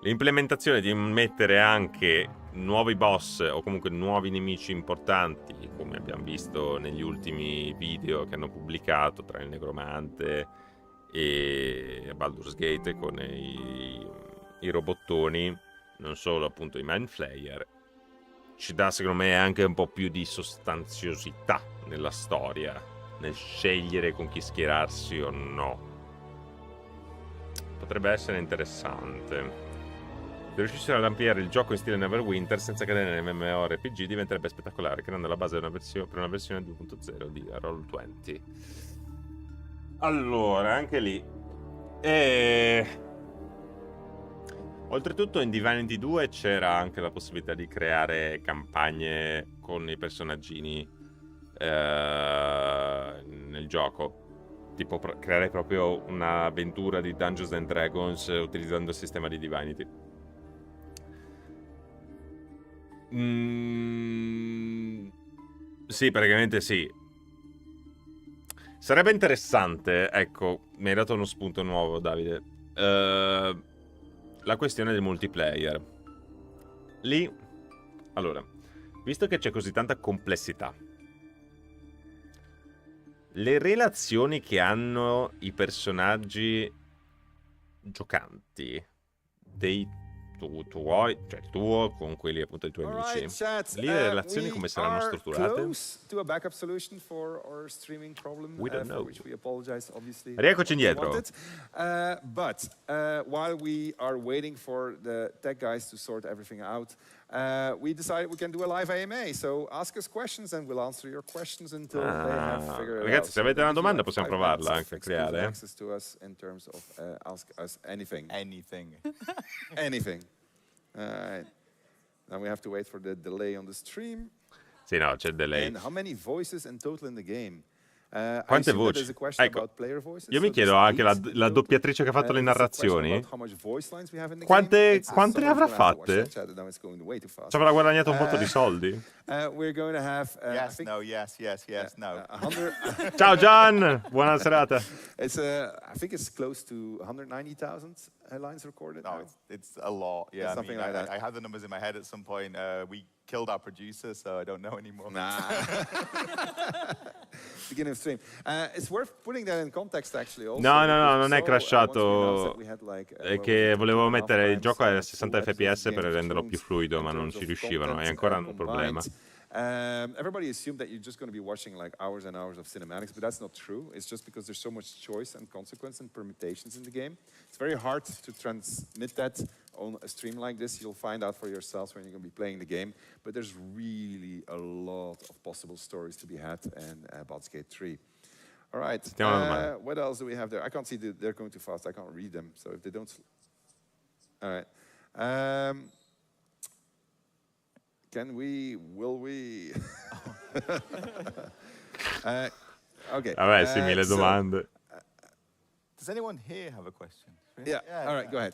L'implementazione di mettere anche nuovi boss o comunque nuovi nemici importanti, come abbiamo visto negli ultimi video che hanno pubblicato tra il Negromante e Baldur's Gate con i robottoni, non solo appunto i Mind Flayer, ci dà secondo me anche un po' più di sostanziosità nella storia, nel scegliere con chi schierarsi o no. Potrebbe essere interessante. Se riuscissero ad ampliare il gioco in stile Neverwinter senza cadere nell'MMORPG diventerebbe spettacolare, creando la base per una versione 2.0 di Roll20. Allora, anche lì. Oltretutto in Divinity 2 c'era anche la possibilità di creare campagne con i personaggini nel gioco. Tipo creare proprio un'avventura di Dungeons and Dragons utilizzando il sistema di Divinity. Sì, praticamente sì. Sarebbe interessante, ecco, mi hai dato uno spunto nuovo, Davide. La questione del multiplayer. Lì, allora, visto che c'è così tanta complessità, le relazioni che hanno i personaggi giocanti dei tuoi, cioè il tuo con quelli appunto dei tuoi amici, lì le relazioni come saranno strutturate? We don't know. Rieccoci indietro. But while we are waiting for the tech guys to sort everything out, we decided we can do a live AMA. So ask us questions and we'll answer your questions until they have figured it out. Ragazzi, se avete una domanda possiamo provarla anche a creare. Access to us in terms of ask us anything. Anything. Anything. All right. Now we have to wait for the delay on the stream. Sì, no, c'è il delay. And how many voices in total in the game? Quante voci? Ecco, io mi chiedo anche la doppiatrice che ha fatto le narrazioni, quante ne avrà fatte? Ci avrà guadagnato un botto di soldi? Yes, no. Ciao Gian, buona serata. I think it's close to 190,000 lines recorded. No, it's a lot. Yeah, something like that. I had the numbers in my head at some point. We killed our producer, so I don't know anymore. Nah. Beginning of stream. It's worth putting that in context actually also. No, non è crashato. È che volevo mettere il gioco a 60 fps per renderlo più fluido, ma non ci riuscivano, è ancora un problema. Everybody assumed that you're just going to be watching like hours and hours of cinematics, but that's not true. It's just because there's so much choice and consequence and permutations in the game. It's very hard to transmit that on a stream like this. You'll find out for yourselves when you're going to be playing the game. But there's really a lot of possible stories to be had in Baldur's Gate 3. All right. What else do we have there? I can't see. They're going too fast. I can't read them. So if they don't... All right. Will we? Okay. Vabbè, sì, mille domande. Does anyone here have a question? Yeah. All right, go ahead.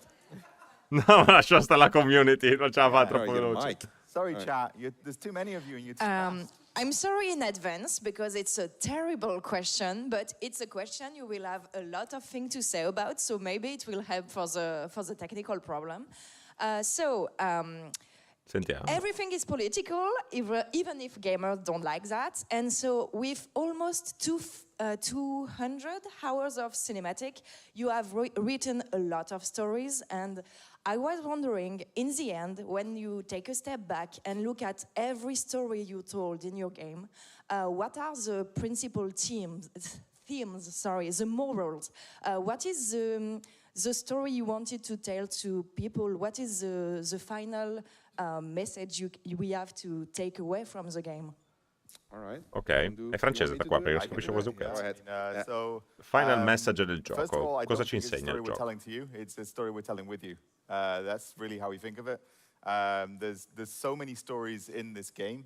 No, lascia stare la community, non ce la fa troppo veloce. Sorry, chat. There's too many of you and you're too fast. I'm sorry in advance because it's a terrible question, but it's a question you will have a lot of things to say about, so maybe it will help for the technical problem. Sentiamo. Everything is political, even if gamers don't like that. And so with almost 200 hours of cinematic, you have written a lot of stories. And I was wondering, in the end, when you take a step back and look at every story you told in your game, what are the principal themes, the morals? What is the story you wanted to tell to people? What is the final message we have to take away from the game? All right. Ok, è francese da qua perché non si capisce quasi un cazzo. Final message del gioco. First of all, Cosa ci insegna il it's a story we're gioco? telling to you. It's a story we're telling with you. That's really how we think of it. There's so many stories in this game.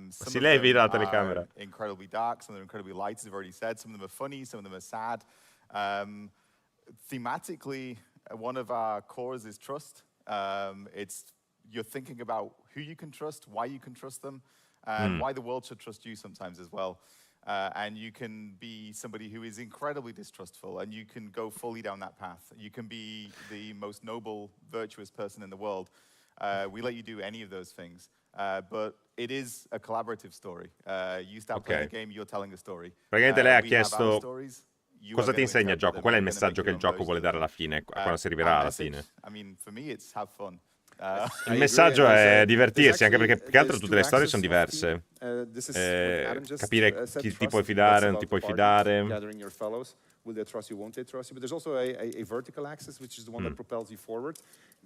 Si levi la telecamera. Incredibly dark, some of them are incredibly light, as I've already said. Some of them are funny, some of them are sad. Thematically, one of our cores is trust. You're thinking about who you can trust, why you can trust them, and why the world should trust you sometimes as well. And you can be somebody who is incredibly distrustful, and you can go fully down that path. You can be the most noble, virtuous person in the world. We let you do any of those things. But it is a collaborative story. You start playing the game, you're telling a story. Praticamente lei ha chiesto cosa ti insegna il gioco, qual è il messaggio che il gioco vuole dare alla fine, quando si arriverà alla fine. I mean, for me it's have fun. Il messaggio è divertirsi, anche perché più che altro tutte le storie sono diverse. Capire chi ti puoi fidare, non ti puoi fidare. Will they trust you, won't they trust you? But there's also a vertical axis, which is the one that propels you forward.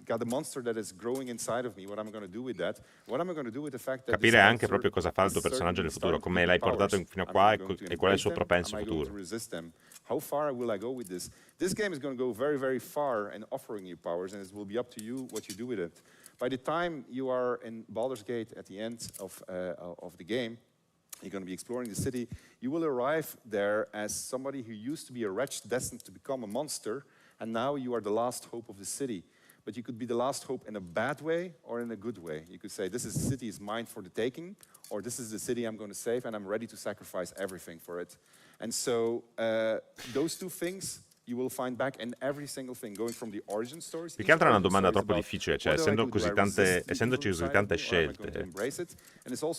Got a monster that is growing inside of me. What am I going to do with that? What am I going to do with the fact that Capire anche proprio cosa fa il tuo personaggio nel futuro, come l'hai portato fino a qua e qual è il suo propenso futuro. How far will I go with this? This game is going to go very, very far in offering you powers, and it will be up to you what you do with it. By the time you are in Baldur's Gate at the end of the game, you're going to be exploring the city. You will arrive there as somebody who used to be a wretch destined to become a monster, and now you are the last hope of the city. But you could be the last hope in a bad way or in a good way. You could say, this city is mine for the taking, or this is the city I'm going to save, and I'm ready to sacrifice everything for it. And so those two things you will find back in every single thing, going from the origin stories. Più che altro è una domanda troppo difficile, cioè essendoci così tante scelte,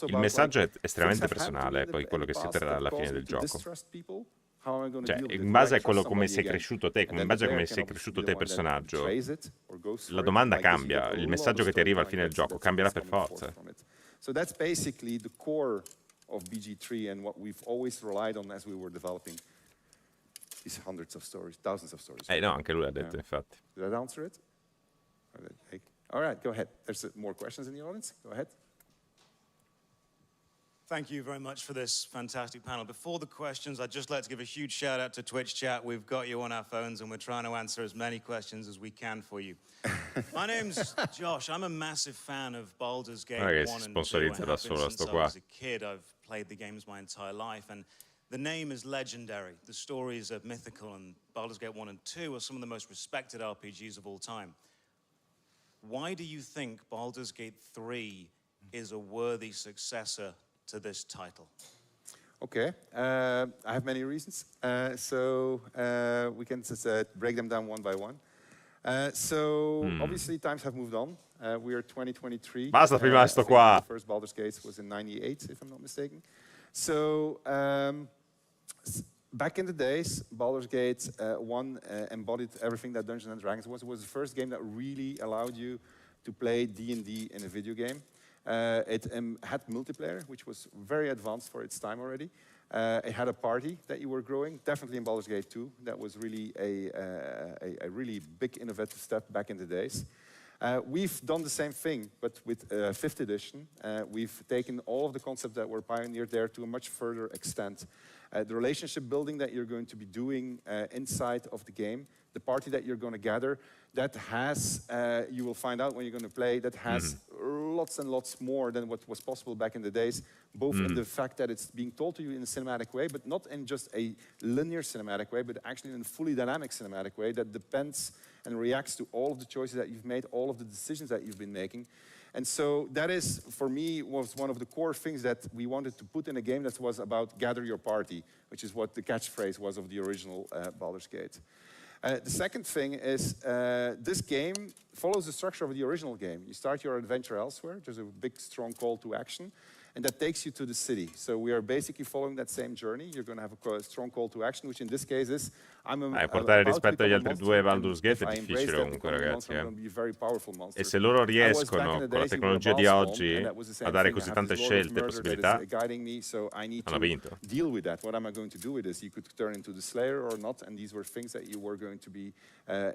il messaggio è estremamente personale, poi quello che si otterrà alla fine del gioco. Cioè, in base a quello come sei cresciuto te, in base a come sei cresciuto te personaggio, la domanda cambia, il messaggio che ti arriva alla fine del gioco cambierà per forza. So that's basically the core of BG3 and what we've always relied on as we were developing. These hundreds of stories, thousands of stories. No, anche lui ha detto, infatti. Did that answer it? All right, go ahead. There's more questions in the audience. Go ahead. Thank you very much for this fantastic panel. Before the questions, I'd just like to give a huge shout out to Twitch chat. We've got you on our phones and we're trying to answer as many questions as we can for you. My name's Josh. I'm a massive fan of Baldur's Gate 1 and 2. I have been since I was a kid. I've played the games my entire life, and the name is legendary. The stories are mythical, and Baldur's Gate 1 and 2 are some of the most respected RPGs of all time. Why do you think Baldur's Gate 3 is a worthy successor to this title? Okay, I have many reasons. So we can just break them down one by one. Obviously times have moved on. We are 2023. Basta prima sto qua. The first Baldur's Gate was in '98, if I'm not mistaken. So back in the days, Baldur's Gate 1 embodied everything that Dungeons & Dragons was. It was the first game that really allowed you to play D&D in a video game. It had multiplayer, which was very advanced for its time already. It had a party that you were growing, definitely in Baldur's Gate 2. That was really a really big innovative step back in the days. We've done the same thing, but with 5th edition. We've taken all of the concepts that were pioneered there to a much further extent. The relationship building that you're going to be doing inside of the game the party that you're going to gather, that has, you will find out when you're going to play, that has lots and lots more than what was possible back in the days, both in the fact that it's being told to you in a cinematic way, but not in just a linear cinematic way, but actually in a fully dynamic cinematic way that depends and reacts to all of the choices that you've made, all of the decisions that you've been making. And so that is, for me, was one of the core things that we wanted to put in a game that was about gather your party, which is what the catchphrase was of the original Baldur's Gate. The second thing is this game follows the structure of the original game. You start your adventure elsewhere. There's a big, strong call to action. And that takes you to the city. So we are basically following that same journey. You're going to have a strong call to action, which in this case is portare rispetto agli altri due Baldur's Gate è difficile comunque, ragazzi. E se loro riescono con la tecnologia di oggi a dare così tante scelte e possibilità, hanno vinto. Deal with that. What am I going to do with this? You could turn into the Slayer or not, and these were things that you were going to be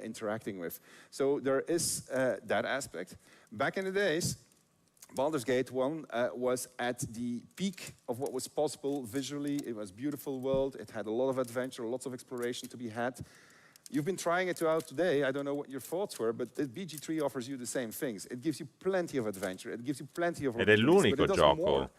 interacting with. So there is that aspect. Back in the days, Baldur's Gate 1 was at the peak of what was possible visually. It was a beautiful world. It had a lot of adventure, lots of exploration to be had. You've been trying it out today. I don't know what your thoughts were, but the BG3 offers you the same things. It gives you plenty of adventure. It gives you plenty of Ed è l'unico gioco.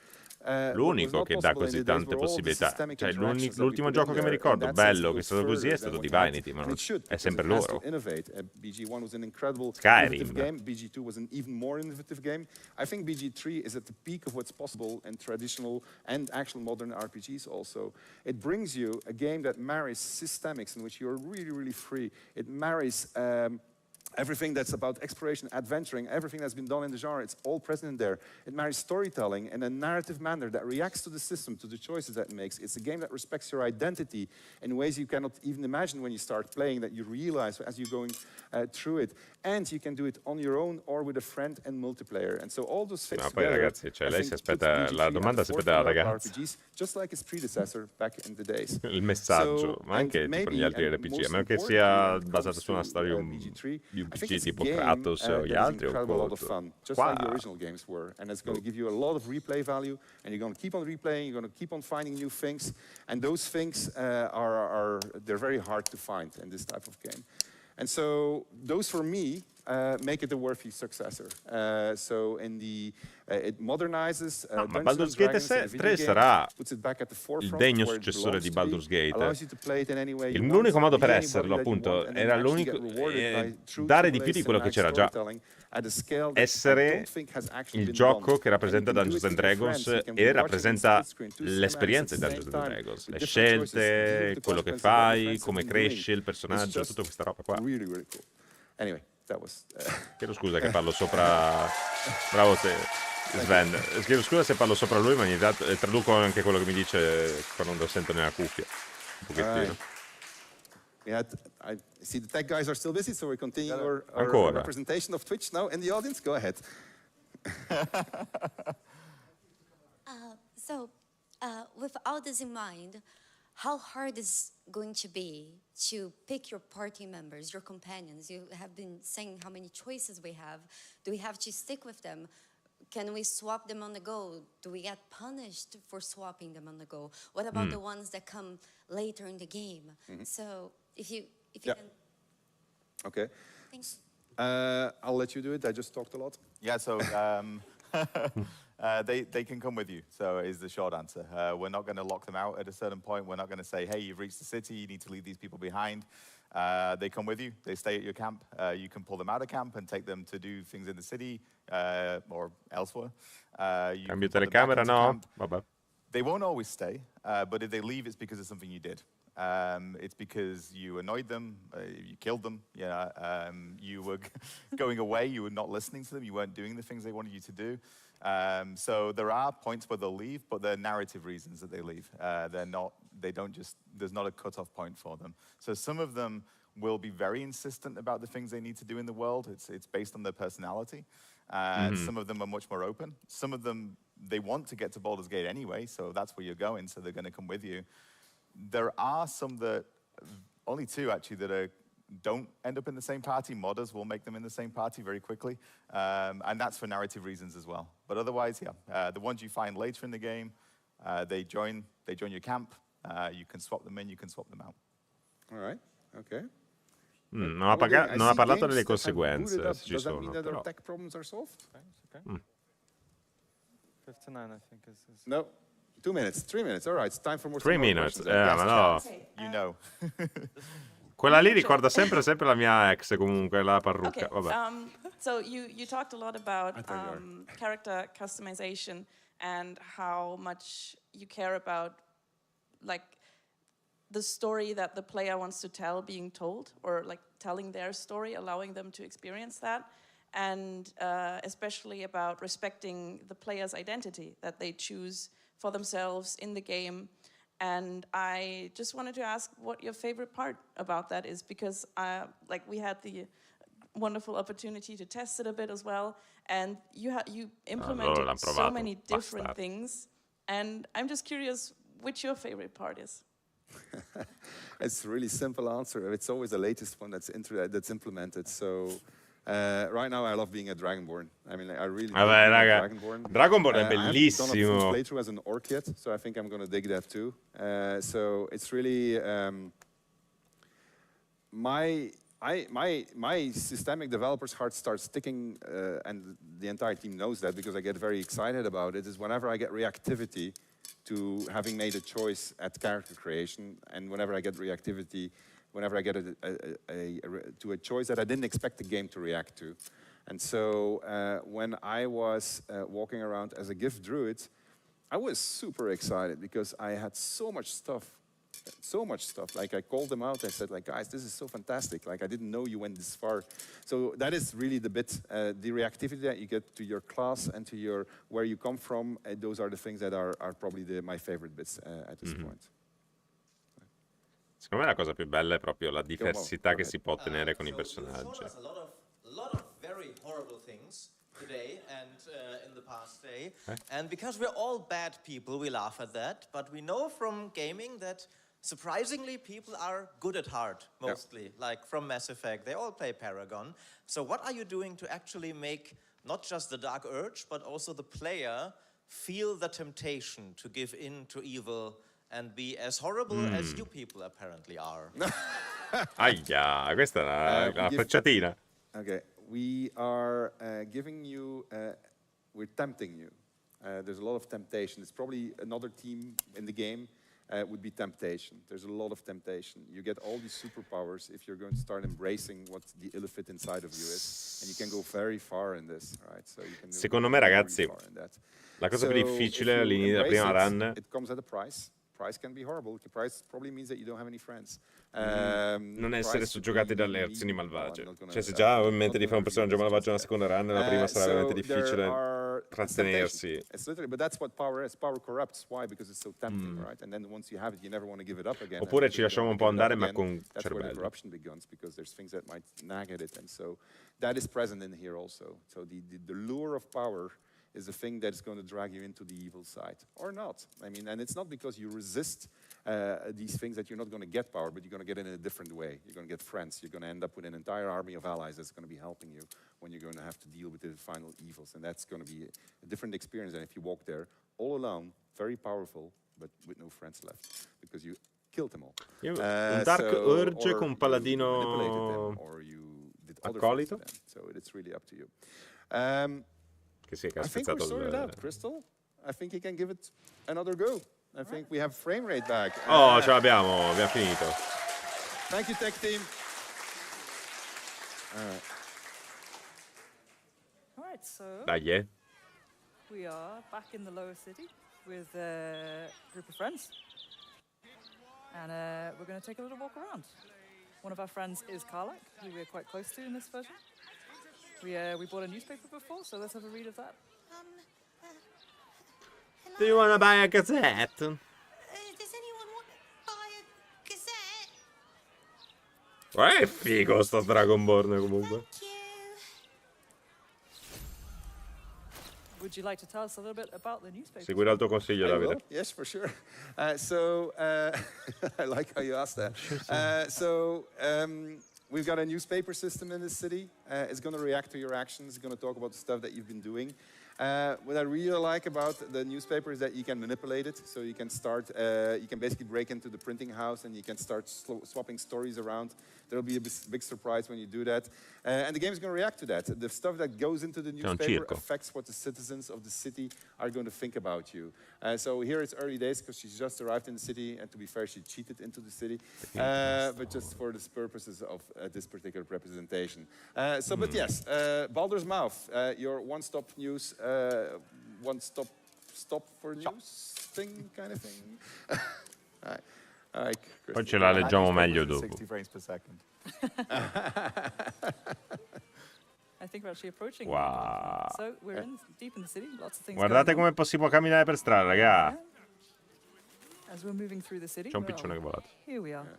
L'unico che dà così tante possibilità. Cioè, l'ultimo gioco che mi ricordo bello che è stato così è stato Divinity, ma è sempre loro. BG1 was an incredible Skyrim. game. BG2 was an even more innovative game. I think BG3 is at the peak of what's possible in traditional and actual modern RPGs also. It brings you a game that marries systemics in which you're really, really free. It marries everything that's about exploration, adventuring, everything that's been done in the genre, it's all present in there. It marries storytelling in a narrative manner that reacts to the system, to the choices that it makes. It's a game that respects your identity in ways you cannot even imagine when you start playing, that you realize as you're going through it. And you can do it on your own or with a friend and multiplayer. And so all those things Ma poi together, ragazzi, cioè lei si aspetta, la domanda si aspetta dalla ragazza. RPGs, just like its predecessor back in the days. Il messaggio, ma anche tipo negli altri RPG, a meno che sia basato su una storia di RPG tipo Kratos o gli altri o just like the original games were, and it's going to give you a lot of replay value, and you're going to keep on replaying, you're going to keep on finding new things, and those things they're very hard to find in this type of game. And so those, for me, make it a worthy successor. So in the it modernizes ma Baldur's Gate 3 sarà il degno successore di Baldur's Gate. L'unico modo per esserlo, appunto, era l'unico dare di più di quello che c'era già. Essere il gioco che rappresenta Dungeons and Dragons e rappresenta l'esperienza di Dungeons and Dragons, le scelte, quello che fai, come cresce il personaggio, tutta questa roba qua. Anyway, that was Chiedo scusa che parlo sopra. Bravo te, Sven. Chiedo scusa se parlo sopra lui, ma ogni tanto traduco anche quello che mi dice quando lo sento nella cuffia. Un pochettino. I see the tech guys are still busy, so we continue our representation of Twitch now in the audience. Go ahead. With all this in mind, how hard is going to be to pick your party members, your companions? You have been saying how many choices we have. Do we have to stick with them? Can we swap them on the go? Do we get punished for swapping them on the go? What about the ones that come later in the game? So if you can... Okay. Thanks. I'll let you do it. I just talked a lot. Yeah, so they can come with you, so is the short answer. We're not going to lock them out at a certain point. We're not going to say, hey, you've reached the city, you need to leave these people behind. They come with you, they stay at your camp. You can pull them out of camp and take them to do things in the city or elsewhere. Cambio telecamera, no? Vabbè. They won't always stay, but if they leave, it's because of something you did. It's because you annoyed them, you killed them, you were going away, you were not listening to them, you weren't doing the things they wanted you to do. So there are points where they'll leave, but they're narrative reasons that they leave. There's not a cutoff point for them. So some of them will be very insistent about the things they need to do in the world. It's based on their personality. Some of them are much more open. Some of them, they want to get to Baldur's Gate anyway, so that's where you're going, so they're going to come with you. There are some that, only two actually, that don't end up in the same party. Modders will make them in the same party very quickly, and that's for narrative reasons as well. But otherwise, yeah, the ones you find later in the game, they join your camp. You can swap them in, you can swap them out. All right, okay. Non ha parlato delle conseguenze, se ci sono, però. Tech problems are solved? Okay. 59, I think is... No, 2 minutes, 3 minutes. All right, it's time for more. 3 minutes. Ma no. You know. Quella lì ricorda sempre la mia ex, comunque, la parrucca. Okay. Vabbè. So you talked a lot about character customization and how much you care about, like, the story that the player wants to tell being told, or like telling their story, allowing them to experience that, and especially about respecting the player's identity that they choose for themselves in the game. And I just wanted to ask what your favorite part about that is, because like we had the wonderful opportunity to test it a bit as well, and you implemented so many different things, and I'm just curious which your favorite part is. It's a really simple answer. It's always the latest one that's implemented. So right now I love being a Dragonborn. I mean, I really love being a Dragonborn. Dragonborn è I haven't done a bellissimo. full playthrough as an orc yet, so I think I'm going to dig that too. So it's really my systemic developer's heart starts ticking, and the entire team knows that because I get very excited about it, is whenever I get reactivity to having made a choice at character creation, and whenever I get reactivity, whenever I get to a choice that I didn't expect the game to react to. And so when I was walking around as a gift druid, I was super excited because I had so much stuff. Like I called them out, I said, like, guys, this is so fantastic. Like I didn't know you went this far. So that is really the bit, the reactivity that you get to your class and to your where you come from. Those are the things that are probably my favorite bits at this point. Secondo me la cosa più bella è proprio la diversità che si può ottenere con i personaggi. A lot of very horrible things today and in the past day. And because we're all bad people, we laugh at that. But we know from gaming that surprisingly people are good at heart, mostly. Like from Mass Effect, they all play Paragon. So what are you doing to actually make not just the dark urge, but also the player feel the temptation to give in to evil and be as horrible as you people apparently are? Aia, questa è la frecciatina. Okay, we are giving you, we're tempting you. There's a lot of temptation. It's probably another team in the game would be temptation. There's a lot of temptation. You get all these superpowers if you're going to start embracing what the illithid inside of you is. And you can go very far in this, right? So you can Secondo me, ragazzi, la cosa più difficile all'inizio della prima run... It comes at a price. Price can be horrible. The price probably means that you don't have any friends. Non essere soggiogati dalle azioni malvagie. Cioè, se già ho in mente di fare un personaggio malvagio nella seconda run, la prima sarà veramente difficile trattenersi. It's literally, but that's what power is. Power corrupts. Why? Because it's so tempting, right? And then once you have it, you never want to give it up again. Oppure ci lasciamo un po' andare, ma con That's where the cervello. corruption begins, because there's things that might nag at it, and so that is present in here also. So the lure of power is the thing that's going to drag you into the evil side, or not. I mean, and it's not because you resist these things that you're not going to get power, but you're going to get it in a different way. You're going to get friends. You're going to end up with an entire army of allies that's going to be helping you when you're going to have to deal with the final evils, and that's going to be a different experience than if you walk there all alone, very powerful, but with no friends left, because you killed them all. Un Dark Urge con paladino accolito. So it's really up to you. Che si è I think we're caspezzato sorted out, Crystal. I think you can give it another go. I think we have frame rate back. Oh, ce l'abbiamo, abbiamo finito. Thank you, tech team. All right, so Dai, we are back in the lower city with a group of friends. And we're going to take a little walk around. One of our friends is Karlak, who we're quite close to in this version. We bought a newspaper before, so let's have a read of that. Do you wanna buy a cassette? Does anyone want to buy a cassette? È figo sto Dragonborn comunque. Would you like to tell us a little bit about the newspaper? Seguirò il tuo consiglio, Davide. Yes, for sure. I like how you asked that. We've got a newspaper system in this city. It's going to react to your actions. It's going to talk about the stuff that you've been doing. What I really like about the newspaper is that you can manipulate it. So you can start, you can basically break into the printing house and you can start swapping stories around. There'll be a big surprise when you do that. And the game is going to react to that. The stuff that goes into the newspaper affects what the citizens of the city are going to think about you. So here it's early days because she's just arrived in the city. And to be fair, she cheated into the city. But just for the purposes of this particular representation. But yes, Baldur's Mouth, your one-stop news, stop for news thing, kind of thing. All right. Poi ce la leggiamo meglio dopo. 60 frames per second. I think we're actually approaching. Wow. So we're deep in the city. Lots of things. Guardate come si può camminare per strada, raga. As we're moving through the city. C'è un piccione che vola. Here we are.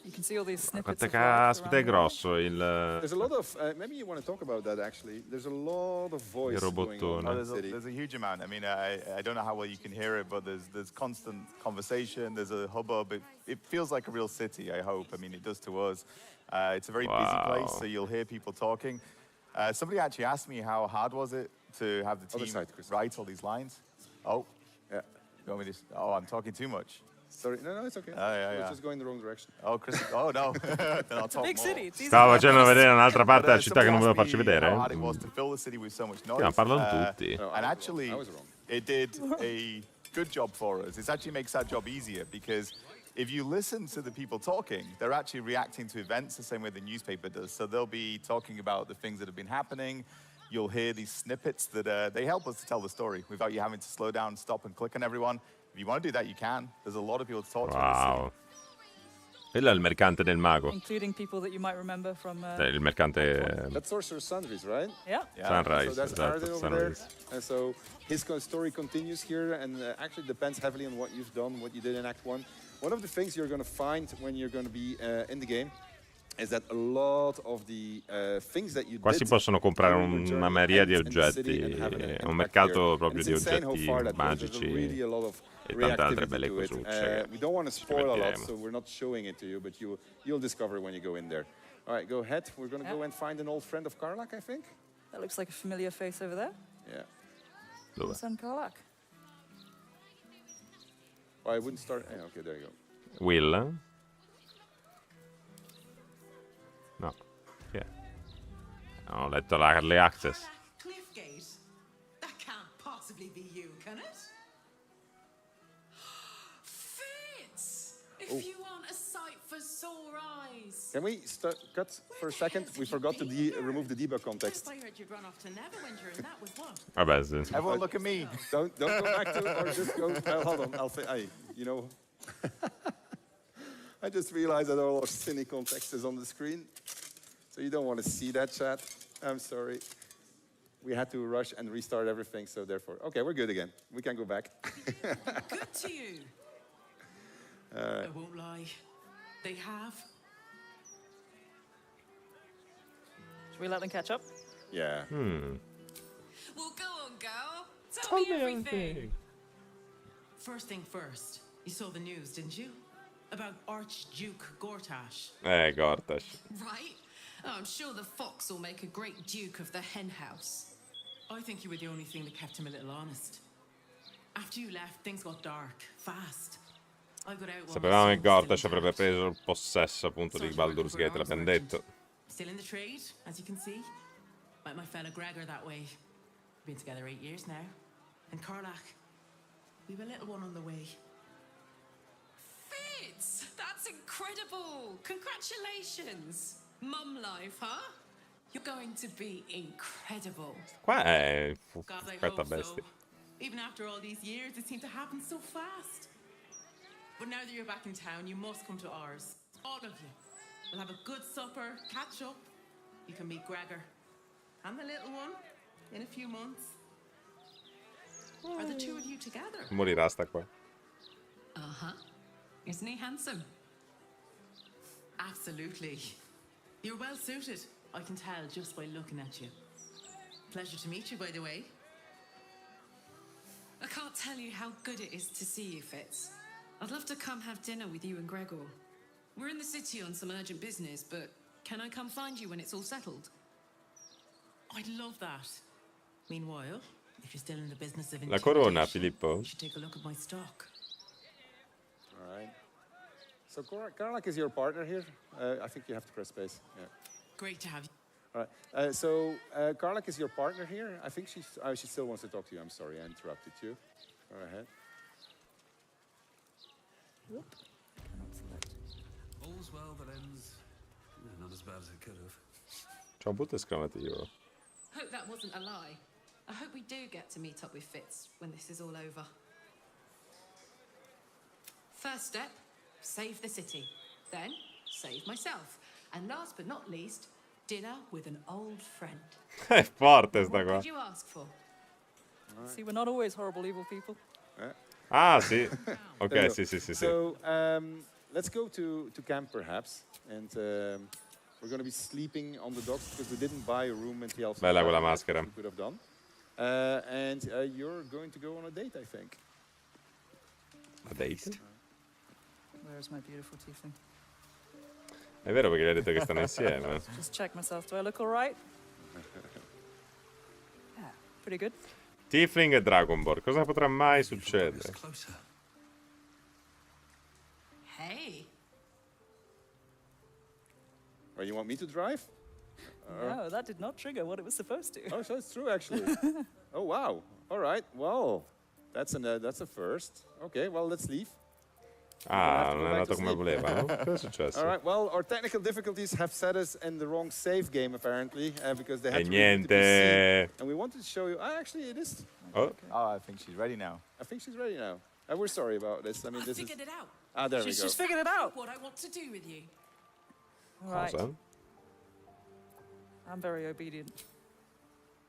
You can see all these snippets. Quanto caspita è grosso il. There's a lot of. Maybe you want to talk about that actually. There's a lot of voice going on in the city. There's a huge amount. I mean, I don't know how well you can hear it, but there's constant conversation. There's a hubbub. It feels like a real city. I hope. I mean, it does to us. It's a very busy place, so you'll hear people talking. Somebody actually asked me how hard was it to have the team write all these lines. Oh, yeah. You want me to? Oh, I'm talking too much. Sorry, no, it's okay. We're just going the wrong direction. Oh, Chris. Oh no. Then I'll talk big more. City. Stavo facendo vedere un'altra parte della città che non volevo farci vedere. How hard it was to fill the city with so much noise. Yeah, parlano tutti. And actually, it did a good job for us. It actually makes that job easier because if you listen to the people talking, they're actually reacting to events the same way the newspaper does. So they'll be talking about the things that have been happening. You'll hear these snippets that they help us to tell the story without you having to slow down, stop, and click on everyone. If you want to do that, you can. There's a lot of people to talk to. Wow. Quello è il mercante del mago. Including people that you might remember from. Il mercante. That's Sorcerer Sunrise, right? Yeah. Sunrise. So that's Arden over there. And so his story continues here, and actually depends heavily on what you've done, what you did in Act 1. One of the things you're going to find when you're going to be in the game is that a lot of the things that you Qua si possono comprare una marea di oggetti, è un mercato proprio di oggetti magici e tante altre belle cosucce. We don't want to spoil a lot, so we're not showing it to you, but you'll discover when you go in there. All right, go ahead. We're going to go and find an old friend of Karlak, I think. That looks like a familiar face over there. Yeah. Dove? Son Karlak. Oh, I wouldn't start. Okay, there you go. Will? No. Yeah. Ho letto l'early access. Cliffgate? That can't possibly be you, can it? Fitz! If you want a sight for sore eyes. Can we cut for a second? We forgot to remove the debug context. I heard you'd run off to Neverwinter, and that was what? Vabbè, Everyone look at me. Don't go back to it, or just go. Hold on, I'll say, you know. I just realized that all our cine context is on the screen. So you don't want to see that, chat. I'm sorry. We had to rush and restart everything, so therefore... Okay, we're good again. We can go back. Good to you. I won't lie. They have. Should we let them catch up? Yeah. Well, go on, girl. Tell me everything. First thing first. You saw the news, didn't you? About Archduke Gortash. Gortash. Right? Oh, I'm sure the fox will make a great duke of the hen house. I think you were the only thing that kept him a little honest. After you left, things got dark, fast. I got out. Sapevamo che Gortash avrebbe preso il possesso appunto di Baldur's Gate, l'abbiamo detto. Still in the trade, as you can see. Like my fella Gregor that way. Been together 8 years now. And Karlak, we've a little one on the way. Fitz! That's incredible! Congratulations! Mum life, huh? You're going to be incredible. Qua è God, I aspetta hope so. bestia. Even after all these years, it seemed to happen so fast. But now that you're back in town, you must come to ours. All of you. We'll have a good supper, catch up. You can meet Gregor. And the little one in a few months. Are the two of you together? Morirà sta qua. Uh-huh. Isn't he handsome? Absolutely. You're well suited. I can tell just by looking at you. Pleasure to meet you, by the way. I can't tell you how good it is to see you, Fitz. I'd love to come have dinner with you and Gregor. We're in the city on some urgent business, but can I come find you when it's all settled? I'd love that. Meanwhile, if you're still in the business of La corona, intimidation, Filippo. you should take a look at my stock. All right. So Karlak is your partner here. I think you have to press space. Yeah. Great to have you. All right. So Karlak is your partner here. I think she still wants to talk to you. I'm sorry, I interrupted you. Go ahead. Whoop. Cannot select. All's well that ends. Not as bad as it could have. C'ho un punto esclamativo. Hope that wasn't a lie. I hope we do get to meet up with Fitz when this is all over. First step, save the city. Then, save myself. And last but not least, dinner with an old friend. È forte sta What qua. could you ask for? See, we're not always horrible, evil people. Ah, sì. Ok, sì. So let's go to camp perhaps, and we're going to be sleeping on the docks because we didn't buy a room in the Elf. Bella quella maschera. We could have done. And you're going to go on a date, I think. A date? Where's my beautiful tiefling? È vero perché gli hai detto che stanno insieme. Just check myself. Do I look all right? Yeah, pretty good. Tiefling e Dragonborn, cosa potrà mai succedere? Hey. Well, you want me to drive? No, that did not trigger what it was supposed to. Oh, so it's true, actually. Oh, wow. All right. Well, that's a first. Okay, well, let's leave. Ah, non è andato come voleva, no? Cosa è successo? All right, well, our technical difficulties have set us in the wrong save game, apparently, because they had E to remove the niente. PC, and we wanted to show you... actually, it is... Oh. Oh, I think she's ready now. I think she's ready now. We're sorry about this. I mean, this is... Figured it out. Ah, there we go. She's figured it out. What I want to do with you. All right. Cosa? I'm very obedient.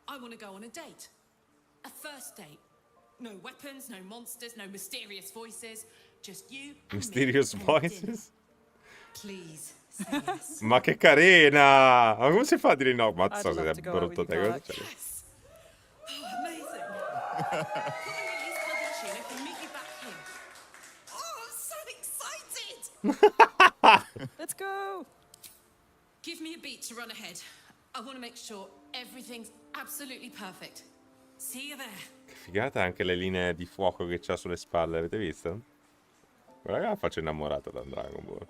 I want to go on a date. A first date. No weapons, no monsters, no mysterious voices. Just you and Mysterious me and voices? dinner. Please, say yes. Ma che carina! Ma come si fa a dire no? I'd Mazza, love sei to go out brutto with te. you, Cosa Karlak. succede? Yes. Oh, amazing. Put on your East London tune and can meet you back here. Oh, I'm so excited! Let's go! Give me a beat to run ahead. I want to make sure everything's absolutely perfect. See you there. Che figata anche le linee di fuoco che c'ha sulle spalle, avete visto? Guarda che la faccio innamorata da Dragon Ball.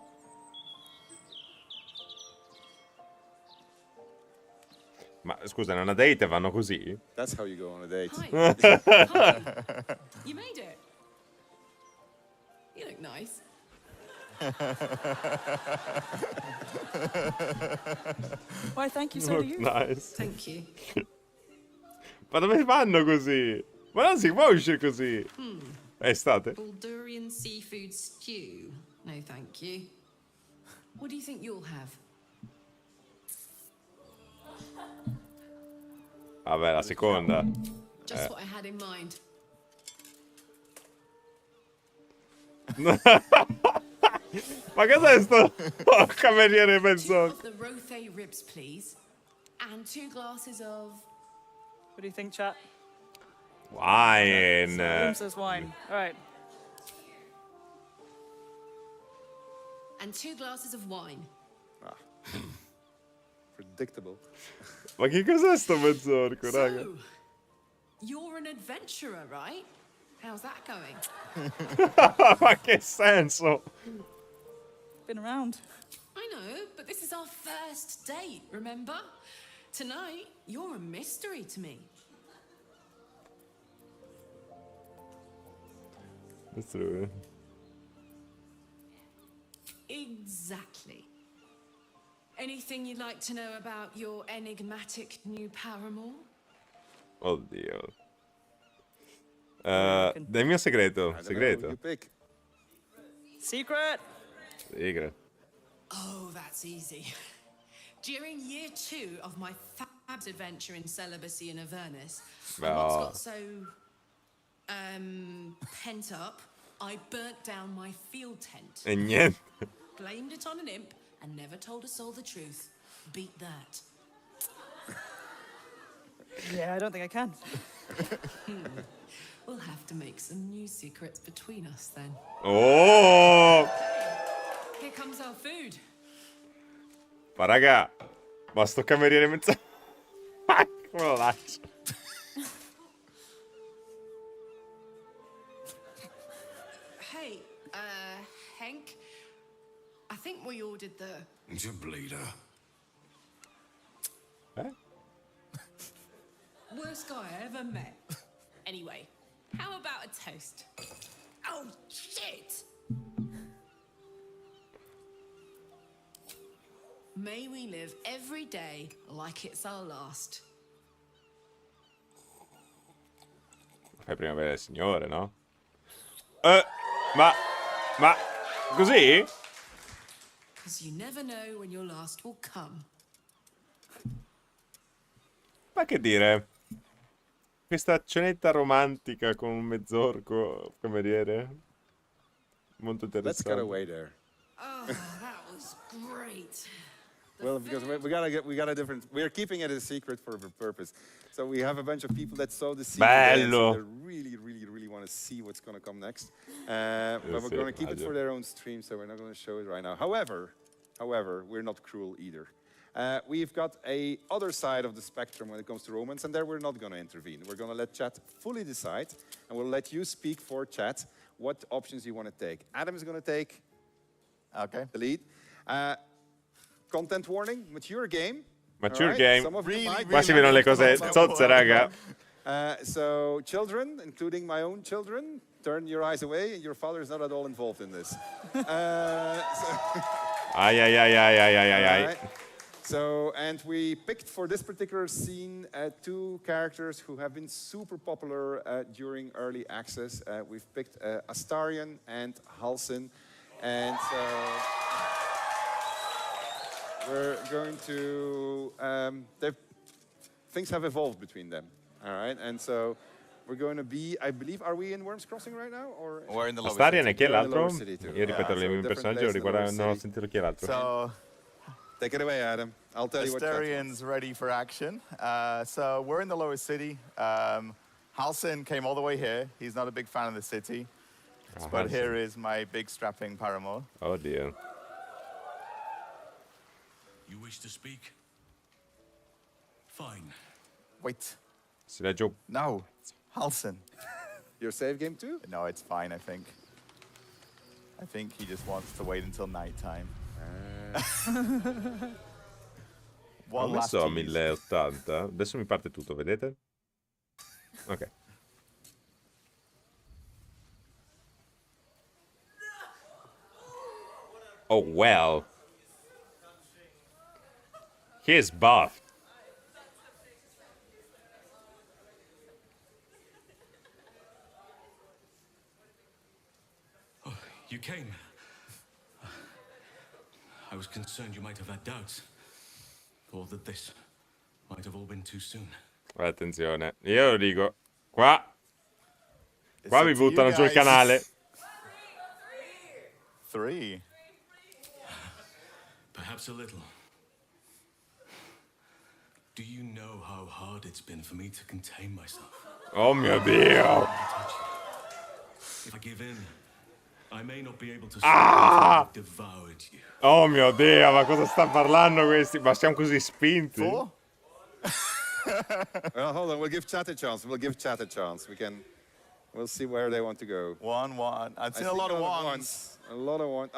Ma scusa, in una date vanno così? That's how you go on a date. Hi. You made it. You look nice. Why, thank you, so do you. Nice. Thank you. Ma dove vanno così? Ma non si può uscire così. È estate? Baldurian seafood stew. No, thank you. What do you think you'll have? Vabbè, la seconda. Just what I had in mind. Ma cos'è sto cameriere Two pensato? of the rothe ribs, please. And 2 glasses of... What do you think, chat? Wine. Room says wine. All right. And 2 glasses of wine. Predictable. Ma che cos'è sto mezzorco, raga? So, you're an adventurer, right? How's that going? Ma che senso? Been around. I know, but this is our first date, remember? Tonight, you're a mystery to me. That's true. Exactly. Anything you'd like to know about your enigmatic new paramour? Oddio. Del mio segreto. Segreto. Secret. Segreto. Oh, that's easy. During year 2 of my fab's adventure in celibacy in Avernus, I once got so pent up, I burnt down my field tent. E niente. Blamed it on an imp and never told a soul the truth. Beat that. Yeah, I don't think I can. We'll have to make some new secrets between us then. Oh! Hey, here comes our food. Ma raga, ma sto cameriere mezzo... Come lo lascio? Hey, Hank, I think we ordered the... It's a bleeder. worst guy I ever met. Anyway, how about a toast? Oh, shit! May we live every day like it's our last. Fai prima vedere il signore, no? Ma così? Because you never know when your last will come. Ma che dire? Questa cenetta romantica con un mezzorco cameriere. Molto interessante. Let's get away there. Oh, that was great. Well, because we got a different. We're keeping it a secret for a purpose. So we have a bunch of people that saw the scene. Bello. They really want to see what's going to come next. But we're going to keep it for their own stream, so we're not going to show it right now. However, we're not cruel either. We've got a other side of the spectrum when it comes to romance, and there we're not going to intervene. We're going to let chat fully decide, and we'll let you speak for chat what options you want to take. Adam is going to take the lead. Content warning, mature game. Mature right? game. Some of you might Qua si vedono le cose zozze, raga. So children, including my own children, turn your eyes away. Your father is not at all involved in this. Ai. So, and we picked for this particular scene two characters who have been super popular during early access. We've picked Astarion and Halsin. And we're going to, things have evolved between them, all right? And so we're going to be, I believe, are we in Worms Crossing right now? Or We're in the lower Astarion city. e chi è l'altro? Lower city too. Io ripeto il mio personaggio, non ho sentito chi è l'altro. So, take it away, Adam. I'll tell you what. Astarion's ready for action. So we're in the lower city. Halsin came all the way here. He's not a big fan of the city. But Halsin. here is my big strapping paramour. Oh dear. You wish to speak? Fine. Wait. Silenzio. No. Halsin. Your save game too? No, it's fine, I think. I think he just wants to wait until nighttime. Ho messo a 1080. Adesso mi parte tutto, vedete? Ok. Oh well. He's buffed. Oh, you came. I was concerned you might have had doubts. Or that this might have all been too soon. Attenzione, io lo dico. Qua mi buttano giù il canale. 3. Perhaps a little. Do you know how hard it's been for me to contain myself? Oh mio Dio. If I give in, I may not be able to Ah! devoured you. Oh mio Dio, ma cosa sta parlando questi? Ma siamo così spinti? Well, hold on. We'll give chat a chance. We'll see where they want to go. 1-1. I've seen a lot of ones. A lot of ones.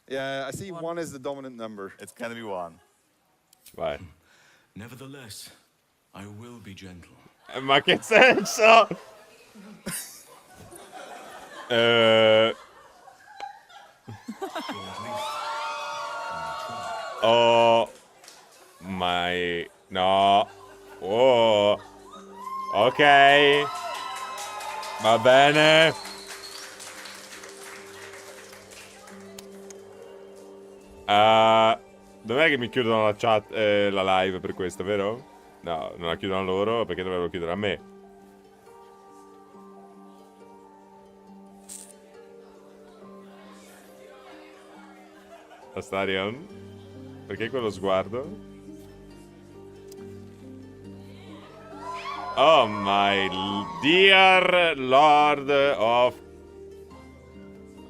Yeah, I see one is the dominant number. It's gonna be 1. Vai. Nevertheless, I will be gentle. Ma che senso? Oh my... No. Oh. Ok. Va bene. Dov'è che mi chiudono la chat, la live per questo, vero? No, non la chiudono loro perché dovrebbero chiudere a me. Astarion? Perché quello sguardo? Oh my dear Lord of...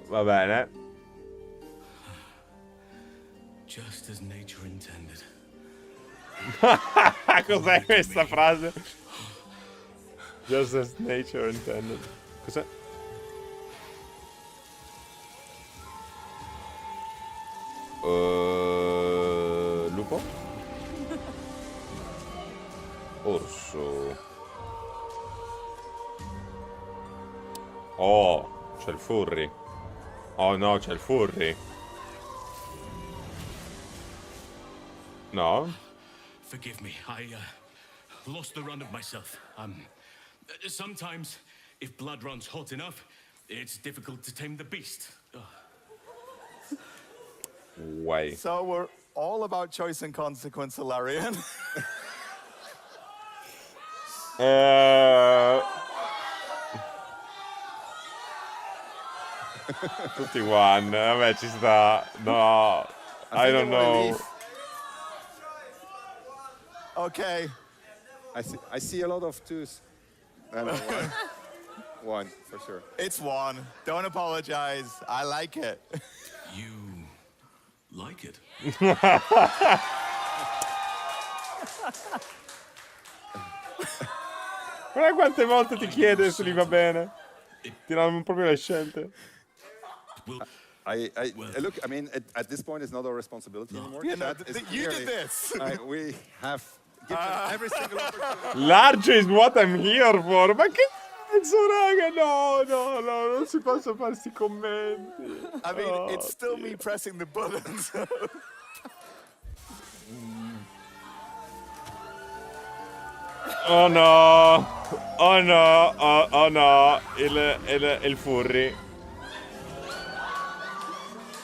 Va bene. Just as nature intended. Cos'è questa frase? Just as nature intended. Cos'è? Lupo? Orso. Oh, c'è il furry. Oh no, c'è il furry. No? Forgive me, I lost the run of myself. Sometimes, if blood runs hot enough, it's difficult to tame the beast. Way. So we're all about choice and consequence, Larian. Tutti one. Vabbè, ci sta. No. I don't know. Okay. I see a lot of twos. And one, for sure. It's one. Don't apologize. I like it. You like it? Guarda quante volte ti chiede se gli va bene. Ti danno proprio le scelte. Look, I mean, at this point, it's not our responsibility anymore. Yeah, no, That is you clearly- did this. We have given every single opportunity. Large is what I'm here for. Ma che cazzo, raga? No, non si possono fare sti commenti. I mean, it's still me pressing the button. So. Oh no. Oh no. Oh no. Il furry.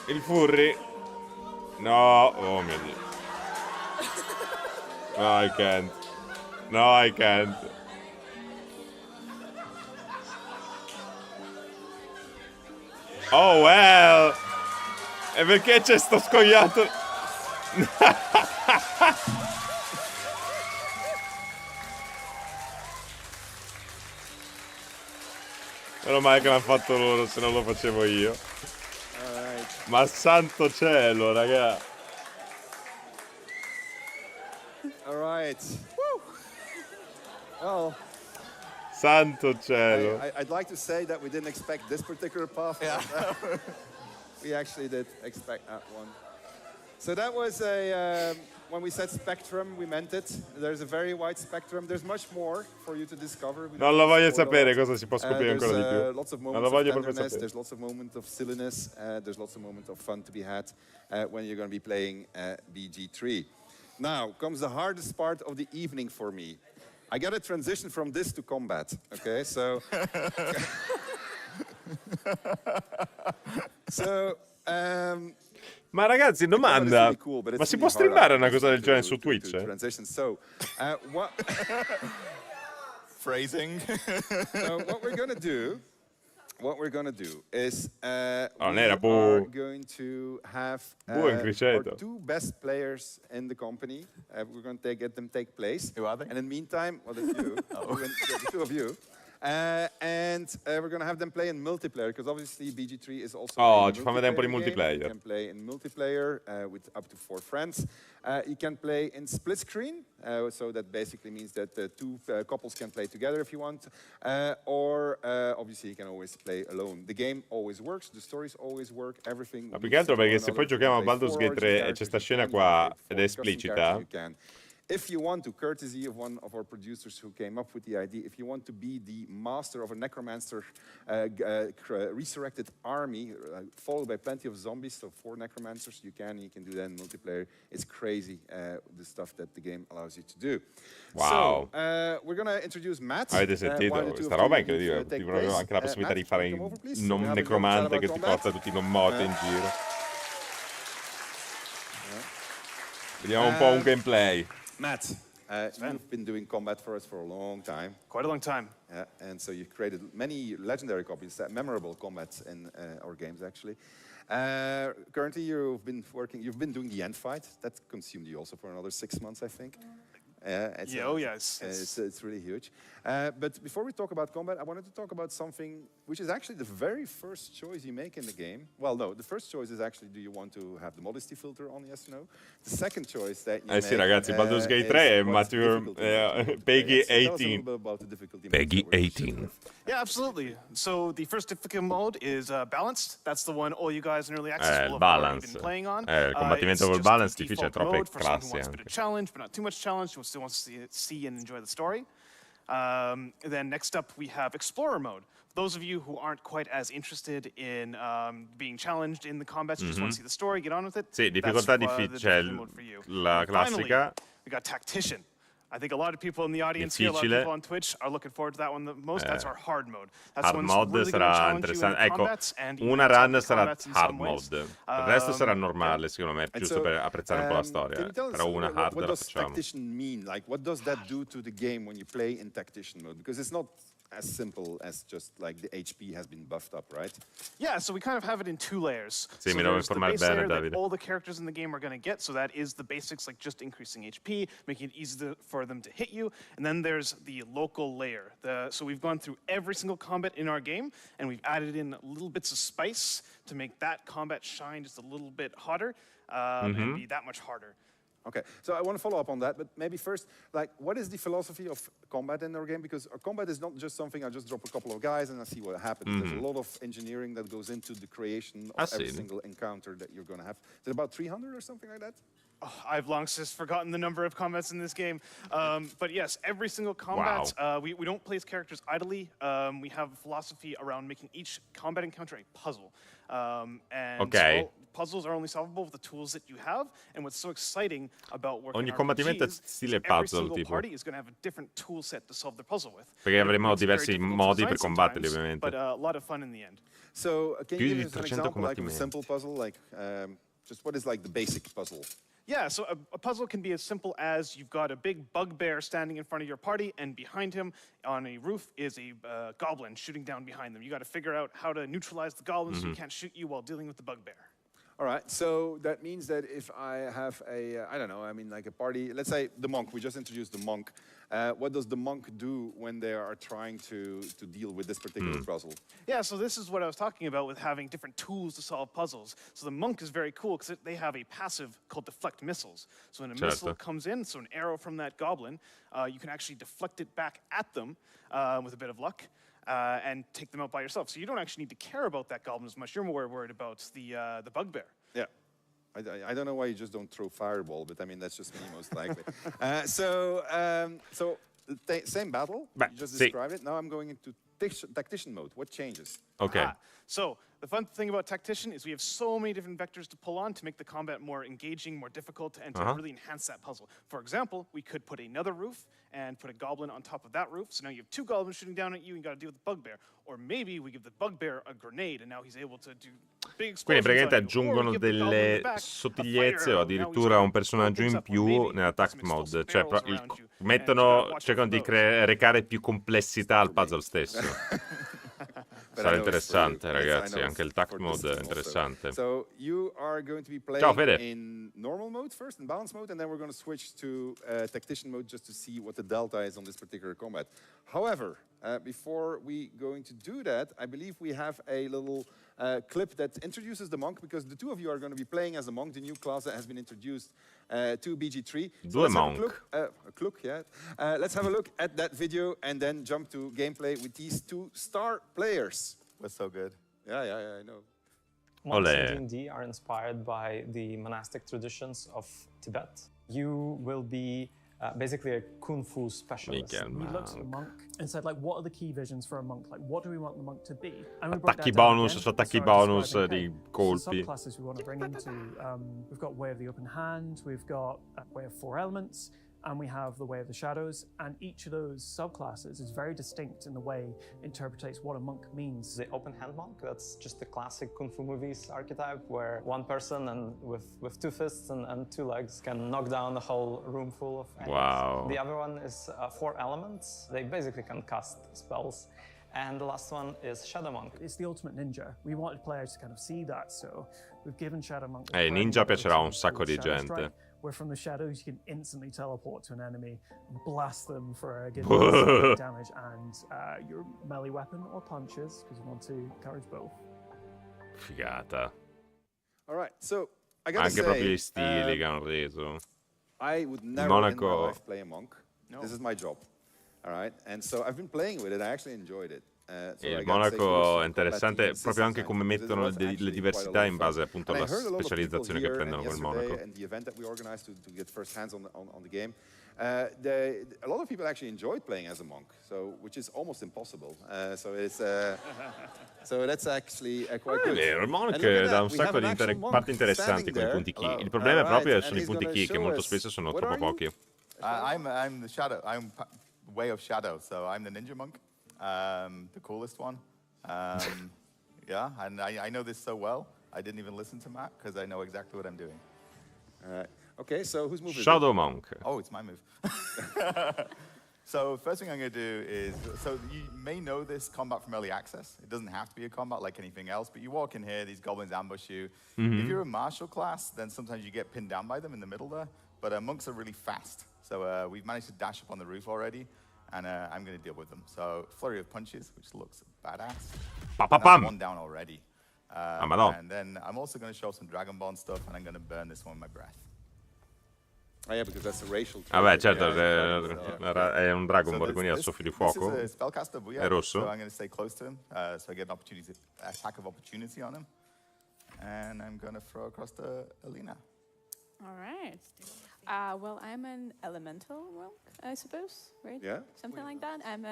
Il furry. No. Oh mio Dio. No, I can't. No, I can't. Oh well. E perché c'è sto scoiato? Meno male che l'hanno fatto loro, se non lo facevo io. Ma santo cielo, raga. All right. Woo. Well. Santo cielo. I'd like to say that we didn't expect this particular path. Yeah. We actually did expect that one. So that was when we said spectrum, we meant it. There's a very wide spectrum. There's much more for you to discover. Non lo voglio sapere cosa si può scoprire ancora di più. Lots of Non lo moments voglio of proprio tenderness, sapere. there's lots of moments of silliness, there's lots of moments of fun to be had when you're going to be playing BG3. Now comes the hardest part of the evening for me. I got to transition from this to combat, okay? So, Ma ragazzi, domanda. really cool, but it's Ma si really può hard streamare una to- cosa del to- genere su to Twitch? transition. So, what? Phrasing. So what we're gonna do is non we era are Boo. going to have Boo in our criceto. two best players in the company. We're going to get them take place. Who are they? And in the meantime, well, it's you, the two of you. And we're going to have them play in multiplayer because obviously BG3 is also. Oh, a ci fa vedere un po' di multiplayer game. You multiplayer. can play in multiplayer with up to 4 friends. You can play in split screen, so that basically means that two couples can play together if you want, or obviously you can always play alone. The game always works, the stories always work, everything. Ma più che altro perché se poi giochiamo a Baldur's Gate 3 e c'è sta scena qua ed è esplicita. If you want to, courtesy of one of our producers who came up with the idea, if you want to be the master of a necromancer resurrected army, followed by plenty of zombies, so 4 necromancers, you can do that in multiplayer. It's crazy, the stuff that the game allows you to do. Wow. So, we're going to introduce Matt. Avete sentito? Questa roba è incredibile. Ti proprio anche la possibilità di fare un non necromante che ti porta tutti i non morti in giro. Vediamo un po' un gameplay. Matt, you've been doing combat for us for a long time. Quite a long time. Yeah, and so you've created many legendary copies, memorable combats in our games, actually. Currently, you've been doing the end fight. That consumed you also for another 6 months, I think. It's really huge. But before we talk about combat, I wanted to talk about something which is actually the very first choice you make in the game. Well, no, the first choice is actually, do you want to have the modesty filter on, yes or no? The second choice that you make, sì, ragazzi, Baldur's Gate 3 è mature, Peggy 18. Peggy 18. Yeah, absolutely. So the first difficult mode is balanced. That's the one all you guys in early access will have already been playing on. Il combattimento col balance difficile, troppe classi wants a bit of challenge, but not too much challenge. Who still wants to see and enjoy the story. Then next up we have Explorer mode. Those of you who aren't quite as interested in being challenged in the combat, you just want to see the story, get on with it. Sì, difficoltà difficile, la classica. Finally, we got Tactician. I think a lot of people in the audience here, a lot of people on Twitch are looking forward to that one the most. That's our hard mode. That's hard mode really sarà interessante. Ecco, una run sarà hard mode. Il resto sarà normale, secondo me, giusto per apprezzare un po' la storia. Però una hard la facciamo. What does Tactician mean? Like, what does that do to the game when you play in Tactician mode? Because it's not as simple as just like the HP has been buffed up, right? Yeah, so we kind of have it in two layers. Sì, so mi devo there's the informare base bene, layer that Davide. all the characters in the game are going to get, so that is the basics, like just increasing HP, making it easy for them to hit you. And then there's the local layer. So we've gone through every single combat in our game, and we've added in little bits of spice to make that combat shine just a little bit hotter and be that much harder. Okay, so I want to follow up on that, but maybe first, like, what is the philosophy of combat in our game? Because our combat is not just something I just drop a couple of guys and I see what happens. There's a lot of engineering that goes into the creation of every single encounter that you're going to have. Is it about 300 or something like that? Oh, I've long since forgotten the number of combats in this game. But yes, every single combat, we don't place characters idly. We have a philosophy around making each combat encounter a puzzle. And puzzles are only solvable with the tools that you have. And what's so exciting about working Ogni on combattimento è RPGs stile is every puzzle, single tipo. party is going to have a different tool set to solve the puzzle with. Perché avremo diversi modi per combatterli, ovviamente. But a lot of fun in the end. So can you give us an 300 example, like a combattimenti. simple puzzle, like just what is like the basic puzzle? Yeah, so a puzzle can be as simple as you've got a big bugbear standing in front of your party, and behind him on a roof is a goblin shooting down behind them. You got to figure out how to neutralize the goblin so he can't shoot you while dealing with the bugbear. All right, so that means that if I have a, I don't know, I mean like a party, let's say the monk, we just introduced the monk. What does the monk do when they are trying to deal with this particular puzzle? Yeah, so this is what I was talking about with having different tools to solve puzzles. So the monk is very cool because they have a passive called deflect missiles. So when a missile comes in, so an arrow from that goblin, you can actually deflect it back at them with a bit of luck. And take them out by yourself. So you don't actually need to care about that goblin as much. You're more worried about the bugbear. Yeah. I don't know why you just don't throw fireball, but I mean, that's just me most likely. So same battle, you just described it. Now I'm going into tactician mode. What changes? Okay. So the fun thing about Tactician is we have so many different vectors to pull on to make the combat more engaging, more difficult, and to really enhance that puzzle. For example, we could put another roof and put a goblin on top of that roof. So now you have two goblins shooting down at you and you got to deal with the bugbear. Or maybe we give the bugbear a grenade and now he's able to do big explosions. Quindi praticamente aggiungono delle sottigliezze o addirittura un personaggio in più nell'attack mode. Cioè cercano di recare più complessità al puzzle stesso. Sarà interessante, ragazzi, anche il tact mode è interessante. So you are going to be playing in normal mode first, in balance mode, and then we're going to switch to tactician mode just to see what the delta is on this particular combat. However, before we going to do that, I believe we have a little clip that introduces the monk, because the two of you are going to be playing as a monk, the new class that has been introduced to BG3. So let's have a look at that video and then jump to gameplay with these two star players. That's so good. Yeah, I know. Monks in D&D are inspired by the monastic traditions of Tibet. You will be basically a kung fu specialist. We looked at the monk and said, like, what are the key visions for a monk? Like, what do we want the monk to be? Attacchi bonus su attacchi bonus di colpi. Subclasses we want to bring into. We've got Way of the Open Hand, we've got Way of Four Elements, and we have the Way of the Shadows, and each of those subclasses is very distinct in the way it interprets what a monk means. The open hand monk, that's just the classic kung fu movies archetype where one person and with two fists and two legs can knock down a whole room full of enemies. Wow. The other one is Four Elements. They basically can cast spells. And the last one is Shadow Monk. It's the ultimate ninja. We wanted players to kind of see that, so we've given Shadow Monk... Ninja piacerà a un sacco di gente. where from the shadows you can instantly teleport to an enemy, blast them for getting damage and your melee weapon or punches, because you want to encourage both. Figata. All right, so I gotta Anche say, proprio gli stili che hanno reso. I would never in my life play a monk. No. This is my job. All right, and so I've been playing with it. I actually enjoyed it. Il Monaco è interessante proprio anche come mettono le diversità in base appunto alla specializzazione che prendono col Monaco. And the event that we organized to get first hands on the game, a lot of people actually enjoyed playing as a monk, which is almost impossible. So that's actually quite good. È vero, il Monk dà un sacco di parti interessanti con i punti key. Il problema proprio sono i punti key che molto spesso sono troppo pochi. I'm the shadow. I'm way of shadow, so I'm the ninja monk. The coolest one. Yeah, and I know this so well. I didn't even listen to Matt because I know exactly what I'm doing. Okay, so whose move is it? Shadow Monk. Oh, it's my move. So first thing I'm going to do is, so you may know this combat from early access. It doesn't have to be a combat like anything else, but you walk in here, these goblins ambush you. If you're a martial class, then sometimes you get pinned down by them in the middle there. But monks are really fast. So we've managed to dash up on the roof already. And I'm going to deal with them. So, flurry of punches, which looks badass. That's one down already. And then I'm also going to show some Dragonborn stuff, and I'm going to burn this one with my breath. Oh yeah, because that's a racial trait. Ah beh, certo, è un Dragonborn, quindi ha il soffio di fuoco. È rosso. So I'm going to stay close to him, so I get an attack of opportunity on him. And I'm going to throw across to Alina. All right. Well, I'm an elemental monk, I suppose, right? Yeah. Something like that. I'm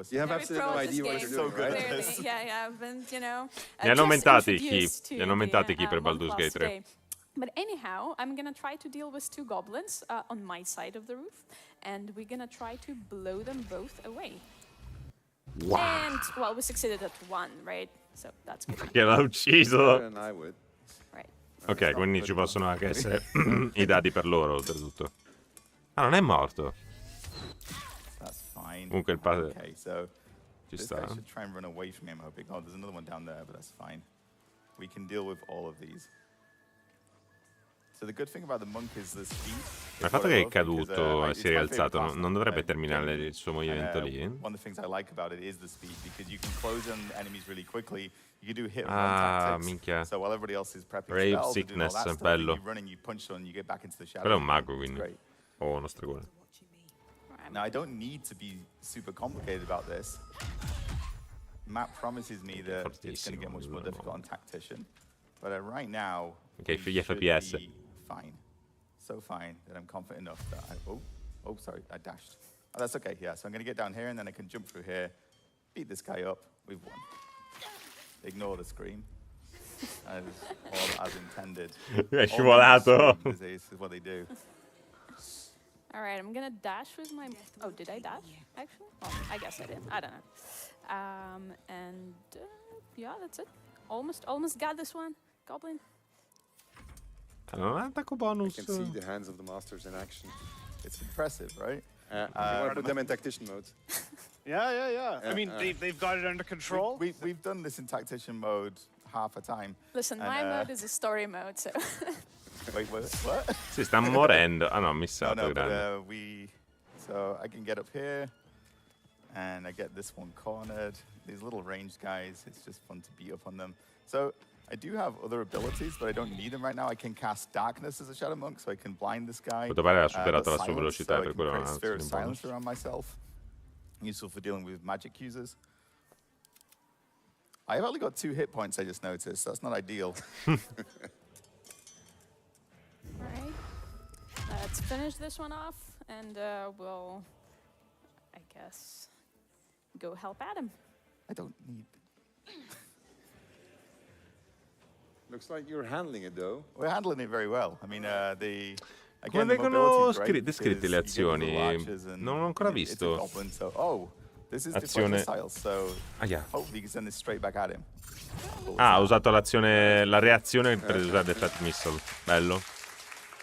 you have absolutely no idea what you're doing, right? Yeah, but you know. Li hanno aumentati chi per Baldur's Gate 3. But anyhow, I'm gonna try to deal with two goblins on my side of the roof, and we're gonna try to blow them both away. Wow. And well, we succeeded at one, right? So that's good. Perché l'ha ucciso. And I would. Right. Ok, quindi ci possono anche essere i dadi per loro, oltretutto. Ah, non è morto. That's fine. Comunque il padre okay, so ci this sta. guy should try and run away from him, hoping. Oh, there's another one down there, but that's fine. We can deal with all of these. So the good thing about the monk is the speed. Ma il fatto che è caduto e si è rialzato non dovrebbe terminare il suo movimento lì? One of the things I like about it is the speed, because you can close on enemies really quickly. You can do hit and Ah, run tactics. minchia. So while everybody else is prepping Brave spells and doing all Sickness, that stuff, bello. you run and you punch on, you get back into the shadow. Quello è un mago, quindi. Great. O uno stregone. Now I don't need to be super complicated about this. Matt promises me that it's going to get much more difficult on Tactician, but right now, Ok, gli FPS. fine. So fine that I'm confident enough that oh, sorry, I dashed. Oh, that's okay, yeah. So I'm going to get down here and then I can jump through here, beat this guy up. We've won. Ignore the scream. As all as intended. È scivolato. This is what they do. All right, I'm gonna dash with my. Oh, did I dash? Actually, oh, I guess I did. I don't know. And yeah, that's it. Almost got this one, goblin. Non ha attacco bonus. I can see the hands of the masters in action. It's impressive, right? You want to put them in tactician mode. Yeah. I mean, they've got it under control. We've done this in Tactician mode half a time. Listen, my mode is a story mode, so. Wait, what? Si sta morendo. Ah no, ho missato. No, grande. So I can get up here, and I get this one cornered. These little ranged guys, it's just fun to beat up on them. So I do have other abilities, but I don't need them right now. I can cast Darkness as a Shadow Monk, so I can blind this guy. Quanto pare ha superato la sua velocità, so per quello non ha Sphere of nessun Silence bonus. around myself. Useful for dealing with magic users. I've only got 2 hit points, I just noticed. That's not ideal. Alright, let's finish this one off, and we'll, I guess, go help Adam. I don't need. Looks like you're handling it, though. We're handling it very well. I mean, Come vengono descritte le azioni? Non ho ancora visto. Azione. Ah, yeah. Ah, ha usato l'azione, la reazione per usare Deflect Missile. Bello.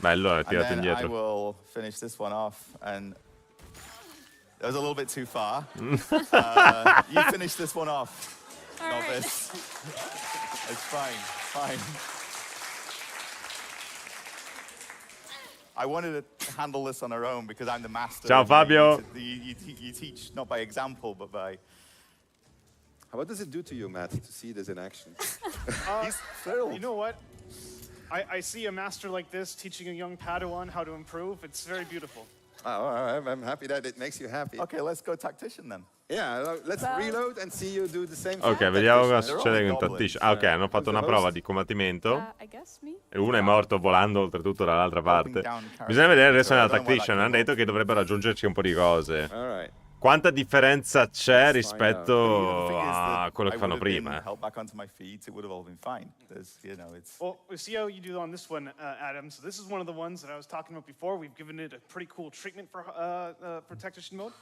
Bello, l'ha tirato indietro. I will finish this one off, and that was a little bit too far. You finish this one off. Not this. It's fine. I wanted to handle this on our own because I'm the master. Ciao Fabio. You teach not by example, but by... What does it do to you, Matt, to see this in action? He's thrilled. You know what? I see a master like this teaching a young Padawan how to improve. It's very beautiful. Oh, I'm happy that it makes you happy. Okay, let's go tactician then. Yeah, let's reload and see you do the same thing. Ok, vediamo cosa succede con Tactician. Ah, ok, hanno fatto una prova di combattimento. E uno è morto volando oltretutto dall'altra parte. Bisogna vedere il resto della Tactician. Hanno detto che dovrebbero aggiungerci un po' di cose. Quanta differenza c'è rispetto a quello che fanno prima? Well, we see how you do on this one, Adam. So this is one of the ones that I was talking about before. We've given it a pretty cool treatment for Tactician mode.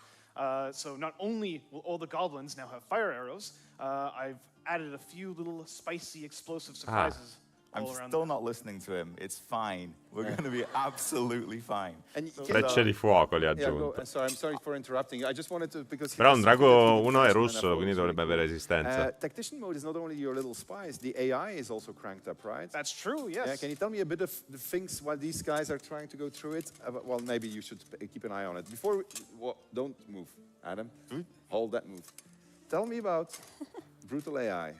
So not only will all the goblins now have fire arrows, I've added a few little spicy explosive surprises. I'm still not listening to him. It's fine. We're going to be absolutely fine. Frecce di fuoco li ha aggiunto. I'm sorry for interrupting you. I just wanted to because Però un drago 1 è russo, quindi dovrebbe avere resistenza. Tactician mode is not only your little spies. The AI is also cranked up, right? That's true. Yes. Yeah, can you tell me a bit of the things while these guys are trying to go through it? Well, maybe you should keep an eye on it. Before, don't move, Adam. Hold that move. Tell me about brutal AI.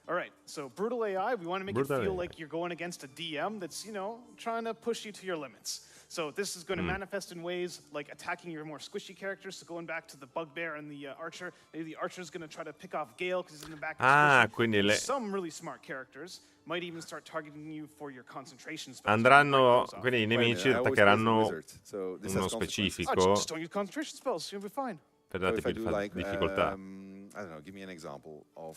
All right, so brutal AI, we want to make it feel like you're going against a DM that's, you know, trying to push you to your limits. So this is going to manifest in ways like attacking your more squishy characters. So going back to the bugbear and the archer, maybe the archer's going to try to pick off Gale because he's in the back. Quindi some really smart characters might even start targeting you for your concentration spells. Andranno, quindi i nemici attaccheranno uno specifico. Just don't use concentration spells, you'll be fine. Per darti più difficoltà. I don't know, give me an example of...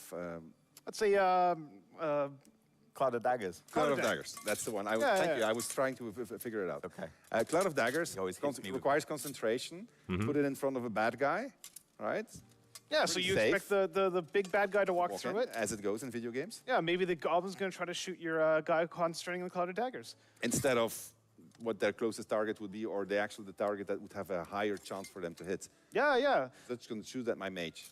Let's say Cloud of Daggers. Cloud of Daggers. That's the one. Thank you. I was trying to figure it out. Okay. Cloud of Daggers requires concentration. Put it in front of a bad guy, right? Yeah, so you expect the big bad guy to walk through it. As it goes in video games. Yeah, maybe the goblin's going to try to shoot your guy concentrating on the Cloud of Daggers. Instead of what their closest target would be, or the target that would have a higher chance for them to hit. Yeah. That's going to shoot at my mage.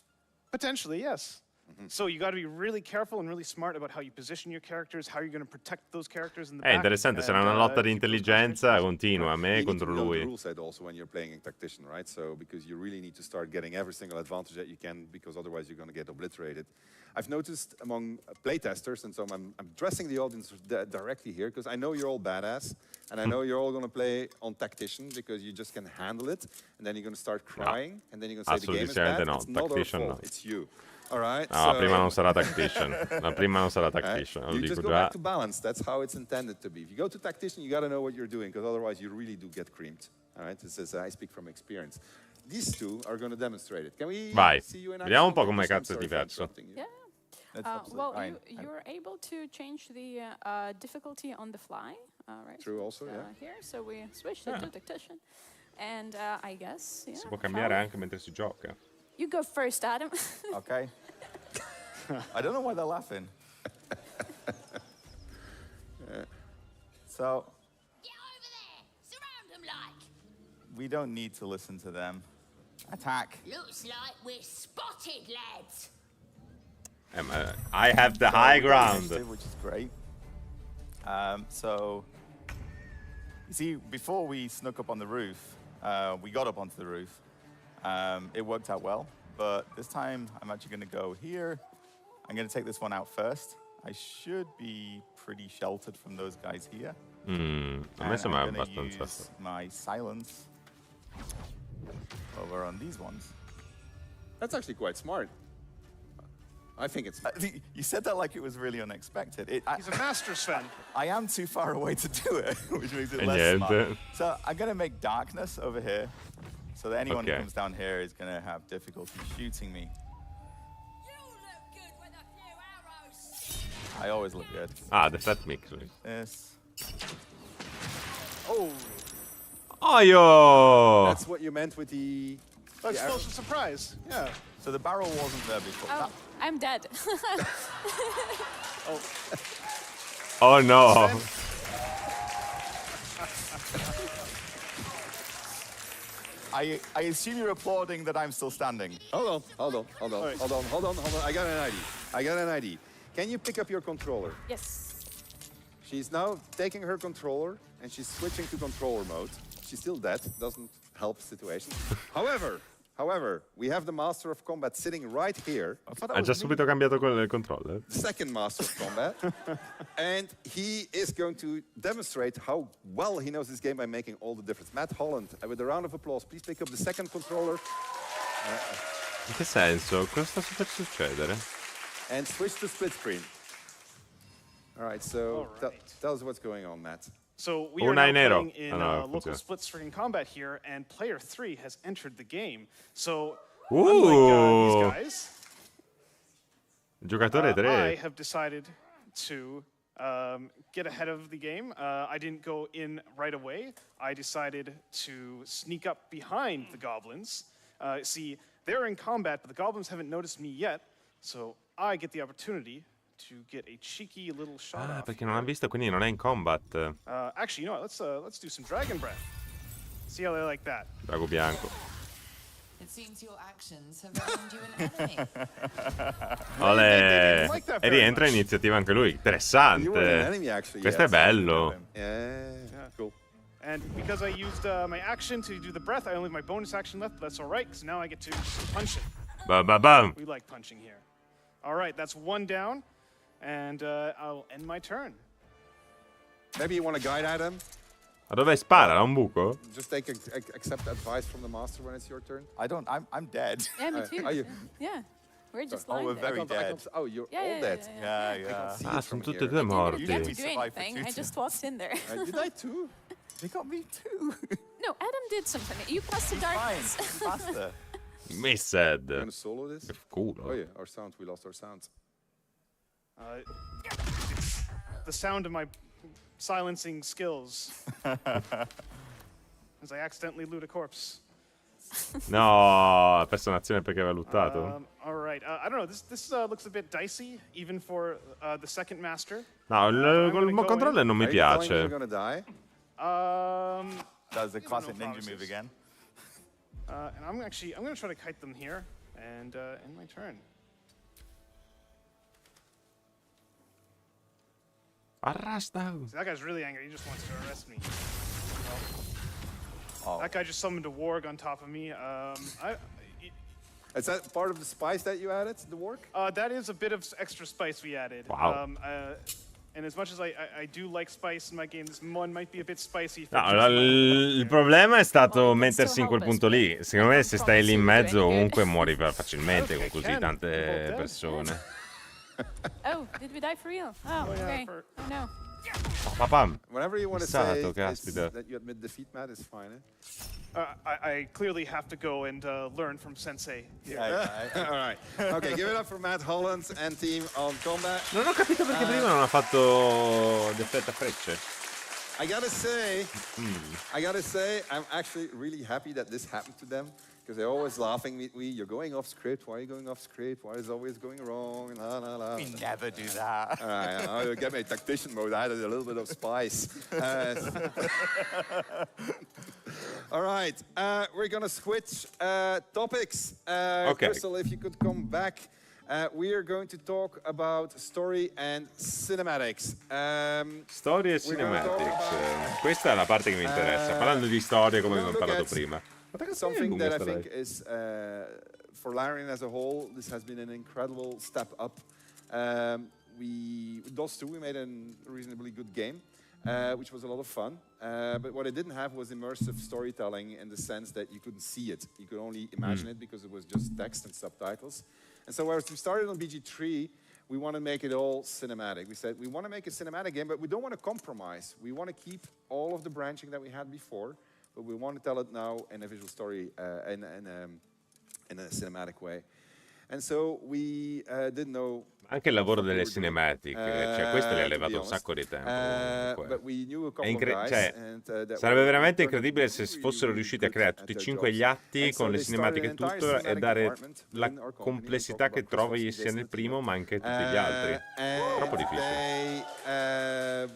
Potentially, yes. So you got to be really careful and really smart about how you position your characters, how you're going to protect those characters in the back. È interessante, sarà una lotta di intelligenza continua, me contro lui. You need to know the rule set also when you're playing a tactician, right? So because you really need to start getting every single advantage that you can, because otherwise you're going to get obliterated. I've noticed among playtesters, and so I'm addressing the audience directly here, because I know you're all badass, and I know you're all going to play on tactician because you just can handle it, and then you're going to start crying, and then you're going to say the game is bad. It's not our fault, it's you. All right, no, la prima non sarà tactician. La prima non sarà tactician. You just go back to balance. That's how it's intended to be. If you go to tactician, you got to know what you're doing, because otherwise you really do get creamed. All right, this is I speak from experience. These two are going to demonstrate it. Can we see you in action? Vediamo un po' come cazzo è diverso. Yeah. Well, you're able to change the difficulty on the fly. Right. True, also, yeah. Here, so we switched it to tactician, and I guess si può cambiare anche mentre si gioca. You go first, Adam. Okay. I don't know why they're laughing. So. Get over there! Surround them like! We don't need to listen to them. Attack. Looks like we're spotted, lads. I have the high ground. Which is great. So, you see, before we snuck up on the roof, we got up onto the roof. It worked out well, but this time I'm actually going to go here. I'm going to take this one out first. I should be pretty sheltered from those guys here. A me sembra abbastanza. Use my silence over on these ones. That's actually quite smart. I think it's... You said that like it was really unexpected. He's a master, Sven. I am too far away to do it, which makes it less smart. So I'm going to make darkness over here, so that anyone who comes down here is going to have difficulty shooting me. You look good with a few arrows. I always look good. The fat mix. Yes. Oh. Oh, yo! That's what you meant with the... Explosive surprise, yeah. So the barrel wasn't there before. Oh, I'm dead. Oh no. I assume you're applauding that I'm still standing. Hold on. I got an ID. Can you pick up your controller? Yes. She's now taking her controller and she's switching to controller mode. She's still dead, doesn't help the situation. However, we have the Master of Combat sitting right here. Ha già subito cambiato quello del controller? The second Master of Combat. And he is going to demonstrate how well he knows this game by making all the difference. Matt Holland, with a round of applause, please pick up the second controller. In che senso? Cosa sta per succedere? And switch to split screen. All right, so tell us what's going on, Matt. So we are now playing in local split-screen combat here, and player 3 has entered the game. So, unlike these guys, Giocatore 3. I have decided to get ahead of the game. I didn't go in right away. I decided to sneak up behind the goblins. See, they're in combat, but the goblins haven't noticed me yet, so I get the opportunity to get a cheeky little shot off. Perché non ha visto, quindi non è in combat. Actually, you know what? Let's do some dragon breath. See how they like that. Drago bianco. It seems your actions have earned you an enemy. Olè. E rientra in iniziativa anche lui. Interessante. Questo è bello. Yeah, cool. And because I used my action to do the breath, I only have my bonus action left, but that's all right, because now I get to punch it. Bam. We like punching here. All right, that's one down. And I'll end my turn. Maybe you want to guide at him? Ma dove spara? Da un buco? Just accept advice from the master when it's your turn. I'm dead. Yeah, me too. Are you? Yeah. We're just lying we're there. very dead. Oh, you're all dead. Yeah. Ah, sono tutti e due morti. I didn't have to do anything. I just walked in there. Did I too? They got me too. No, Adam did something. You passed the darkness. Faster. Missed. You're gonna solo this? Che culo. Oh yeah, our sound. We lost our sounds. The sound of my silencing skills. As I accidentally loot a corpse. No, ha perso un'azione perché aveva luttato. All right. I don't know. This looks a bit dicey, even for the second master. No, il controller non mi piace. You're gonna die? That's the classic ninja move again. And I'm gonna try to kite them here and end my turn. Arrasta. See, that guy's really angry. He just wants to arrest me. That guy just summoned a warg on top of me. Is that part of the spice that you added, the warg? That is a bit of extra spice we added. Wow. And as much as I do like spice in my game, this one might be a bit spicy. No, il problema è stato mettersi in quel punto lì. Secondo me se stai lì in mezzo comunque muori facilmente con così tante persone. Oh, did we die for real? Oh, okay. Oh no. Papam. Whenever you want to say that you admit defeat, Matt, is fine. I clearly have to go and learn from Sensei. All right. Okay, give it up for Matt Holland and team on combat. Non ho capito perché prima non ha fatto l'effetto a frecce. I gotta say, I'm actually really happy that this happened to them. Because they're always laughing at me. You're going off script. Why are you going off script? Why is it always going wrong? La. We never do that. All right, I'll get my tactician mode. I added a little bit of spice. All right, we're gonna switch topics. Okay. Crystal, if you could come back. We are going to talk about story and cinematics. Storie e cinematics. Questa è la parte che mi interessa. Parlando di storie come abbiamo parlato prima. Something that I think is, for Larian as a whole, this has been an incredible step up. DOS 2, we made a reasonably good game, which was a lot of fun. But what it didn't have was immersive storytelling in the sense that you couldn't see it. You could only imagine it because it was just text and subtitles. And so as we started on BG3, we want to make it all cinematic. We said we want to make a cinematic game, but we don't want to compromise. We want to keep all of the branching that we had before, but we want to tell it now in a visual story, in a cinematic way. And so we didn't know. Anche il lavoro delle cinematiche, cioè questo gli ha levato un sacco di tempo. Sarebbe veramente incredibile se fossero riusciti a creare tutti e 5 gli atti con le cinematiche e tutto e dare la complessità che trovi sia nel primo ma anche tutti gli altri. Troppo difficile.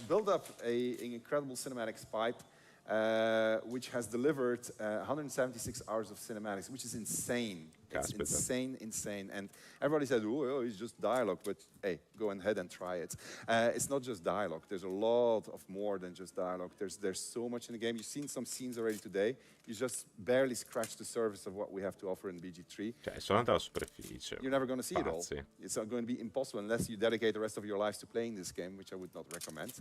Build up an incredible cinematics pipe. Which has delivered 176 hours of cinematics, which is insane. It's insane. And everybody says, oh, it's just dialogue, but hey, go ahead and try it. It's not just dialogue. There's a lot of more than just dialogue. There's so much in the game. You've seen some scenes already today. You just barely scratched the surface of what we have to offer in BG3. Cioè, soltanto la superficie. You're never going to see it all. It's going to be impossible unless you dedicate the rest of your lives to playing this game, which I would not recommend.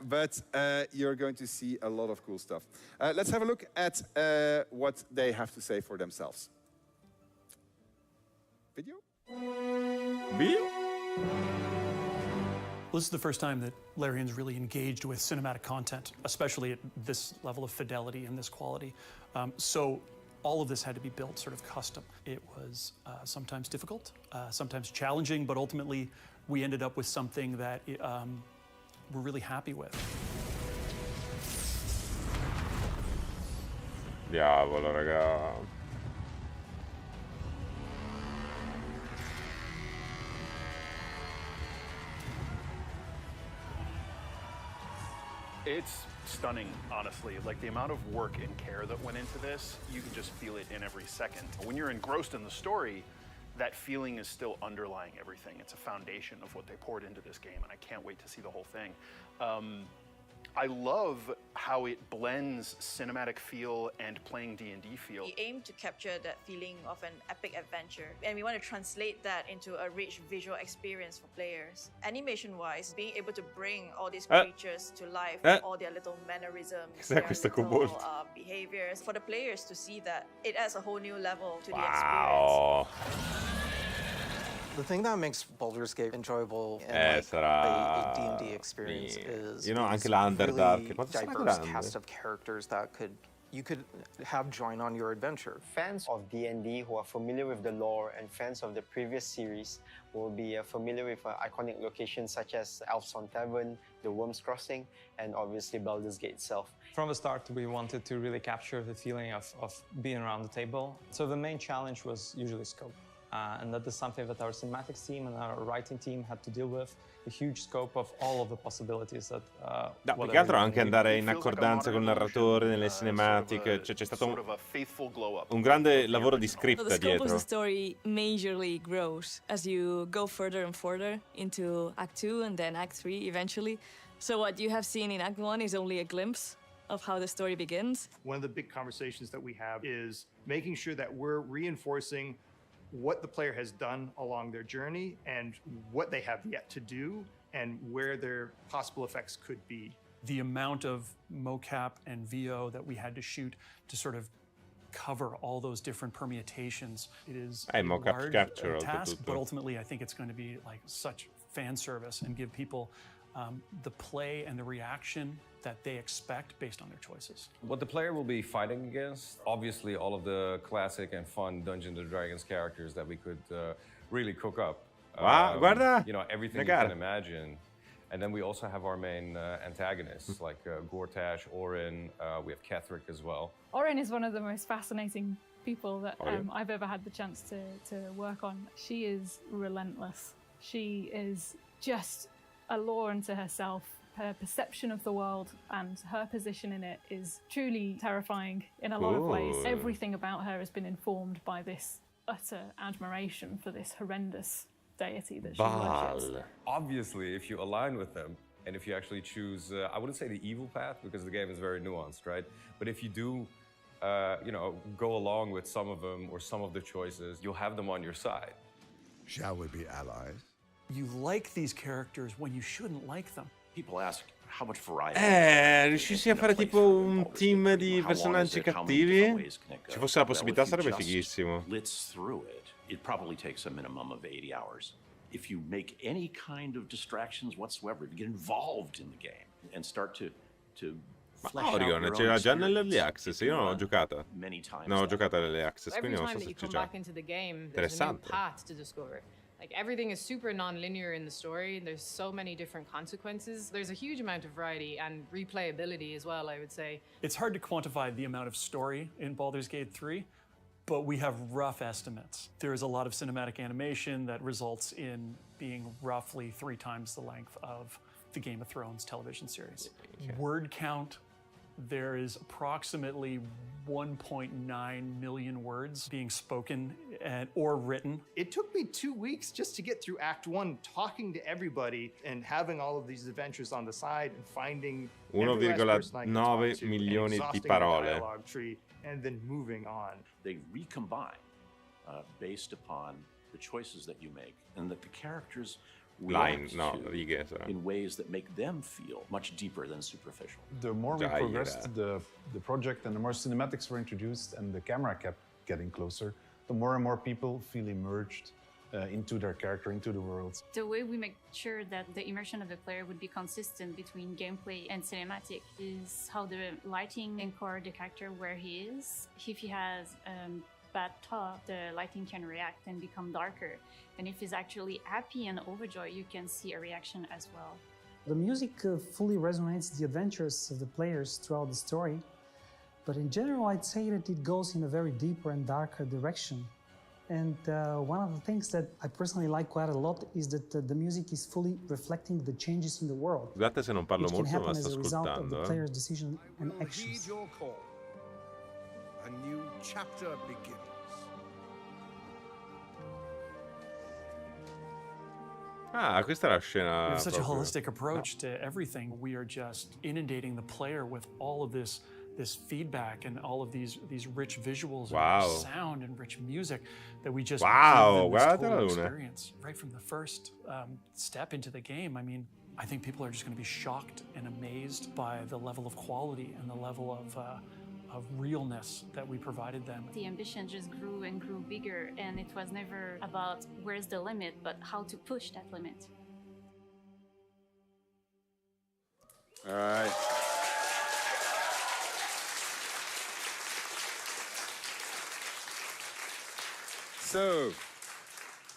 But you're going to see a lot of cool stuff. Let's have a look at what they have to say for themselves. Video? Well, this is the first time that Larian's really engaged with cinematic content, especially at this level of fidelity and this quality. So all of this had to be built sort of custom. It was sometimes difficult, sometimes challenging, but ultimately we ended up with something that we're really happy with. Diavolo, raga. It's stunning, honestly. Like, the amount of work and care that went into this, you can just feel it in every second. When you're engrossed in the story, that feeling is still underlying everything. It's a foundation of what they poured into this game, and I can't wait to see the whole thing. I love how it blends cinematic feel and playing D&D feel. We aim to capture that feeling of an epic adventure, and we want to translate that into a rich visual experience for players. Animation-wise, being able to bring all these creatures to life, all their little mannerisms, their little behaviors, for the players to see that, it adds a whole new level to the experience. The thing that makes Baldur's Gate enjoyable and sarà... a D&D experience is anche these l'Underdark. really Quanto sarà diverse grande? cast of characters that you could have join on your adventure. Fans of D&D who are familiar with the lore and fans of the previous series will be familiar with iconic locations such as Elfson Tavern, the Worm's Crossing, and obviously Baldur's Gate itself. From the start, we wanted to really capture the feeling of being around the table. So the main challenge was usually scope. And that is something that our cinematics team and our writing team had to deal with, the huge scope of all of the possibilities that più che altro anche andare in accordanza con il narratore nelle cinematiche, cioè c'è stato un grande lavoro di script The scope of the dietro. story majorly grows as you go further and further into Act 2 and then Act 3 eventually. So what you have seen in Act 1 is only a glimpse of how the story begins. One of the big conversations that we have is making sure that we're reinforcing what the player has done along their journey and what they have yet to do and where their possible effects could be. The amount of mocap and VO that we had to shoot to sort of cover all those different permutations, it is a mocap large capture task, but ultimately I think it's going to be like such fan service and give people the play and the reaction that they expect based on their choices. What the player will be fighting against, obviously all of the classic and fun Dungeons & Dragons characters that we could really cook up. Guarda! You know, everything you can imagine. And then we also have our main antagonists, like Gortash, Orin, we have Ketheric as well. Orin is one of the most fascinating people that I've ever had the chance to work on. She is relentless. She is just a law unto herself. Her perception of the world and her position in it is truly terrifying in a lot of ways. Everything about her has been informed by this utter admiration for this horrendous deity that she worships. Obviously, if you align with them, and if you actually choose, I wouldn't say the evil path, because the game is very nuanced, right? But if you do, you know, go along with some of them or some of the choices, you'll have them on your side. Shall we be allies? You like these characters when you shouldn't like them. People ask how much variety. Riuscissi a fare tipo un team di personaggi cattivi? Ci fosse la possibilità sarebbe fighissimo. Blitz through it. It probably takes a minimum of 80 hours. If you make any kind of distractions whatsoever, if you get involved in the game and start to Ma Orion c'era già nell'early access, io non l'ho giocata. No, ho giocato all'early access, Every quindi non time so that se you c'è come già. back into the game, there's a new Interessante. path to discover. Like, everything is super non-linear in the story. There's so many different consequences. There's a huge amount of variety and replayability as well, I would say. It's hard to quantify the amount of story in Baldur's Gate 3, but we have rough estimates. There is a lot of cinematic animation that results in being roughly 3 times the length of the Game of Thrones television series. Word count there is approximately 1.9 million words being spoken or written. It took me 2 weeks just to get through Act 1, talking to everybody and having all of these adventures on the side and finding 1,9 milioni di parole. And then moving on. They recombine based upon the choices that you make and that the characters react to in ways that make them feel much deeper than superficial. The more we progressed the project and the more cinematics were introduced and the camera kept getting closer, the more and more people feel immersed into their character, into the world. The way we make sure that the immersion of the player would be consistent between gameplay and cinematic is how the lighting encodes the character where he is. If he has bad thought, the lighting can react and become darker. And if he's actually happy and overjoyed, you can see a reaction as well. The music fully resonates the adventures of the players throughout the story, but in general I'd say that it goes in a very deeper and darker direction. And one of the things that I personally like quite a lot is that the music is fully reflecting the changes in the world. Scusate se non parlo which can molto, happen ma as sto a result of the ascoltando. player's decision and We'll actions. heed your call. A new chapter begins. Ah, questa è la scena. We have such a proprio. holistic approach to everything. We are just inundating the player with all of this feedback and all of these rich visuals and rich sound and rich music that we just give them this total experience right from the first step into the game. I mean, I think people are just going to be shocked and amazed by the level of quality and the level of realness that we provided them. The ambition just grew and grew bigger, and it was never about where's the limit, but how to push that limit. All right. So,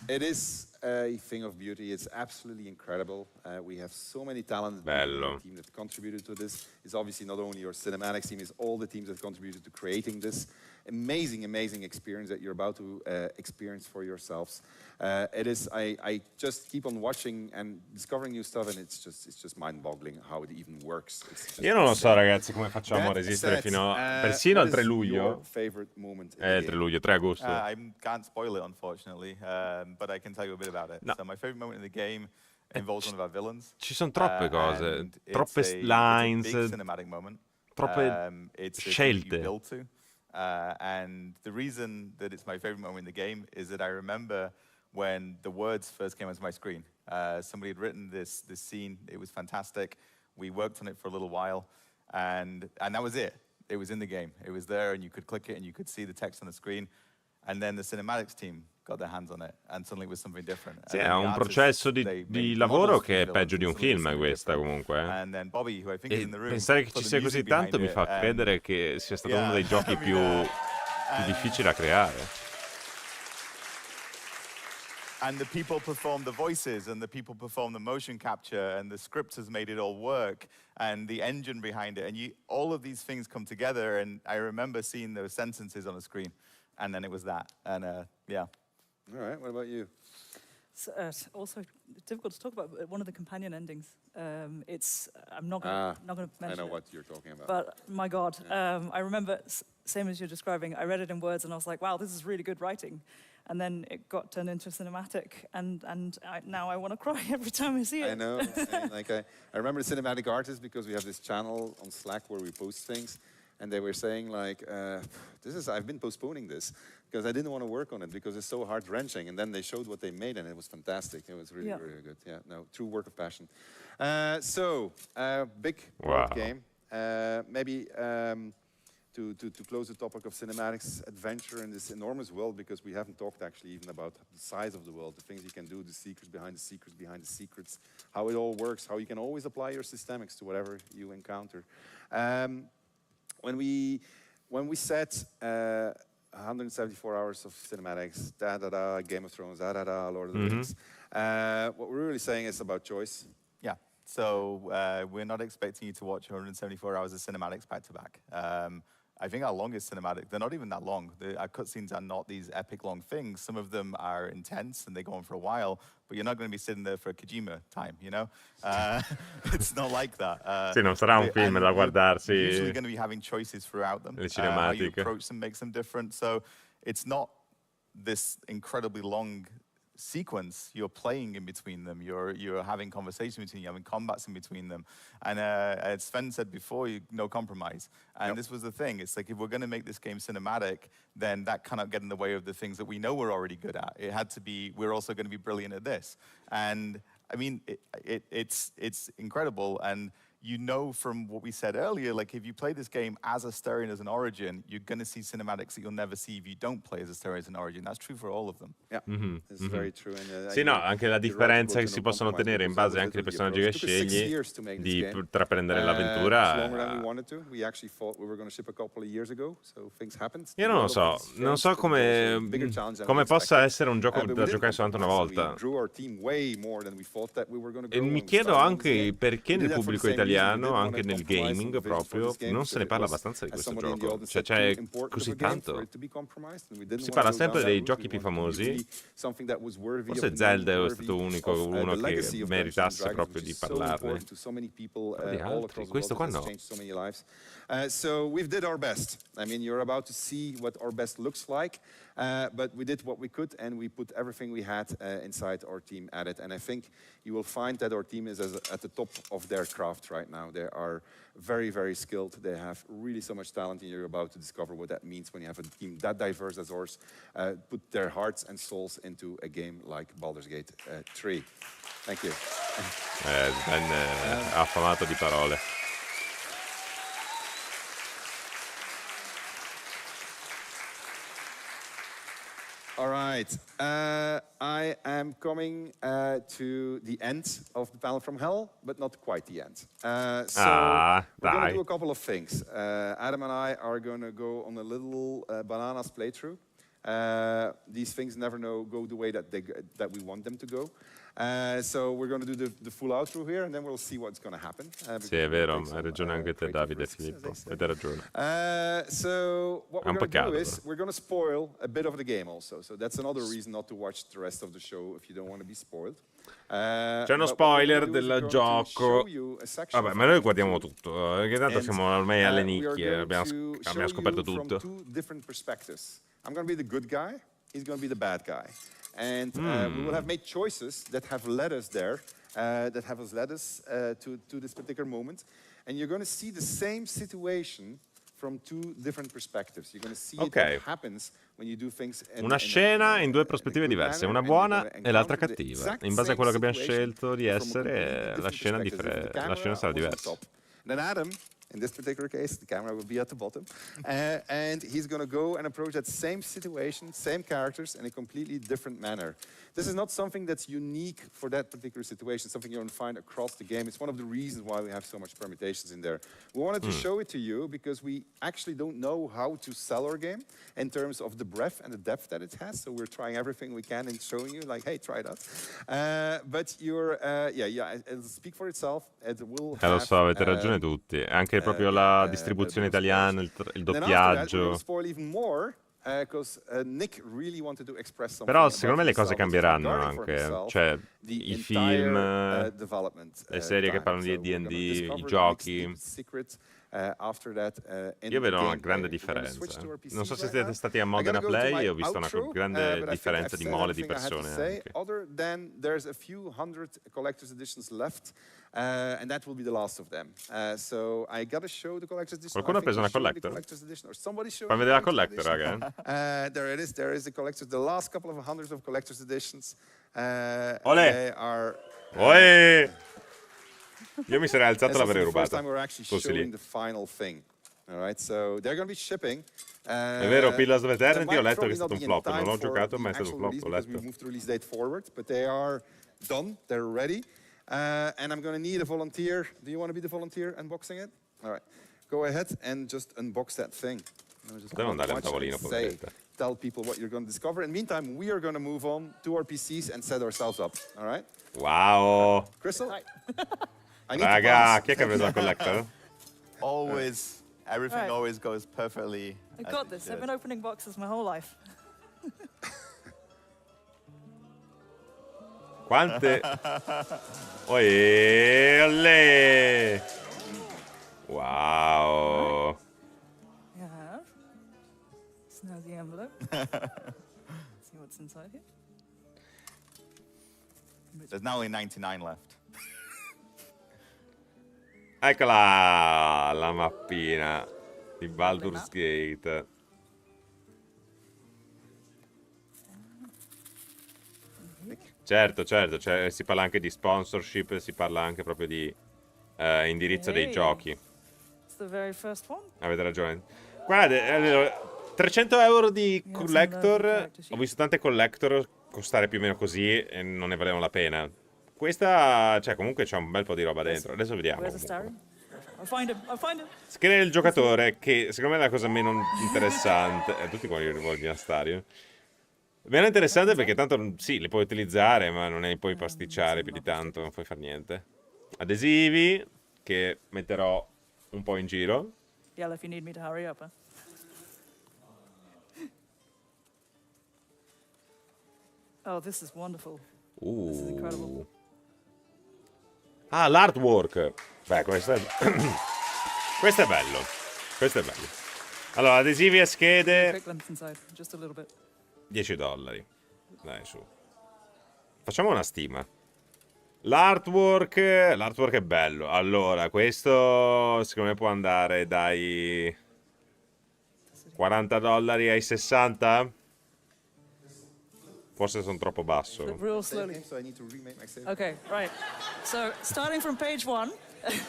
it is a thing of beauty. It's absolutely incredible. We have so many talented people in the team that contributed to this. It's obviously not only your cinematics team, it's all the teams that contributed to creating this amazing, amazing experience that you're about to experience for yourselves. It is, I just keep on watching and discovering new stuff, and it's just mind-boggling how it even works. Io non lo so, ragazzi, come facciamo a resistere fino persino al 3 luglio. Il 3 luglio, 3 agosto. I can't spoil it, unfortunately, but I can tell you a bit about it. No. So my favorite moment in the game involves one of our villains. Ci sono troppe cose, troppe lines, it's a big cinematic moment. troppe it's a thing scelte. you build to. And the reason that it's my favorite moment in the game is that I remember when the words first came onto my screen. Somebody had written this scene. It was fantastic. We worked on it for a little while, and that was it. It was in the game. It was there, and you could click it, and you could see the text on the screen. And then the cinematics team got their hands on it, and suddenly it was something different. Sì, è un processo di lavoro che è peggio di un film, questa comunque. And then Bobby, who I think is in the room, Pensare che ci sia così tanto mi fa credere che sia stato uno dei giochi più difficili da creare. And the people perform the voices, and the people perform the motion capture, and the script has made it all work, and the engine behind it, and all of these things come together, and I remember seeing those sentences on the screen, and then it was that, and yeah. All right, what about you? It's also difficult to talk about, but one of the companion endings. I'm not going to mention I know it, what you're talking about. but my God, I remember, same as you're describing, I read it in words and I was like, wow, this is really good writing. And then it got turned into a cinematic, and now I want to cry every time I see it. I know. I remember the cinematic artists because we have this channel on Slack where we post things, and they were saying like, I've been postponing this because I didn't want to work on it because it's so heart-wrenching. And then they showed what they made, and it was fantastic. It was really, really good. Yeah, no, true work of passion. Big board game. Maybe to close the topic of cinematics, adventure in this enormous world, because we haven't talked actually even about the size of the world, the things you can do, the secrets behind the secrets, how it all works, how you can always apply your systemics to whatever you encounter. When we set 174 hours of cinematics, Game of Thrones, Lord of the Rings, what we're really saying is about choice. Yeah, so we're not expecting you to watch 174 hours of cinematics back to back. I think our longest cinematic, they're not even that long. Our cutscenes are not these epic long things. Some of them are intense and they go on for a while, but you're not going to be sitting there for Kojima time, you know? It's not like that. Sì, non sarà un film da guardarsi. You're usually going to be having choices throughout them. Le How you cinematiche. approach them makes them different. So it's not this incredibly long sequence. You're playing in between them. You're having conversations between you, having combats in between them. And as Sven said before, no compromise. And this was the thing. It's like, if we're going to make this game cinematic, then that cannot get in the way of the things that we know we're already good at. It had to be, we're also going to be brilliant at this. And I mean, it's incredible. And you know from what we said earlier, like if you play this game as Astarion as an origin, you're going to see cinematics that you'll never see if you don't play as Astarion as an origin. That's true for all of them. Yeah, it's very true. And, sì, no, anche la differenza che si possono ottenere in base anche ai personaggi che scegli di intraprendere l'avventura. Io non lo so, non so come possa essere un gioco da giocare soltanto una volta. E mi chiedo anche perché nel pubblico italiano, anche nel gaming proprio, non se ne parla abbastanza di questo gioco. Cioè c'è così tanto. Si parla sempre dei giochi più famosi. Forse Zelda è stato uno che meritasse proprio di parlarne. Però di altri, questo qua no. So we did our best. I mean, you're about to see what our best looks like, but we did what we could, and we put everything we had inside our team at it. And I think you will find that our team is at the top of their craft right now. They are very, very skilled. They have really so much talent, and you're about to discover what that means when you have a team that diverse as ours, put their hearts and souls into a game like Baldur's Gate 3. Thank you. Sven è affamato di parole. All right, I am coming to the end of the panel from hell, but not quite the end. So we're going to do a couple of things. Adam and I are going to go on a little bananas playthrough. These things never go the way that we want them to go. So we're going to do the full outro here, and then we'll see what's going to happen. Sì, è vero, hai ragione anche te, Davide, Filippo. Avete ragione. So what we're going to do is we're going to spoil a bit of the game also. So that's another reason not to watch the rest of the show if you don't want to be spoiled. C'è uno spoiler del gioco. Vabbè, ma noi guardiamo tutto. Perché tanto siamo ormai alle nicchie. Abbiamo scoperto tutto. I'm going to be the good guy. He's going to be the bad guy. And we will have made choices that have led us there, that have led us to this particular moment. And you're going to see the same situation from two different perspectives. You're going to see what happens when you do things una scena in due prospettive diverse, una buona e l'altra cattiva. In base a quello che abbiamo scelto di essere, la scena sarà diversa. Then Adam, in this particular case, the camera will be at the bottom. And he's going to go and approach that same situation, same characters, in a completely different manner. This is not something that's unique for that particular situation, something you're going to find across the game. It's one of the reasons why we have so much permutations in there. We wanted to show it to you because we actually don't know how to sell our game in terms of the breadth and the depth that it has. So we're trying everything we can in showing you, like, hey, try that. But you're, it'll speak for itself. It will lo so, avete ragione tutti. Anche proprio la distribuzione italiana, il doppiaggio. Però secondo me le cose cambieranno anche, cioè i film, le serie che parlano di D&D, i giochi. Io vedo una grande differenza. Non so se siete stati a Modena Play e ho visto una grande differenza di mole di persone anche. And that will be the last of them. So I gotta show the collector's edition. Qualcuno ha preso una collector? Fammi vedere la collector, raga. There it is. There is the collector's. The last couple of hundreds of collector's editions. Olè! Oe! Io mi sarei alzato e l'avrei rubato. Fossi lì. The final thing. All right, so they're going to be shipping. È vero, Pillars of Eternity ho letto che è stato un flop. Non l'ho giocato, ma è stato un flop. Ho letto. We moved the release date forward, but they are done. They're ready. And I'm going to need a volunteer. Do you want to be the volunteer unboxing it? All right. Go ahead and just unbox that thing. Devo andare al tavolino, tell people what you're going to discover. In the meantime, we are going to move on to our PCs and set ourselves up. All right? Wow. Crystal? Raga, chi è che ha preso la collector? Always Everything always goes perfectly. I got this. I've been opening boxes my whole life. Quante? Olè! Wow! Yeah. It's now the envelope. See what's inside here. There's now only 99 left. Eccola la mappina di Baldur's Gate. Certo, cioè, si parla anche di sponsorship, si parla anche proprio di indirizzo dei giochi. It's the very first one. Avete ragione. Guardate, allora, 300 euro di collector. Ho visto tante collector costare più o meno così e non ne valevano la pena. Questa, cioè, comunque c'è un bel po' di roba dentro. Adesso vediamo. Scrive il giocatore, che secondo me è la cosa meno interessante. Tutti quelli vogliono Stario. Meno interessante perché tanto sì, li puoi utilizzare, ma non ne puoi pasticciare più di tanto, non puoi fare niente. Adesivi, che metterò un po' in giro. Yell if you need me to hurry up, Oh, this is wonderful. This is incredible. Ah, l'artwork. Beh, questo è... questo è bello. Questo è bello. Allora, adesivi e schede. Just a little bit. $10. Dai, su. Facciamo una stima. L'artwork è bello. Allora, questo secondo me può andare dai $40 ai 60. Forse sono troppo basso. Real slowly. Okay, right. So, starting from page 1.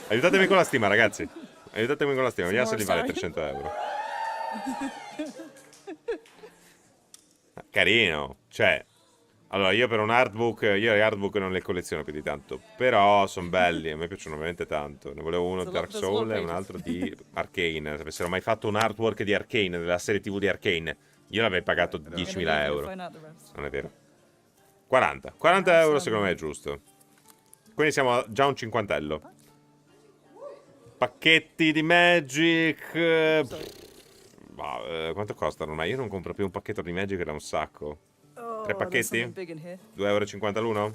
Aiutatemi con la stima, ragazzi. Aiutatemi con la stima. Vediamo se li vale 300 euro. Carino. Cioè, allora io per un artbook, io gli artbook non li colleziono più di tanto, però sono belli, a me piacciono veramente tanto. Ne volevo uno di Dark Souls e un altro di Arcane. Se avessero mai fatto un artwork di Arcane, della serie TV di Arcane, io l'avrei pagato 10.000 euro. Non è vero. 40 euro secondo me è giusto. Quindi siamo già un cinquantello. Pacchetti di Magic. Quanto costano? Ma io non compro più un pacchetto di Magic da un sacco. 3 pacchetti? 2,50 € l'uno?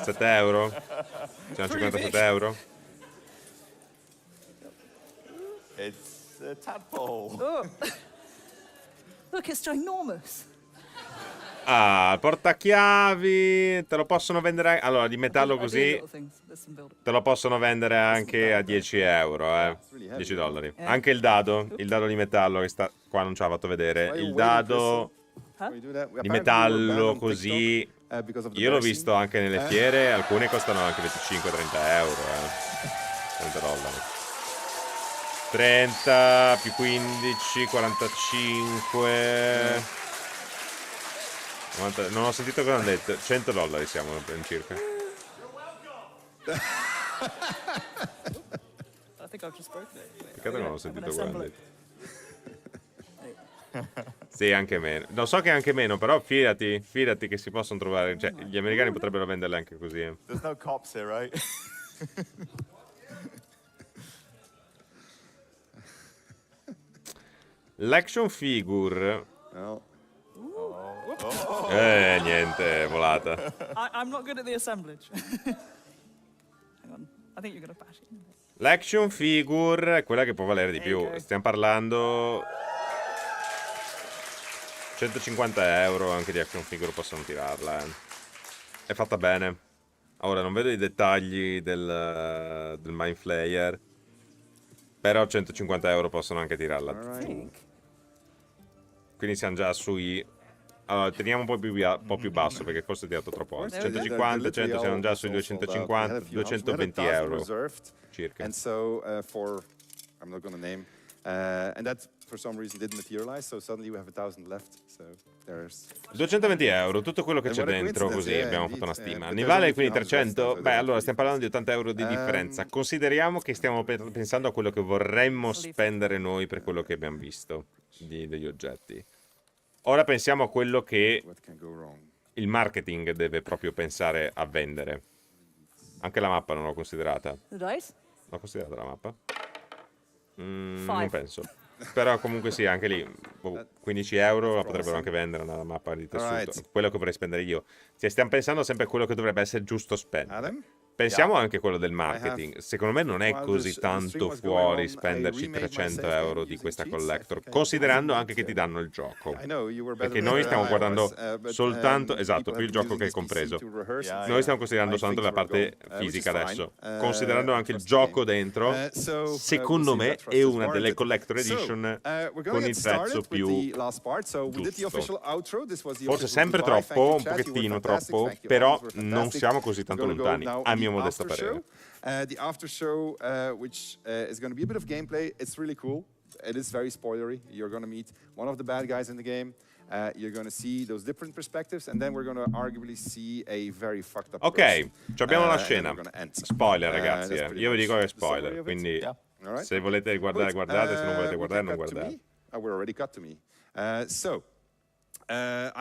7 euro? C'è 57 euro? It's a tadpole. Oh. Look, it's ginormous. Ah, il portachiavi. Te lo possono vendere. Allora, di metallo così. Te lo possono vendere anche a 10 euro, $10. Anche il dado di metallo che sta qua non ci ha fatto vedere. Il dado di metallo così. Io l'ho visto anche nelle fiere. Alcune costano anche 25-30 euro. $30. 30 più 15, 45. 90, non ho sentito cosa hanno detto. $100 siamo in circa. I think I've just broken it. Peccato che non ho sentito cosa hanno detto. Sì, anche meno. Lo so che è anche meno, però fidati che si possono trovare. Cioè, gli americani potrebbero venderle anche così. There's no cops here, right? L'action figure. No. Niente, volata. I'm not good at the assemblage. Hang on. I think you're gonna bash it. L'action figure è quella che può valere di più. Stiamo parlando 150 euro anche di action figure possono tirarla. È fatta bene. Ora non vedo i dettagli del Mind Flayer, però 150 euro possono anche tirarla. Quindi siamo già sui... Allora, teniamo un po' più basso perché forse è tirato troppo alto. 150, 100, siamo già sui 250, 220 euro circa. And so I'm not going to name, and that for some reason didn't materialize, so suddenly we have 1,000 left. So there's 220 euro, tutto quello che c'è dentro, così abbiamo fatto una stima. Ne vale quindi 300? Beh, allora stiamo parlando di 80 euro di differenza. Consideriamo che stiamo pensando a quello che vorremmo spendere noi per quello che abbiamo visto degli oggetti. Ora pensiamo a quello che il marketing deve proprio pensare a vendere. Anche la mappa non l'ho considerata. The dice? L'ho considerata la mappa? Non penso. Però comunque sì, anche lì 15 euro la potrebbero anche vendere una mappa di tessuto. Quello che vorrei spendere io. Cioè, stiamo pensando sempre a quello che dovrebbe essere giusto spendere. Pensiamo anche a quello del marketing. Secondo me non è così tanto fuori spenderci 300 euro di questa collector, considerando anche che ti danno il gioco. Perché noi stiamo guardando soltanto, esatto, più il gioco che è compreso. Noi stiamo considerando soltanto la parte fisica adesso. Considerando anche il gioco dentro, secondo me è una delle collector edition con il prezzo più giusto. Forse sempre troppo, un pochettino troppo, però non siamo così tanto lontani, a mio modesto parere. The after show, which is going to be a bit of gameplay, it's really cool. It is very spoilery. You're going to meet one of the bad guys in the game. You're going to see those different perspectives, and then we're going to arguably see a very fucked up person. Abbiamo la scena. Spoiler, ragazzi. Io vi dico che è spoiler, quindi se volete guardare, guardate, se non volete guardare, non guardate. We're already cut to me. I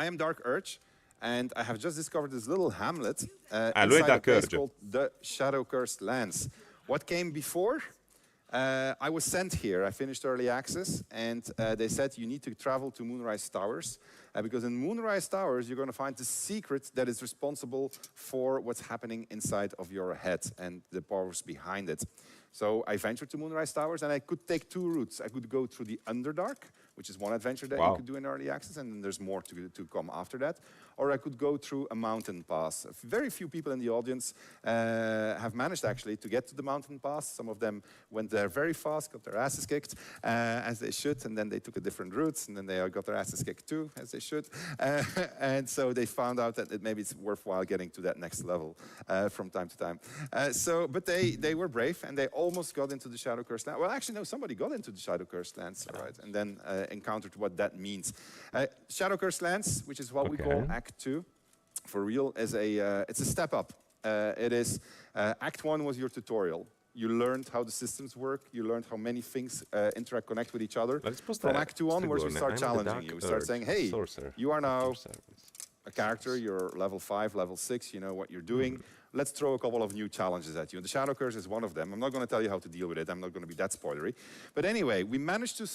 am Dark Urge. And I have just discovered this little hamlet inside a place called the Shadow Cursed Lands. What came before? I was sent here. I finished early access, and they said you need to travel to Moonrise Towers, because in Moonrise Towers you're going to find the secret that is responsible for what's happening inside of your head and the powers behind it. So I ventured to Moonrise Towers, and I could take two routes. I could go through the Underdark, which is one adventure that you could do in early access, and then there's more to come after that. Or I could go through a mountain pass. Very few people in the audience have managed actually to get to the mountain pass. Some of them went there very fast, got their asses kicked, as they should, and then they took a different route, and then they got their asses kicked too, as they should. And so they found out that maybe it's worthwhile getting to that next level from time to time. But they were brave, and they almost got into the Shadow Cursed Lands. Well, actually, no, somebody got into the Shadow Cursed Lands, right? And then encountered what that means. Shadow Cursed Lands, which is what we call Act 2, for real, is it's a step up. It is Act 1 was your tutorial. You learned how the systems work. You learned how many things connect with each other. From Act 2 onwards, we start challenging you. We start saying, hey, you are now a character. You're level 5, level 6. You know what you're doing. Let's throw a couple of new challenges at you. And the Shadow Curse is one of them. I'm not going to tell you how to deal with it. I'm not going to be that spoilery. But anyway, we managed to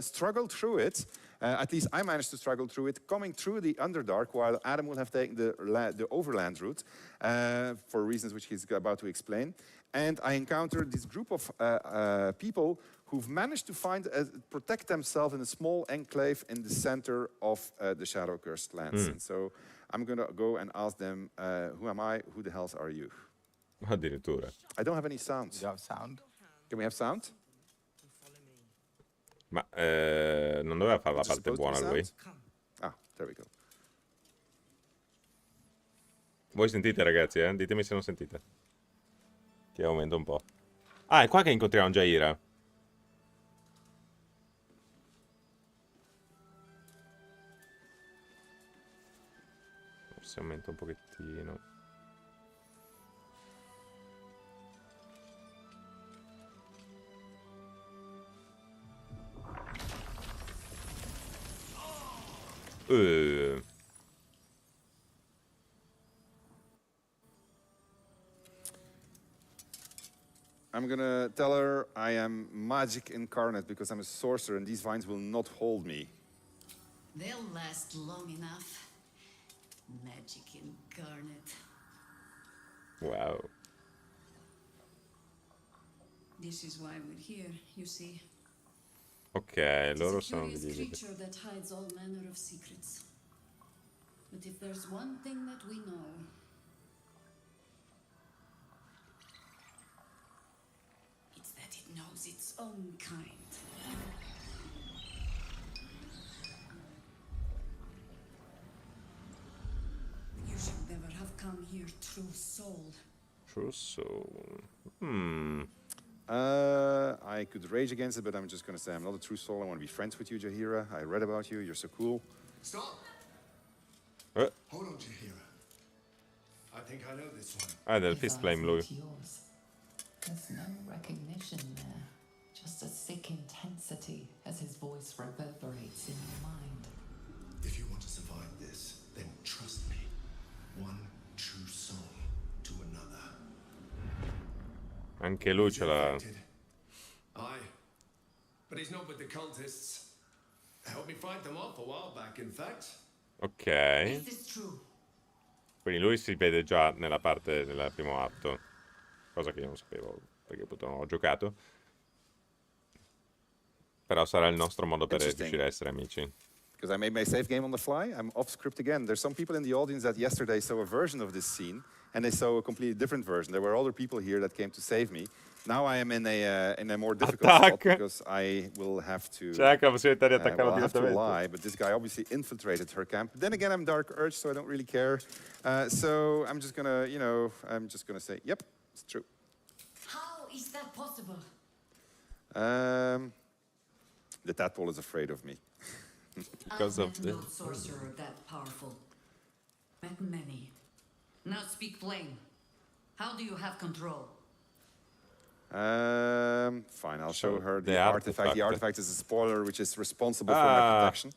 struggle through it. At least I managed to struggle through it, coming through the Underdark, while Adam will have taken the overland route for reasons which he's about to explain. And I encountered this group of people who've managed to protect themselves in a small enclave in the center of the Shadow Cursed Lands. And so I'm going to go and ask them, who am I? Who the hells are you? Addirittura. I don't have any sound. Do you have sound? Can we have sound? Ma non doveva fare la parte buona lui? Ah, there we go. Voi sentite, ragazzi, eh? Ditemi se non sentite. Ti aumento un po'. Ah, è qua che incontriamo Jaira. Forse aumento un pochettino. I'm gonna tell her I am magic incarnate because I'm a sorcerer and these vines will not hold me. They'll last long enough. Magic incarnate. Wow. This is why we're here, you see. Ok, loro sono degli creature that hides all manner of secrets. But if there's one thing that we know, it's that it knows its own kind. You should never have come here, true soul. True soul. I could rage against it, but I'm just going to say I'm not a true soul. I want to be friends with you, Jaheira. I read about you. You're so cool. Stop! Hold on, Jaheira. I think I know this one. Del fist flame lui. There's no recognition there. Just a sick intensity as his voice reverberates in your mind. If you want to survive this, then trust me. One true soul to another. Anche lui ce l'ha. Aye, but he's not with the cultists. Helped me fight them off a while back, in fact. Ok. Quindi lui si vede già nella parte del primo atto. Cosa che io non sapevo, perché appunto non ho giocato. Però sarà il nostro modo per riuscire a essere amici. Because I made my save game on the fly, I'm off script again. There's some people in the audience that yesterday saw a version of this scene, and they saw a completely different version. There were other people here that came to save me. Now I am in a more difficult spot because I will have to. C'è anche la possibilità di attaccarlo I have to direttamente. lie, but this guy obviously infiltrated her camp. Then again, I'm Dark Urge, so I don't really care. So I'm just gonna, I'm just gonna say, yep, it's true. How is that possible? The tadpole is afraid of me. Because of the sorcerer that powerful. Met many. Now speak plain. How do you have control? Fine, I'll show her the artifact. The artifact is a spoiler which is responsible for my protection.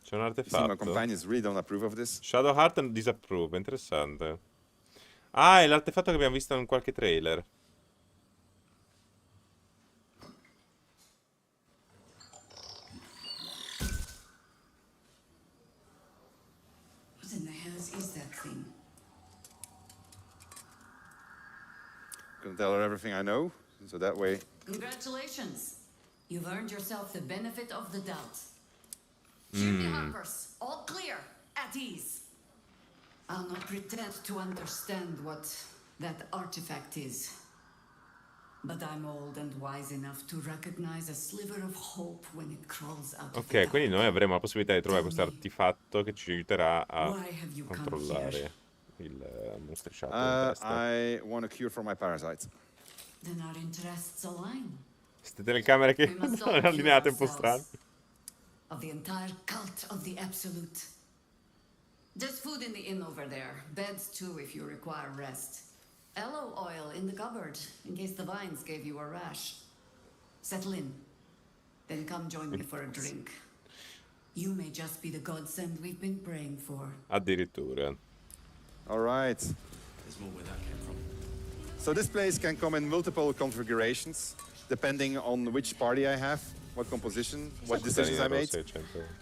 C'è un See, my artefatto. companions really don't approve of this. Shadow Heart disapprove, interessante. Ah, è l'artefatto che abbiamo visto in qualche trailer. What in the hell is that thing? Gonna tell her everything I know, so that way. Congratulations. You've earned yourself the benefit of the doubt. Jimmy Hoppers, all clear, at ease. I'll not pretend to understand what that artifact is. But I'm old and wise enough to recognize a sliver of hope when it crawls out of Ok, quindi noi avremo la possibilità di trovare questo artefatto che ci aiuterà a Why have you come controllare il mostriciato in testa. I want a cure for my parasites. Then our interests align. Queste telecamere che We must sono all cure allineate un po' strane. ourselves of the entire cult of the Absolute. There's food in the inn over there. Beds too if you require rest. Aloe oil in the cupboard in case the vines gave you a rash. Settle in. Then come join me for a drink. You may just be the godsend we've been praying for. Addirittura. All right. There's more where that came from. So this place can come in multiple configurations, depending on which party I have, what composition, what decisions I made.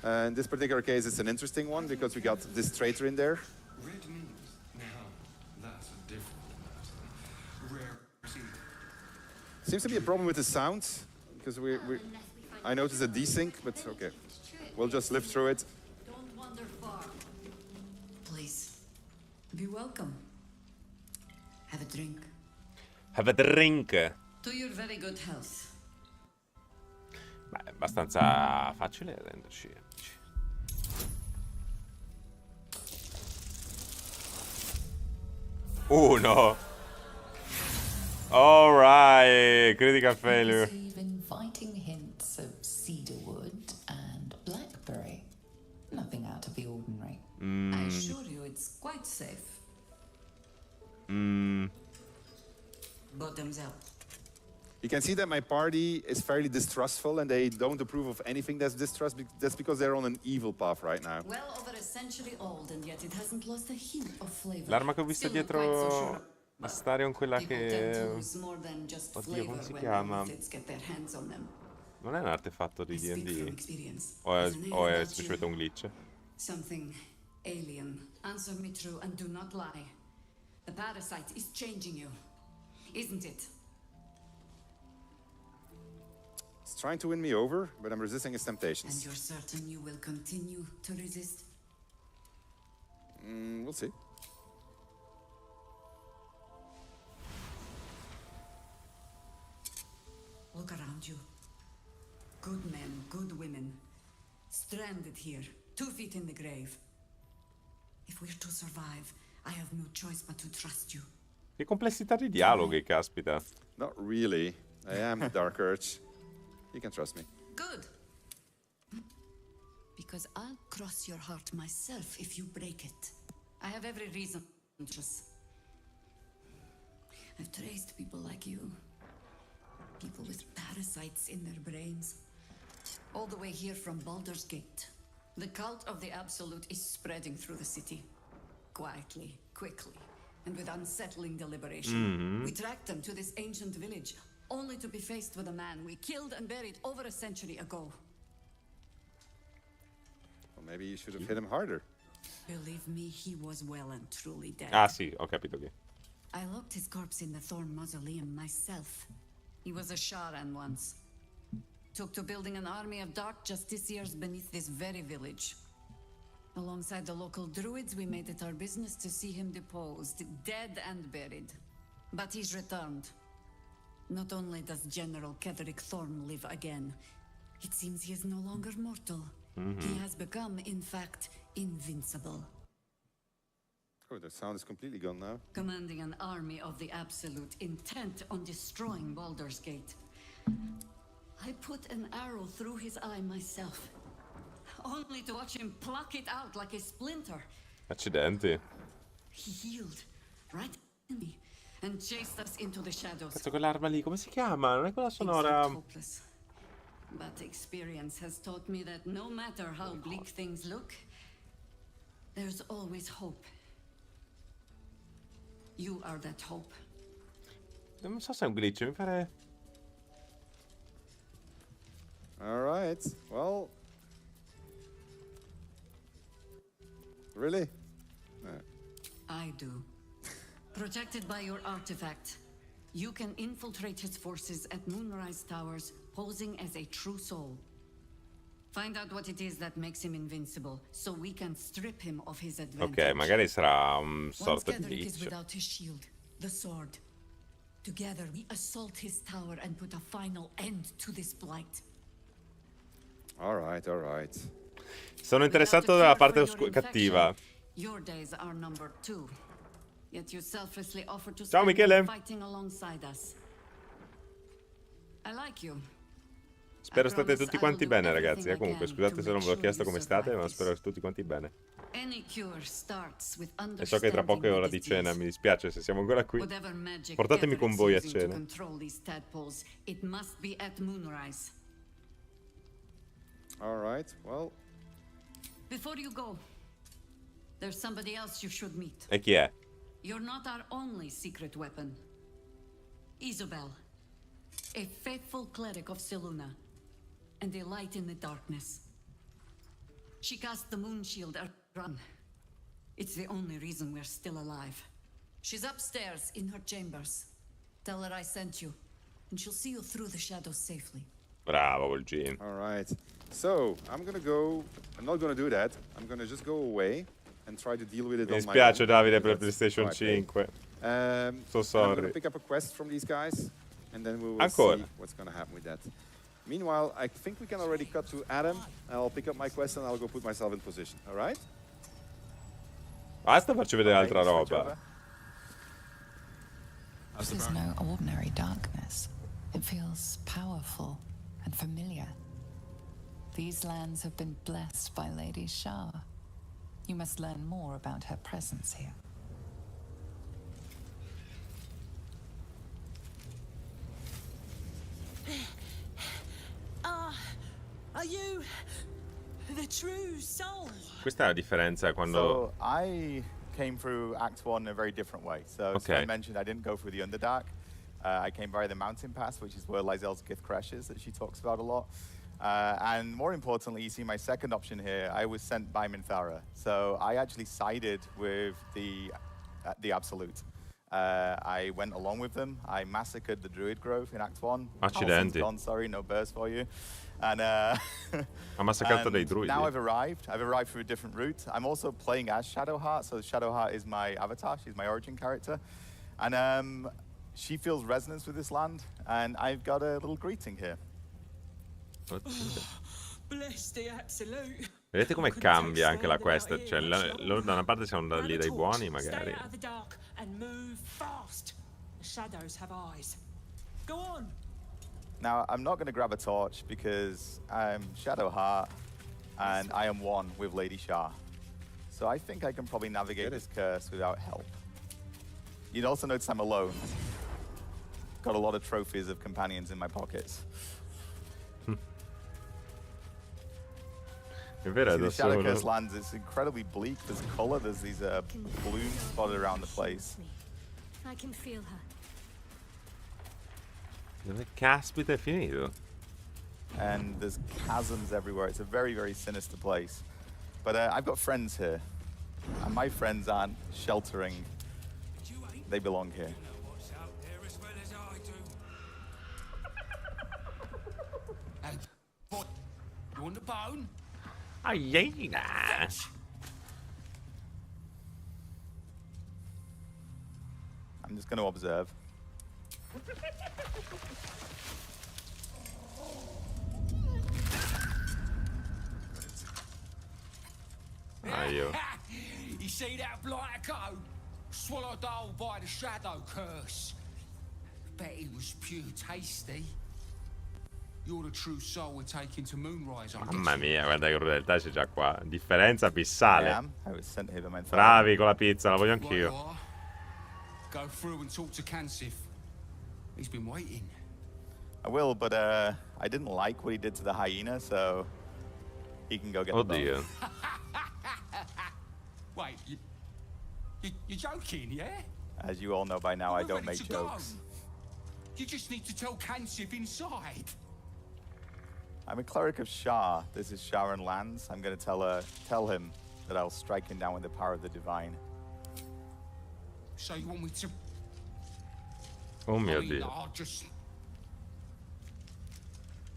In this particular case, it's an interesting one because we got this traitor in there. Red means now that's a different matter. Rare. Seems to be a problem with the sound because I noticed a desync, but okay, we'll just live through it. Don't wander far. Please, be welcome. Have a drink. Have a drink. To your very good health. Beh, è abbastanza facile renderci amici. Uno. Alright, critical failure. Receive inviting hints of cedarwood and blackberry. Nothing out of the ordinary. I assure you it's quite safe. Bottoms up. You can see that my party is fairly distrustful and they don't approve of anything that's distrust. That's because they're on an evil path right now. Well over a century old and yet it hasn't lost a hint of flavor. L'arma che ho visto Still not quite so dietro sure. a Starion, quella People che... tend to lose more than just Oddio, flavor come si when chiama? methods get their hands on them. Non è un artefatto di Speak from D&D? experience. O è There's an o è alien semplicemente un glitch? Something alien. Answer me true and do not lie. The parasite is changing you, isn't it? It's trying to win me over, but I'm resisting its And temptations. you're certain you will continue to resist? We'll see. Look around you. Good men, good women. Stranded here, 2 feet in the grave. If we're to survive, I have no choice but to trust you. Che complessità di dialoghi, caspita. Not really. I am the Dark Urge. You can trust me. Good. Because I'll cross your heart myself if you break it. I have every reason to trust. I've traced people like you. People with parasites in their brains. All the way here from Baldur's Gate. The cult of the Absolute is spreading through the city. Quietly, quickly. and with unsettling deliberation. Mm-hmm. We tracked them to this ancient village, only to be faced with a man we killed and buried over a century ago. Well, maybe you should have hit him harder. Believe me, he was well and truly dead. Ah sì, ho capito che. I locked his corpse in the Thorn Mausoleum myself. He was a Sharan once. Took to building an army of dark justiciars beneath this very village. Alongside the local druids, we made it our business to see him deposed, dead and buried. But he's returned. Not only does General Ketheric Thorn live again, it seems he is no longer mortal. He has become, in fact, invincible. Oh, the sound is completely gone now. Commanding an army of the Absolute, intent on destroying Baldur's Gate. I put an arrow through his eye myself, only to watch him pluck it out like a splinter. Accidenti. He healed right in me and chased us into the shadows. Cazzo, quell'arma lì, come si chiama? Non è quella sonora. Hopeless. But experience has taught me that no matter how bleak things look, there's always hope. You are that hope. Non so se è un glitch, mi pare. All right. Well. Really? No. I do. Protected by your artifact, you can infiltrate his forces at Moonrise Towers, posing as a true soul. Find out what it is that makes him invincible, so we can strip him of his advantage. Ok, magari sarà un Once sorta di Ketheric is glitch. without his shield, the sword. Together we assault his tower and put a final end to this blight. All right, all right. Sono interessato dalla parte cattiva. Your days are numbered too. Yet you selflessly offer to Ciao, spend Michele. them fighting alongside us. I like you. Spero state tutti quanti bene, ragazzi. Comunque, scusate se non ve l'ho chiesto come state, ma spero tutti quanti bene. Any cure starts with E so che tra poco è ora di cena, mi dispiace se siamo ancora qui. Portatemi con voi a cena. It must be at Moonrise. All right, well. Before you go, there's somebody else you should meet. E chi è? You're not our only secret weapon. Isabel, a faithful cleric of Selûne, and a light in the darkness. She cast the moon shield at run. It's the only reason we're still alive. She's upstairs in her chambers. Tell her I sent you, and she'll see you through the shadows safely. Bravo, Volgin. All right. So, I'm gonna go. I'm not gonna do that. I'm gonna just go away and try to deal with it Mi on my dispiace, own. Davide, per That's PlayStation how I play. 5. So I'm gonna sorry. pick up a quest from these guys, and then we will Ancora. see what's gonna happen with that. Meanwhile, I think we can already cut to Adam. I'll pick up my quest and I'll go put myself in position. All right? Basta farci vedere altra roba. This is no ordinary darkness. It feels powerful and familiar. These lands have been blessed by Lady Shah. You must learn more about her presence here. Are you the true soul? Questa è la differenza quando... So I came through Act 1 in a very different way. So as I mentioned, I didn't go through the Underdark. I came via the Mountain Pass, which is where Lysel's gift crashes that she talks about a lot. And more importantly, you see my second option here, I was sent by Minthara. So I actually sided with the Absolute. I went along with them. I massacred the Druid Grove in Act 1. Accidenti. Gone, sorry, no burst for you. And ha massacrato dei druidi. now I've arrived through a different route. I'm also playing as Shadowheart, so Shadowheart is my avatar. She's my origin character. And she feels resonance with this land, and I've got a little greeting here. Bless the absolute. Vedete come cambia anche la quest? Cioè, loro da una parte siamo lì dai buoni, magari. Stay out of the dark and move fast. The shadows have eyes. Go on. Now, I'm not going to grab a torch because I'm Shadowheart, and I am one with Lady Shah. So I think I can probably navigate this curse without help. You'd also notice I'm alone. Got a lot of trophies of companions in my pockets. È vero, è da the Shadow solo. Curse lands, it's incredibly bleak. There's color, there's these blooms spotted around the place. I can feel her. Dove caspita è finito? And there's chasms everywhere. It's a very, very sinister place. But I've got friends here. And my friends aren't sheltering. They belong here. Hey, what? You want the bone? Aiena! I'm just going to observe. Io. You see that blighter go? Swallowed whole by the shadow curse. Bet he was pure tasty. You're the true soul we're taking to Moonrise, I'm Mamma guessing. mia, guarda che crudeltà c'è già qua. Differenza abissale. I was sent here by my father. Bravi con la pizza, la voglio Right you anch'io. are. Go through and talk to Kansif. He's been waiting. I will, but I didn't like what he did to the hyena, so he can go get the bone. Oddio. Wait, you're joking, yeah? As you all know by now, I We're don't ready make to go. jokes. You just need to tell Kansif inside. I'm a cleric of Shah. This is Sharon Lands. I'm going to tell him that I'll strike him down with the power of the divine. So you want me to... Oh mio I mean, Dio.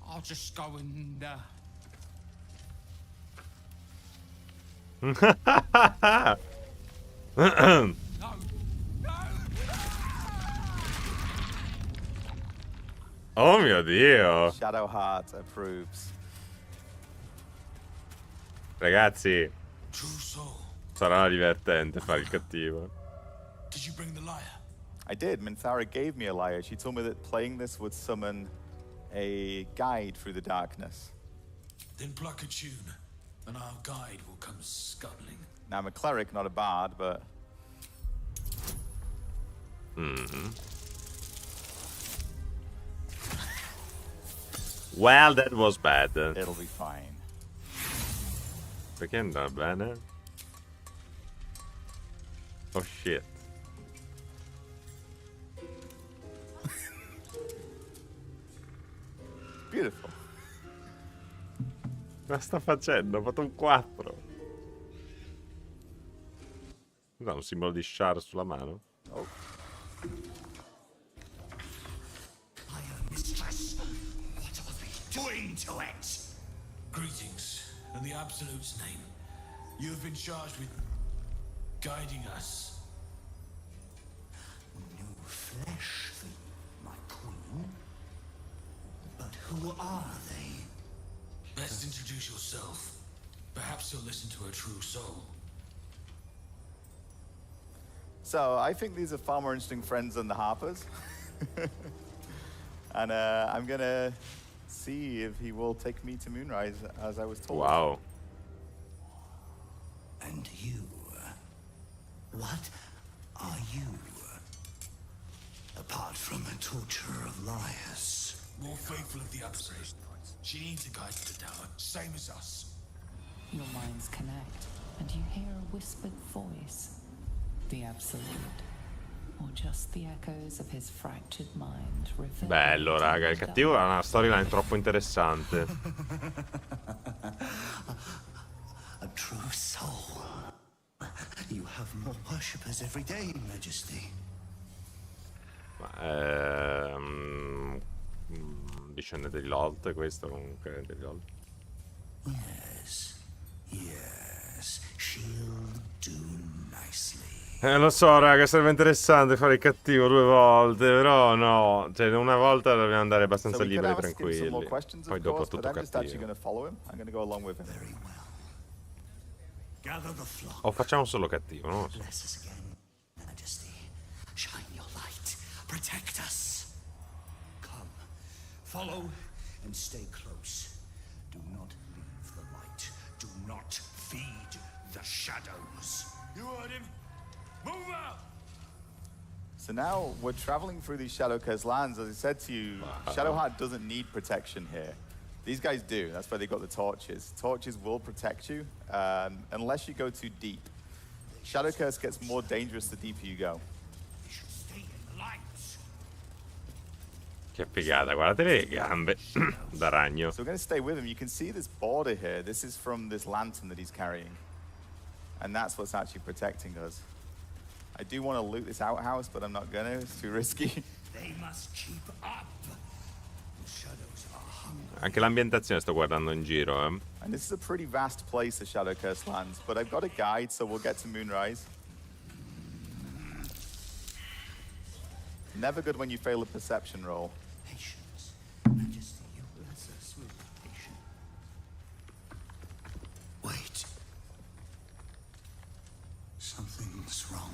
I'll just go and... Oh mio Dio. Shadowheart approves. Ragazzi, sarà divertente fare il cattivo. Did you bring the lyre? I did. Minthara gave me a lyre. She told me that playing this would summon a guide through the darkness. Then pluck a tune, and our guide will come scuttling. Now, I'm a cleric, not a bard, but... Well, that was bad. It'll be fine. Perché andrà bene? Oh shit. Beautiful. Cosa sta facendo? Ha fatto un 4. No, un simbolo di Shar sulla mano. Oh. Mistress, what are we doing to it? Greetings, in the Absolute's name. You have been charged with guiding us. New flesh, my queen. But who are they? Best introduce yourself. Perhaps you'll listen to a true soul. So, I think these are far more interesting friends than the Harpers. And I'm gonna see if he will take me to Moonrise, as I was told. Wow. And you? What are you? Apart from a torturer of liars. More faithful of the Absolute. She needs a guide to the tower, same as us. Your minds connect, and you hear a whispered voice. The Absolute. Or just the echoes of his fractured mind. Bello, raga, il cattivo ha una storyline troppo interessante. A true soul. You have more worshippers every day, Majesty. Discende degli Holt, questo comunque degli Holt. Yes, yes, she'll do nicely. Lo so, raga, sarebbe interessante fare il cattivo 2 volte, però no. Cioè, una volta dobbiamo andare abbastanza liberi e tranquilli. Poi dopo tutto cattivo. O facciamo solo cattivo, non lo so. Shine your light. Protect us. Come, follow and stay close. Do not leave the light. Do not feed the shadows. You heard him. Move out! So now we're traveling through these Shadow Curse lands. As I said to you, Shadowheart doesn't need protection here. These guys do. That's why they got the torches. Torches will protect you unless you go too deep. Shadow Curse gets more dangerous the deeper you go. Che figata, guardate le gambe da ragno. So we're going to stay with him. You can see this border here. This is from this lantern that he's carrying. And that's what's actually protecting us. I do want to loot this outhouse, but I'm not going to. It's too risky. They must keep up. The shadows are hungry. Anche l'ambientazione sto guardando in giro, eh. And this is a pretty vast place, the Shadow Curse lands. But I've got a guide, so we'll get to Moonrise. Never good when you fail a perception roll. Patience. Majesty, you bless us with patience. Wait. Something's wrong,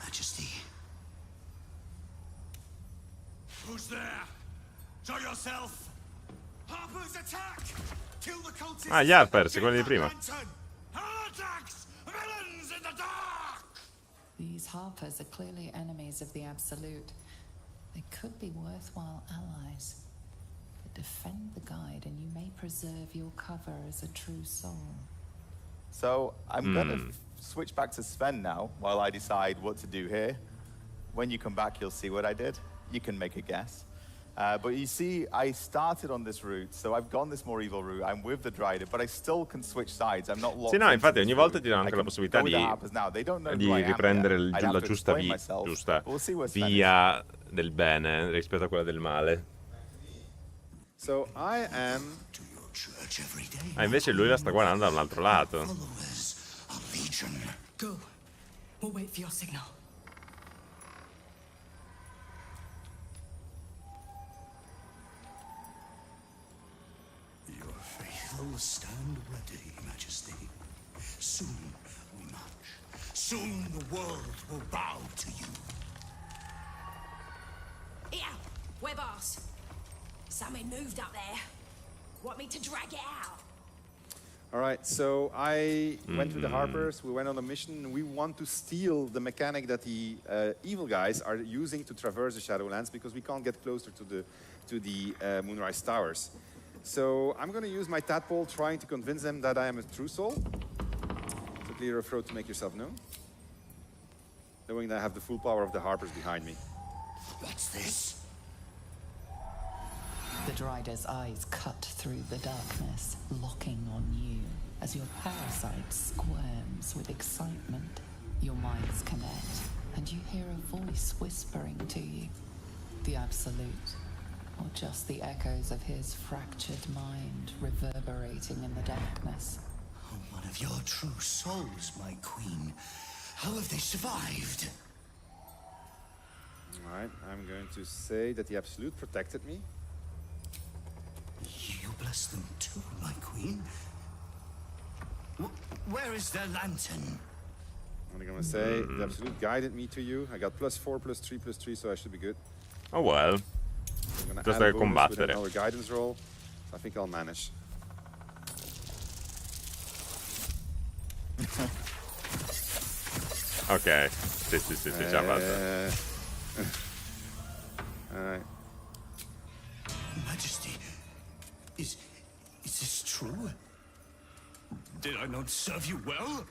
Majesty. Who's there? Show yourself! Harper's attack! Kill the cultists! Ah, gli Harpers, quelli di prima. Attacks! Villains in the dark! These Harpers are clearly enemies of the Absolute. They could be worthwhile allies. But defend the guide and you may preserve your cover as a true soul. So I'm going to switch back to Sven now while I decide what to do here. When you come back, you'll see what I did. You can make a guess. But you see, I started on this route, so I've gone this more evil route. I'm with the Dryder, but I still can switch sides. I'm not locked. Sì, no, infatti ogni volta ti danno anche la possibilità di riprendere la giusta via del bene rispetto a quella del male. So I am... Ah, invece lui la sta guardando da un altro lato. Go. We'll wait for your signal. Your faithful stand ready, Majesty. Soon we march. Soon the world will bow to you. Here, we're boss. Something moved up there. Want me to drag it out? All right, so I went with the Harpers. We went on a mission. We want to steal the mechanic that the evil guys are using to traverse the Shadowlands because we can't get closer to the Moonrise Towers. So I'm going to use my tadpole, trying to convince them that I am a true soul. So clear your throat to make yourself known, knowing that I have the full power of the Harpers behind me. What's this? The Dryder's eyes cut through the darkness, locking on you as your parasite squirms with excitement. Your minds connect, and you hear a voice whispering to you. The Absolute, or just the echoes of his fractured mind reverberating in the darkness. One of your true souls, my queen. How have they survived? All right, I'm going to say that the Absolute protected me. You bless them too, my queen. Where is their lantern? I'm going to say the Absolute guided me to you. I got +4, +3, so I should be good. Oh well. Just da combattere. Another guidance roll. I think I'll manage. Ok, sì, ce la fatta. Alright. Majesty, is this true? Did I not serve you well?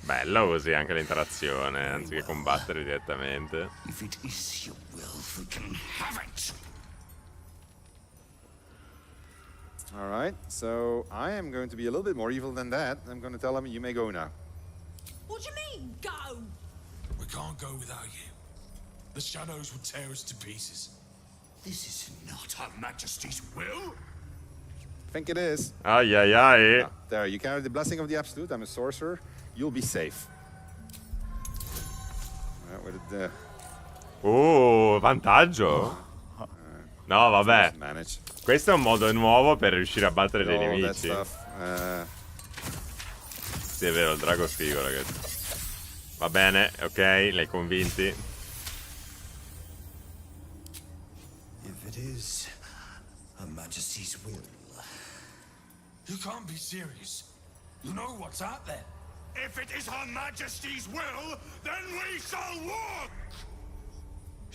Bello così anche l'interazione, anziché combattere direttamente. If it is your will, we can have it. All right, so I am going to be a little bit more evil than that. I'm going to tell him, you may go now. What do you mean, go? We can't go without you. The shadows will tear us to pieces. This is not Her Majesty's will. I think it is. Ai ai ai. Ah, there, you carry the blessing of the Absolute. I'm a sorcerer. You'll be safe. Vantaggio? No, vabbè. Questo è un modo nuovo per riuscire a battere dei nemici. Sì, è vero, il drago è figo, ragazzi. Va bene, ok, l'hai convinti. If it is Her Majesty's will. You can't be serious. You know what's out there. If it is Her Majesty's will, then we shall walk!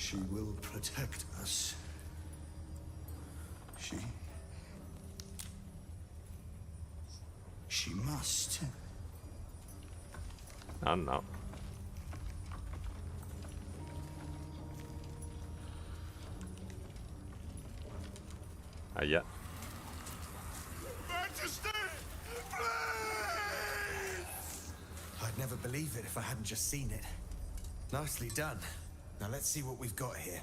She will protect us. She must. Oh no. Yeah. Majesty, please! I'd never believe it if I hadn't just seen it. Nicely done. Now let's see what we've got here.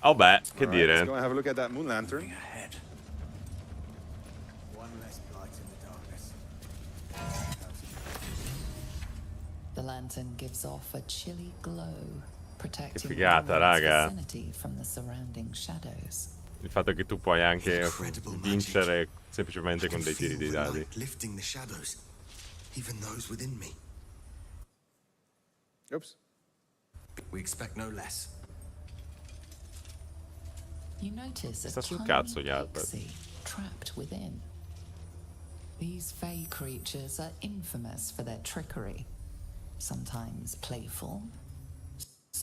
Oh beh, che All right, dire. let's go and have a look at that moon lantern. One less light in the darkness. The lantern gives off a chilly glow, protecting figata, the raga. vicinity from the surrounding shadows. Il fatto che tu puoi anche vincere semplicemente con dei tiri di dadi. Lifting the shadows, even those within me. Oops. We expect no less. You notice a Sta sul tiny cazzo gli altri. pixie trapped within. These fey creatures are infamous for their trickery, sometimes playful.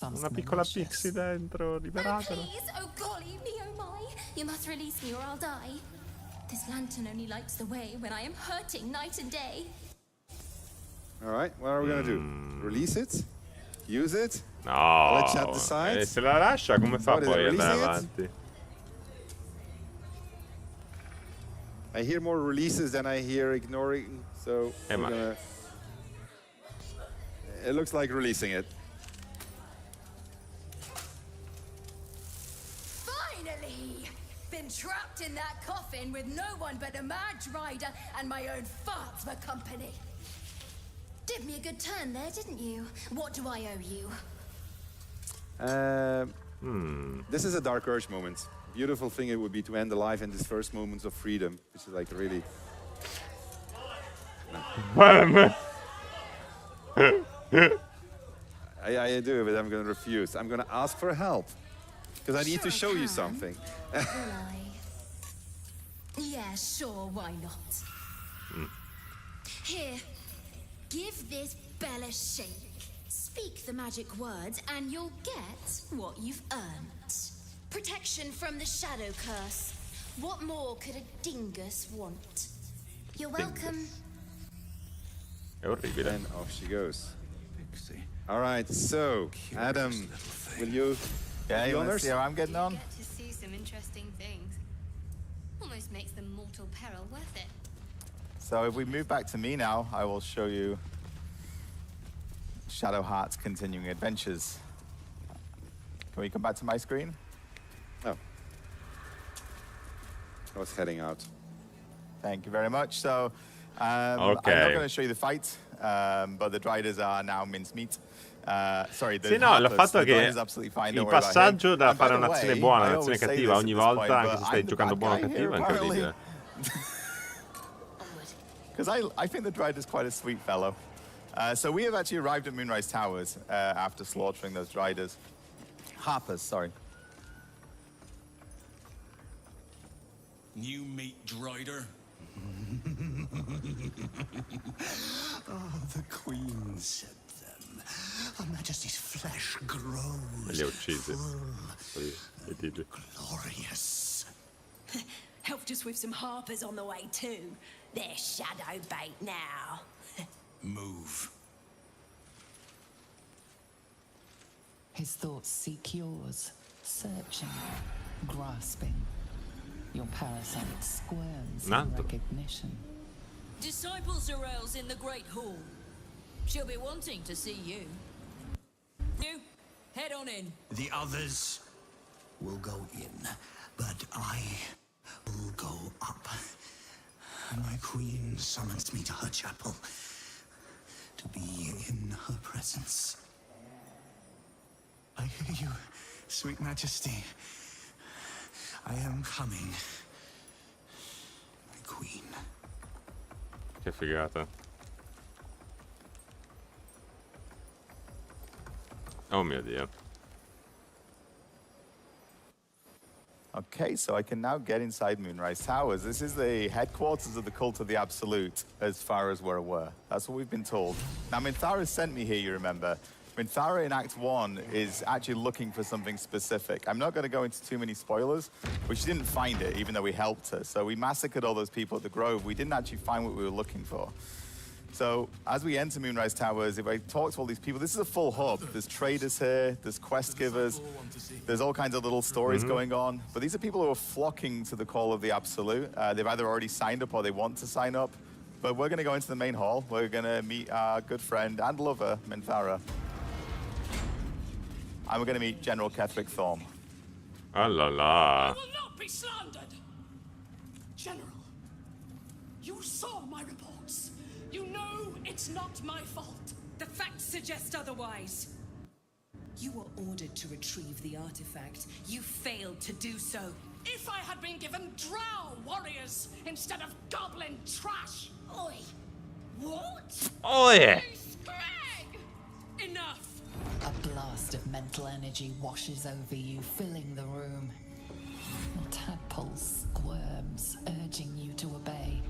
Una piccola pixie dentro, liberatela. Please, oh golly me, oh my. You must release me or I'll die. This lantern only lights the way when I am hurting night and day. All right, what are we gonna do? Release it? Use it? No. Let chat decide. E se la lascia come fa What is poi it, ad andare releasing it? avanti? I hear more releases than I hear ignoring, so we're ma- gonna... It looks like releasing it. Finally! Been trapped in that coffin with no one but a mad rider and my own farts for company. Did me a good turn there, didn't you? What do I owe you? This is a Dark Urge moment. Beautiful thing it would be to end the life in this first moments of freedom, which is like really... I do, but I'm gonna refuse. I'm gonna ask for help. Because I need to show you something. Will I? Yeah, sure, why not? Here, give this bell a shake. Speak the magic words and you'll get what you've earned. Protection from the shadow curse. What more could a dingus want? You're welcome. È orribile. And off she goes. All right, so, Adam, will you... Yeah, you want to see how I'm getting on? Get to see some interesting things. Almost makes the mortal peril worth it. So if we move back to me now, I will show you Shadowheart's continuing adventures. Can we come back to my screen? Oh. I was heading out. Thank you very much. So I'm not going to show you the fight, but the Driders are now mincemeat. Sorry, Sì, no, il fatto è che fine, il passaggio da fare un'azione buona a un'azione cattiva ogni volta, anche se stai giocando buono o cattivo, è incredibile. Because I think the Dryad is quite a sweet fellow. So we have actually arrived at Moonrise Towers after slaughtering those Driders. Harpers, sorry. New meat Drider. Oh, the Queen said them. Her Majesty's flesh grows. Li ha uccisi. Glorious. Helped us with some harpers on the way too. They're shadow bait now. Move. His thoughts seek yours, searching, grasping. Your parasite squirms in recognition. Disciple Zarel's in the Great Hall. She'll be wanting to see you. You, head on in. The others will go in, but I will go up. My queen summons me to her chapel to be in her presence. I hear you, sweet majesty. I am coming, my queen. Che figata. Oh mio Dio. Okay, so I can now get inside Moonrise Towers. This is the headquarters of the Cult of the Absolute, as far as we're aware. That's what we've been told. Now, Minthara sent me here, you remember, Minthara in Act 1 is actually looking for something specific. I'm not going to go into too many spoilers, but she didn't find it, even though we helped her. So we massacred all those people at the Grove. We didn't actually find what we were looking for. So as we enter Moonrise Towers, if I talk to all these people, this is a full hub. There's traders here, there's quest givers, there's all kinds of little stories going on. But these are people who are flocking to the call of the Absolute. They've either already signed up or they want to sign up. But we're going to go into the main hall. We're going to meet our good friend and lover, Minthara. And we're going to meet General Ketheric Thorm. Ah la la. I will not be slandered! General, you saw my reports. You know it's not my fault. The facts suggest otherwise. You were ordered to retrieve the artifact. You failed to do so. If I had been given drow warriors instead of goblin trash. Oi! What? Oi! Enough! A blast of mental energy washes over you, filling the room. The tadpole squirms, urging you to obey.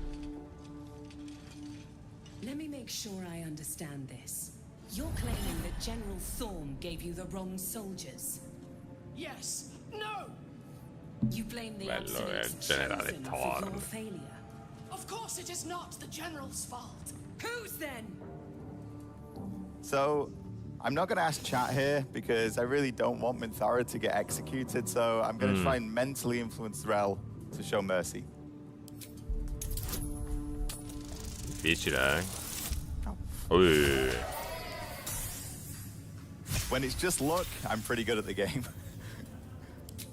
Let me make sure I understand this. You're claiming that General Thorm gave you the wrong soldiers? Yes. No. You blame the Bello è il generale chosen for your Thorm. failure. Of course it is not the General's fault. Whose then? So I'm not going to ask chat here because I really don't want Minthara to get executed. So I'm going to try and mentally influence Rel to show mercy. Difficile, eh? Ui. When it's just luck, I'm pretty good at the game.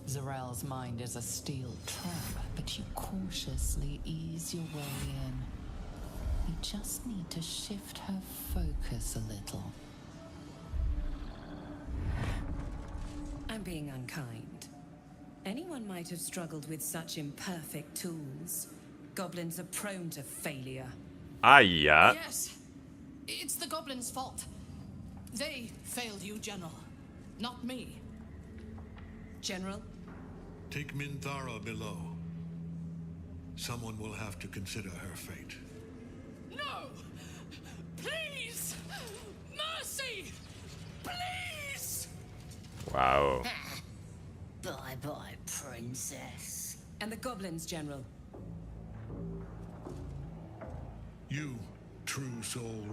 Zarel's mind is a steel trap, but you cautiously ease your way in. You just need to shift her focus a little. I'm being unkind. Anyone might have struggled with such imperfect tools. Goblins are prone to failure. Aia. Yes. It's the goblins' fault. They failed you, General. Not me. General? Take Minthara below. Someone will have to consider her fate. No! Please! Mercy! Please! Wow. Bye-bye, princess. And the goblins, General? You, true soul.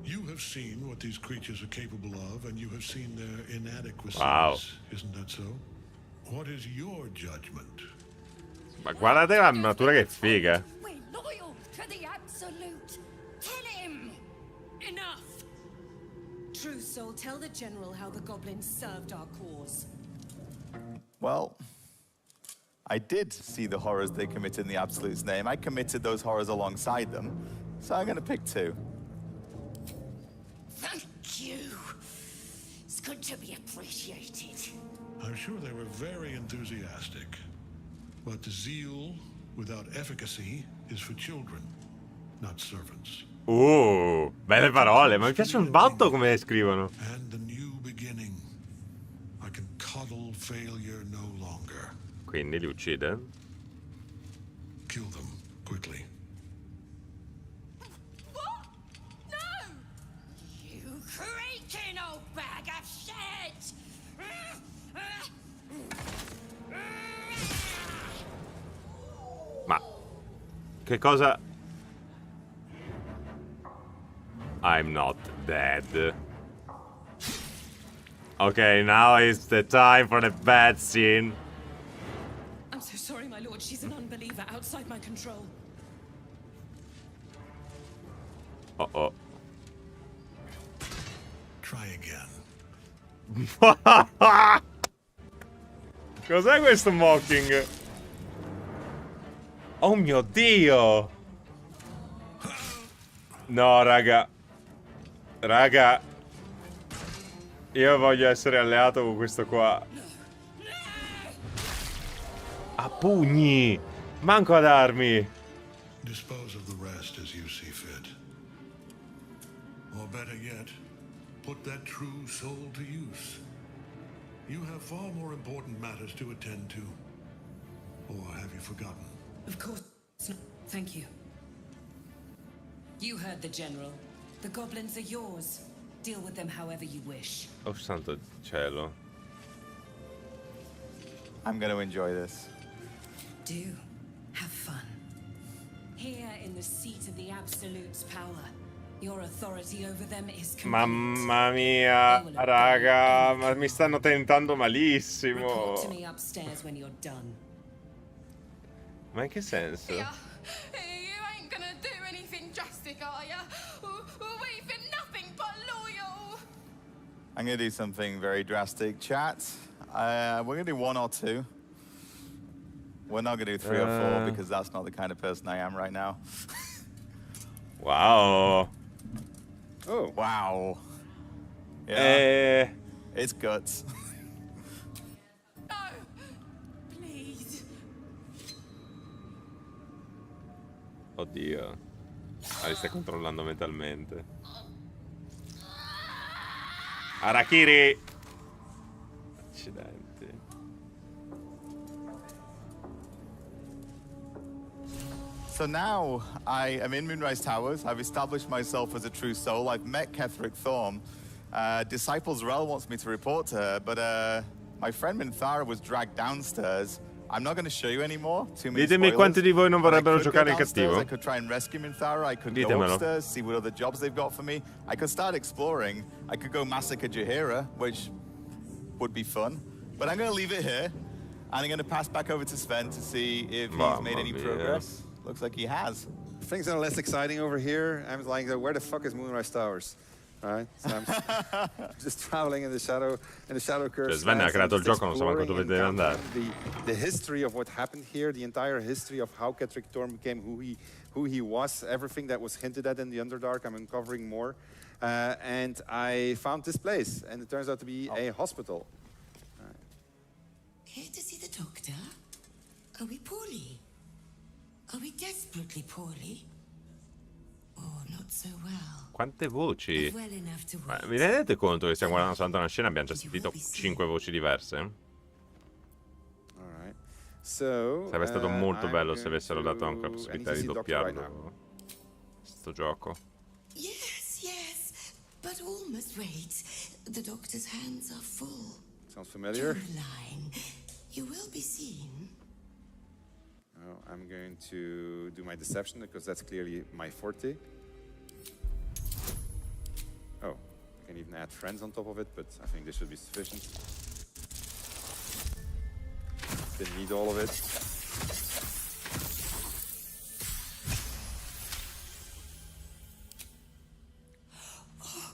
You have seen what these creatures are capable of, and you have seen their inadequacies. Wow. Isn't that so? What is your judgment? Ma guardate l'armatura che figa. We're loyal to the Absolute. Tell him! Enough! True soul, tell the General how the goblins served our cause. Well, I did see the horrors they committed in the Absolute's name. I committed those horrors alongside them, so I'm going to pick two. Thank you. It's good to be appreciated. I'm sure they were very enthusiastic. But the zeal without efficacy is for children, not servants. Belle parole, ma mi piace un botto come le scrivono. And the new beginning. I can coddle failure no longer. Quindi li uccide? Kill them quickly. What? No! You creaking old bag of shit! Ma che cosa? I'm not dead. Okay, now is the time for the bad scene. I'm so sorry, my lord. She's an unbeliever outside my control. Uh-oh. Try again. Cos'è questo mocking? Oh mio Dio! No, raga. Raga. Io voglio essere alleato con questo qua. A pugni! Manco ad armi! Dispose of the rest as you see fit. Or better yet, put that true soul to use. You have far more important matters to attend to. Or have you forgotten? Of course not. Thank you. You heard the General. The goblins are yours. Deal with them however you wish. Oh santo cielo. I'm going to enjoy this. Do have fun. Here in the seat of the Absolute's power, your authority over them is complete. Mamma mia, raga, ma mi stanno tentando malissimo. Report to me upstairs when you're done. Ma in che senso? You ain't gonna do anything drastic, are ya? We've been nothing but loyal. I'm going to do something very drastic. Chat, we're going to do 1 or 2. We're not going to do 3 or 4 because that's not the kind of person I am right now. Wow. Oh. Wow. Yeah. It's guts. No, please. Oddio. Ah, li stai controllando mentalmente. Harakiri! Accidenti. So now I am in Moonrise Towers. I've established myself as a true soul. I've met Ketheric Thorm. Disciples Rel wants me to report to her, but my friend Minthara was dragged downstairs. I'm not going to show you anymore. Too many Ditemi spoilers. quanti di voi non vorrebbero I could giocare go il downstairs, cattivo. I could try and rescue Minthara. I could go Ditemelo. upstairs, see what other jobs they've got for me. I could start exploring. I could go massacre Jaheira, which would be fun. But I'm going to leave it here, and I'm going to pass back over to Sven to see if he's made any progress. Looks like he has. Things are less exciting over here. I'm like, where the fuck is Moonrise Towers? Right? So I'm just traveling in the shadow curse. Cioè Sven ha creato il gioco, non sa manco dove deve andare. The history of what happened here, the entire history of how Ketheric Thorm became who he was, everything that was hinted at in the Underdark, I'm uncovering more. And I found this place, and it turns out to be a hospital. Here to see the doctor? Are we poorly? Are we desperately poorly? Or not so well? Quante voci? Well enough to Ma vi rendete conto che stiamo guardando soltanto una scena e abbiamo già sentito 5 voci diverse? So, sarebbe stato molto bello se avessero dato anche la possibilità di doppiarlo sto gioco. Yes, yes, but all must wait. The doctor's hands are full. Sounds familiar. Caroline, you will be seen. Oh, I'm going to do my deception because that's clearly my forte. Oh, I can even add friends on top of it, but I think this should be sufficient. Didn't need all of it. Oh,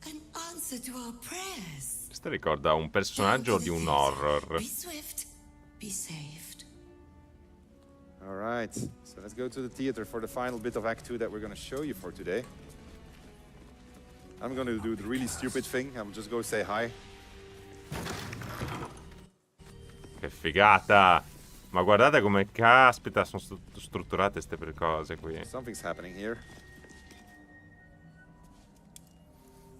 an answer to our prayers. Questo ricorda un personaggio di un horror. Be swift, be saved. All right, so let's go to the theater for the final bit of Act 2 that we're going to show you for today. I'm going to do the really stupid thing. I'll just go say hi. Che figata! Ma guardate come caspita sono strutturate ste per cose qui. Something's happening here.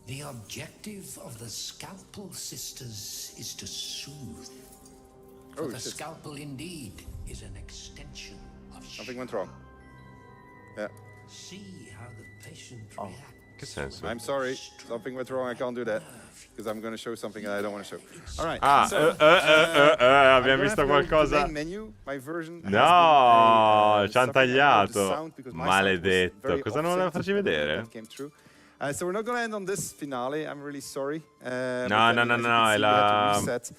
The objective of the Scalpel Sisters is to soothe. For the scalpel indeed is an extension of Something went wrong. Yeah. See how the patient reacts. Che senso? I'm sorry. Something went wrong. I can't do that. Because I'm going to show something that I don't want to show. All right. Ah, so, abbiamo visto qualcosa. Menu. My version No, ci hanno tagliato. Maledetto. Cosa non voleva farci vedere? So we're not going to end on this finale. I'm really sorry. No, è la...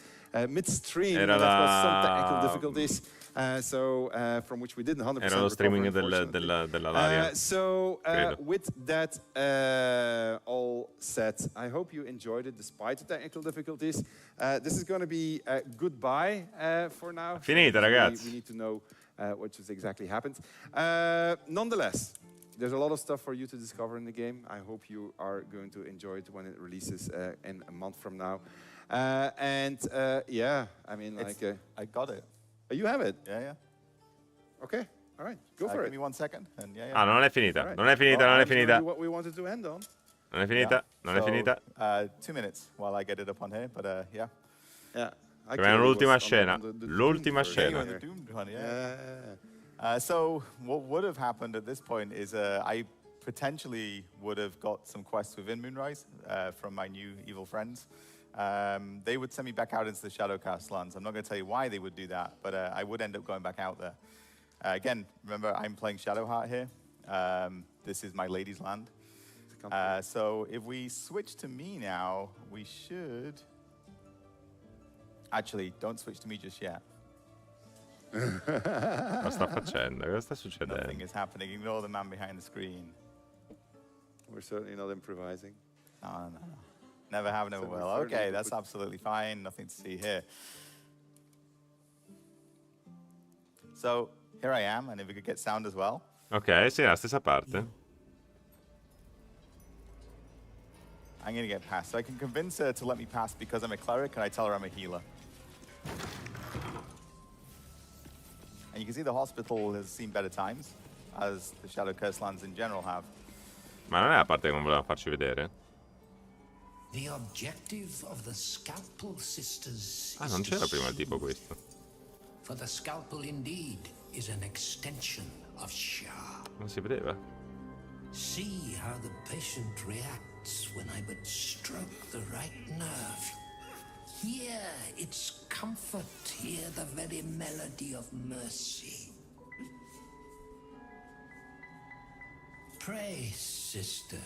Midstream, era some technical difficulties. From which we didn't 100% era lo streaming della Larian. With that all set, I hope you enjoyed it despite the technical difficulties. This is going to be goodbye for now. Finita, ragazzi. We need to know what just exactly happened. Nonetheless, there's a lot of stuff for you to discover in the game. I hope you are going to enjoy it when it releases in a month from now. Yeah, I mean, I got it. You have it? Yeah. Okay, all right, go for give it. me 1 second. And yeah. Ah, non è finita, Right. non è finita, non è finita. What we wanted to end on. Non è finita, non è finita. 2 minutes while I get it up on here, but yeah. Yeah. Abbiamo l'ultima scena. L'ultima scena. So what would have happened at this point is I potentially would have got some quests within Moonrise from my new evil friends. They would send me back out into the Shadowcast lands. I'm not going to tell you why they would do that, but I would end up going back out there. Again, remember, I'm playing Shadowheart here. This is my lady's land. So if we switch to me now, we should... Actually, don't switch to me just yet. Cosa sta facendo? Cosa sta succedendo? Nothing is happening. Ignore the man behind the screen. We're certainly not improvising. No. Never have, never will. Okay, that's absolutely fine. Nothing to see here. So, here I am, and if we could get sound as well. Ok, sì, è la stessa parte. I'm going to get past. So I can convince her to let me pass because I'm a cleric, and I tell her I'm a healer. And you can see the hospital has seen better times, as the Shadow Curse lands in general have. Ma non è la parte che non volevamo farci vedere? The objective of the Scalpel Sisters. Ah, non c'era prima il tipo questo. For the Scalpel indeed is an extension of Shah. Non si vedeva? See how the patient reacts when I but stroke the right nerve. Hear its comfort, hear the very melody of mercy. Pray, sister,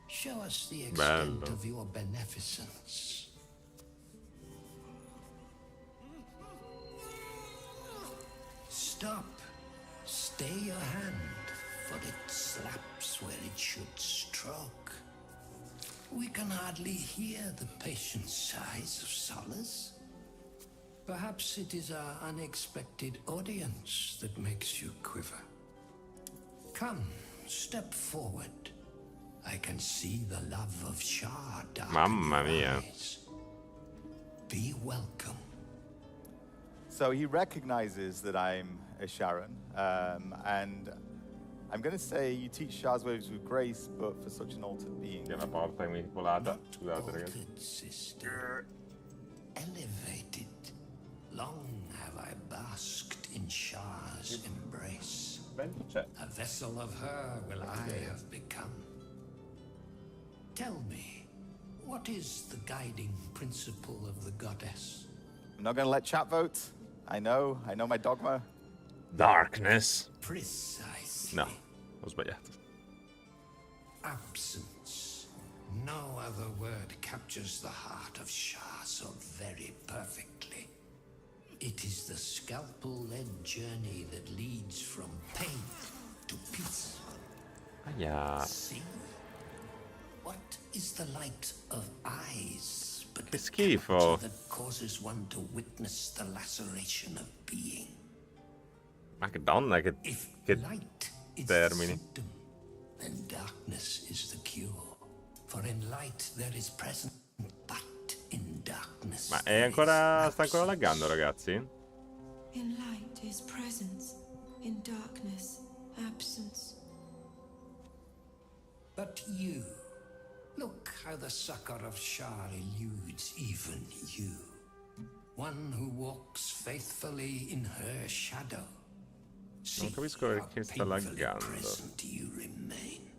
show us the extent of your beneficence. Stop. Stay your hand, for it slaps where it should stroke. We can hardly hear the patient's sighs of solace. Perhaps it is our unexpected audience that makes you quiver. Come, step forward. I can see the love of Shah darken Mamma mia. eyes. Be welcome. So he recognizes that I'm a Sharon, and I'm going to say you teach Shah's ways with grace, but for such an altered being. Che è una porta manipolata. Scusate, ragazzi. Sister, elevated. Long have I basked in Shah's embrace. A vessel of her will I have become. Tell me, what is the guiding principle of the goddess? I'm not going to let chat vote. I know my dogma. Darkness. Precisely. No, ho sbagliato. Absence. No other word captures the heart of Shah so very perfectly. It is the scalpel-led journey that leads from pain to peace. Yeah. See? What is the light of eyes but Che schifo. that causes one to witness the laceration of being? Ma che donna, che Light is termini. the symptom, then darkness is the cure. For in light there is present, but in darkness. Ma è ancora, sta ancora laggando, ragazzi? In light is presence, in darkness, absence. But you, look how the succor of Shah eludes even you. One who walks faithfully in her shadow. Non capisco perché sta laggando. You remain.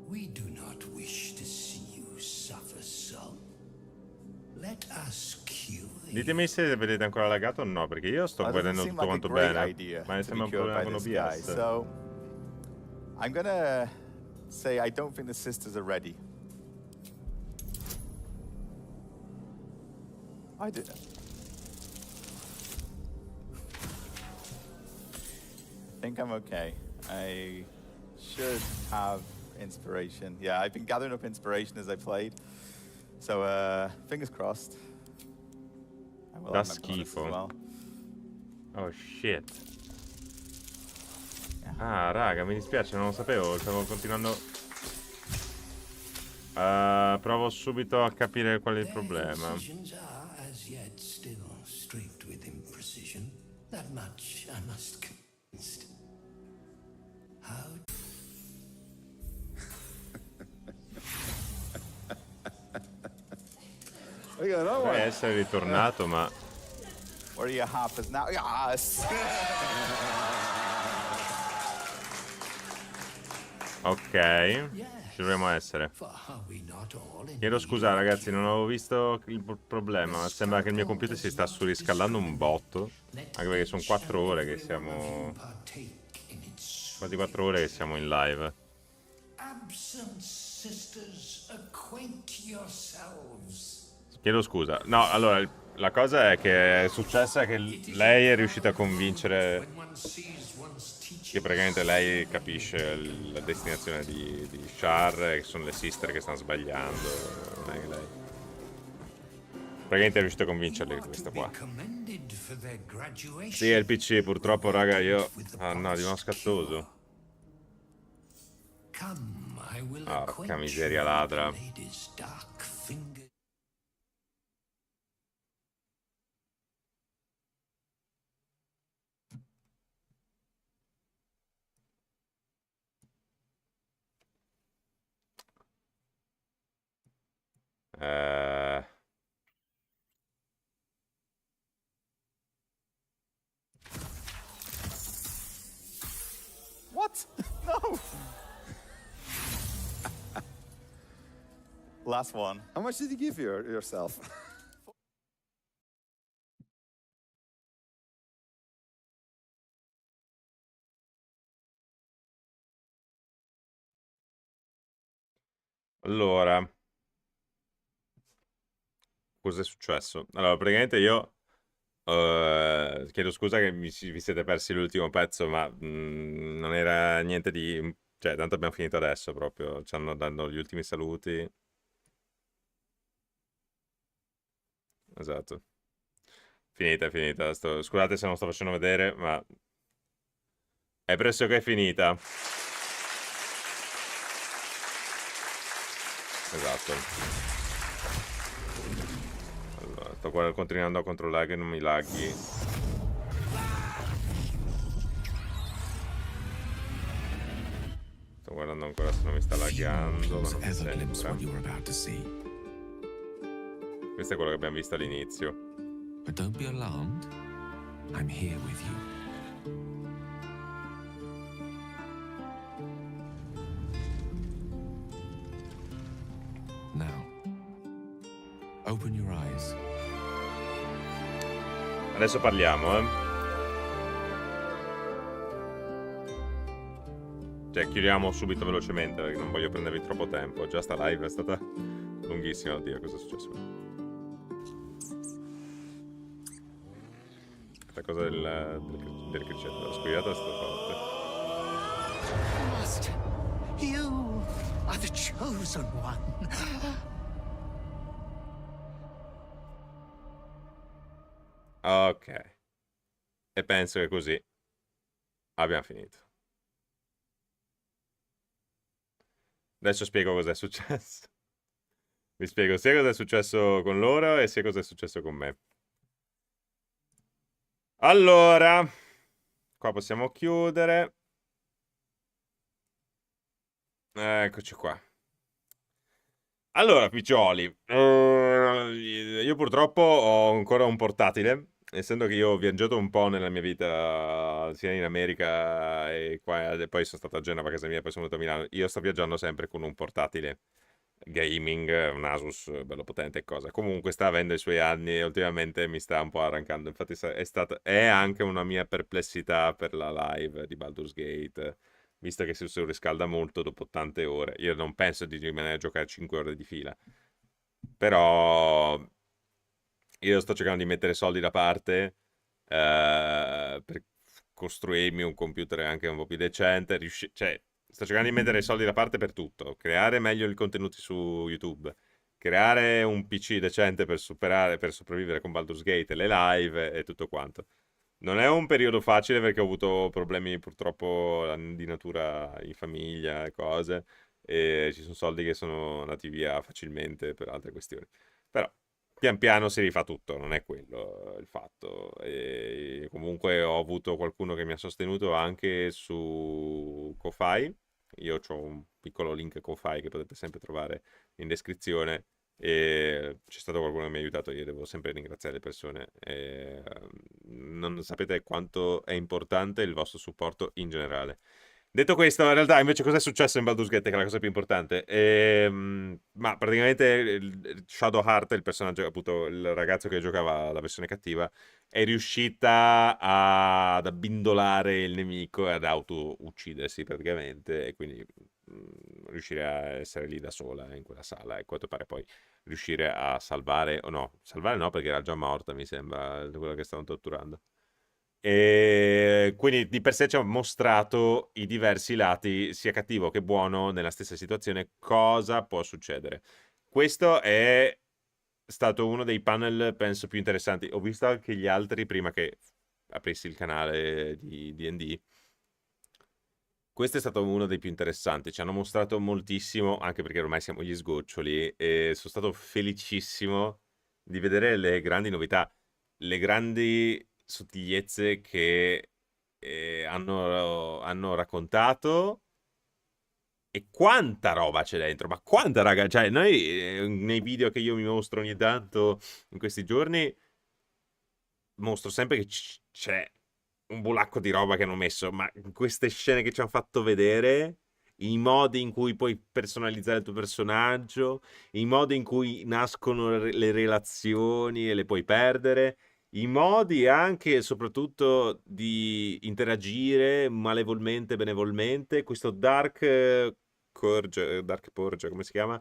We do not wish to see you suffer so. Let us cure. Ditemi se vedete ancora laggato o no, perché io sto vedendo tutto quanto bene. Ma mi sembra un problema con OBS. So, I'm gonna say I don't think the sisters are ready. I did. I think I'm okay. I should have inspiration. Yeah, I've been gathering up inspiration as I played. So, fingers crossed. Da schifo. Well. Oh shit. Ah, raga, mi dispiace, non lo sapevo, stavo continuando. Provo subito a capire qual è il problema. Deve essere ritornato, ma... Where are your harpers now? Yes! Ok, ci dovremmo essere. Chiedo scusa ragazzi, non avevo visto il problema. Sembra che il mio computer si sta surriscaldando un botto. Anche perché sono 4 ore che siamo... Quasi 4 ore che siamo in live. Chiedo scusa. No, allora, la cosa è che è successa che lei è riuscita a convincere... Che praticamente lei capisce la destinazione di Char, che sono le sister che stanno sbagliando. Non è che lei... Praticamente è riuscito a convincerle di questa qua. Sì, è il PC, purtroppo, raga, io... Ah no, di uno scattoso. Porca miseria ladra. What? No! Last one. How much did you give yourself? Allora, cosa è successo? Allora, praticamente io chiedo scusa che vi siete persi l'ultimo pezzo, ma non era niente di... Cioè, tanto abbiamo finito adesso proprio. Ci hanno dato gli ultimi saluti. Esatto. Finita, è finita. Scusate se non sto facendo vedere, ma... È pressoché finita. Esatto. Allora, sto continuando a controllare che non mi laghi. Sto guardando ancora se non mi sta laggando, ma non mi sembra. Questo è quello che abbiamo visto all'inizio. But don't be alarmed. I'm here with you. Now, open your eyes. Adesso parliamo, Cioè, chiudiamo subito velocemente perché non voglio prendervi troppo tempo. Già sta live è stata lunghissima, oddio, cosa è successo? Questa cosa del criceto, della squillata è stata forte. Master, you are the chosen one. Ok. E penso che così abbiamo finito. Adesso spiego cosa è successo. Vi spiego sia cosa è successo con loro e sia cosa è successo con me. Allora, qua possiamo chiudere. Eccoci qua. Allora, piccioli, io purtroppo ho ancora un portatile, essendo che io ho viaggiato un po' nella mia vita, sia in America e qua, e poi sono stato a Genova a casa mia, poi sono venuto a Milano. Io sto viaggiando sempre con un portatile gaming, un Asus bello potente e cosa. Comunque sta avendo i suoi anni e ultimamente mi sta un po' arrancando. Infatti è anche una mia perplessità per la live di Baldur's Gate, visto che si riscalda molto dopo tante ore. Io non penso di rimanere a giocare 5 ore di fila. Però io sto cercando di mettere soldi da parte per costruirmi un computer anche un po' più decente. Cioè, sto cercando di mettere soldi da parte per tutto. Creare meglio i contenuti su YouTube. Creare un PC decente per sopravvivere con Baldur's Gate, le live e tutto quanto. Non è un periodo facile perché ho avuto problemi purtroppo di natura in famiglia e cose, e ci sono soldi che sono andati via facilmente per altre questioni. Però pian piano si rifà tutto, non è quello il fatto. E comunque ho avuto qualcuno che mi ha sostenuto anche su Ko-Fi. Io ho un piccolo link Ko-Fi che potete sempre trovare in descrizione. E c'è stato qualcuno che mi ha aiutato, io devo sempre ringraziare le persone. Non sapete quanto è importante il vostro supporto in generale. Detto questo, in realtà invece cosa è successo in Baldur's Gate, che è la cosa più importante? Ma praticamente Shadowheart, il personaggio, appunto il ragazzo che giocava la versione cattiva, è riuscita ad abbindolare il nemico e ad auto-uccidersi praticamente, e quindi riuscire a essere lì da sola in quella sala, e a quanto pare poi riuscire a salvare, o no, salvare no perché era già morta mi sembra, quello che stavano torturando. E quindi di per sé ci ha mostrato i diversi lati, sia cattivo che buono, nella stessa situazione, cosa può succedere. Questo è stato uno dei panel, penso, più interessanti. Ho visto anche gli altri prima che aprissi il canale di D&D. Questo è stato uno dei più interessanti, ci hanno mostrato moltissimo, anche perché ormai siamo gli sgoccioli, e sono stato felicissimo di vedere le grandi novità, le grandi sottigliezze che hanno raccontato, e quanta roba c'è dentro, ma quanta raga, cioè noi nei video che io mi mostro ogni tanto in questi giorni, mostro sempre che c'è un bulacco di roba che hanno messo, ma queste scene che ci hanno fatto vedere, i modi in cui puoi personalizzare il tuo personaggio, i modi in cui nascono le relazioni e le puoi perdere, i modi anche e soprattutto di interagire malevolmente, benevolmente, questo Dark Purge, come si chiama?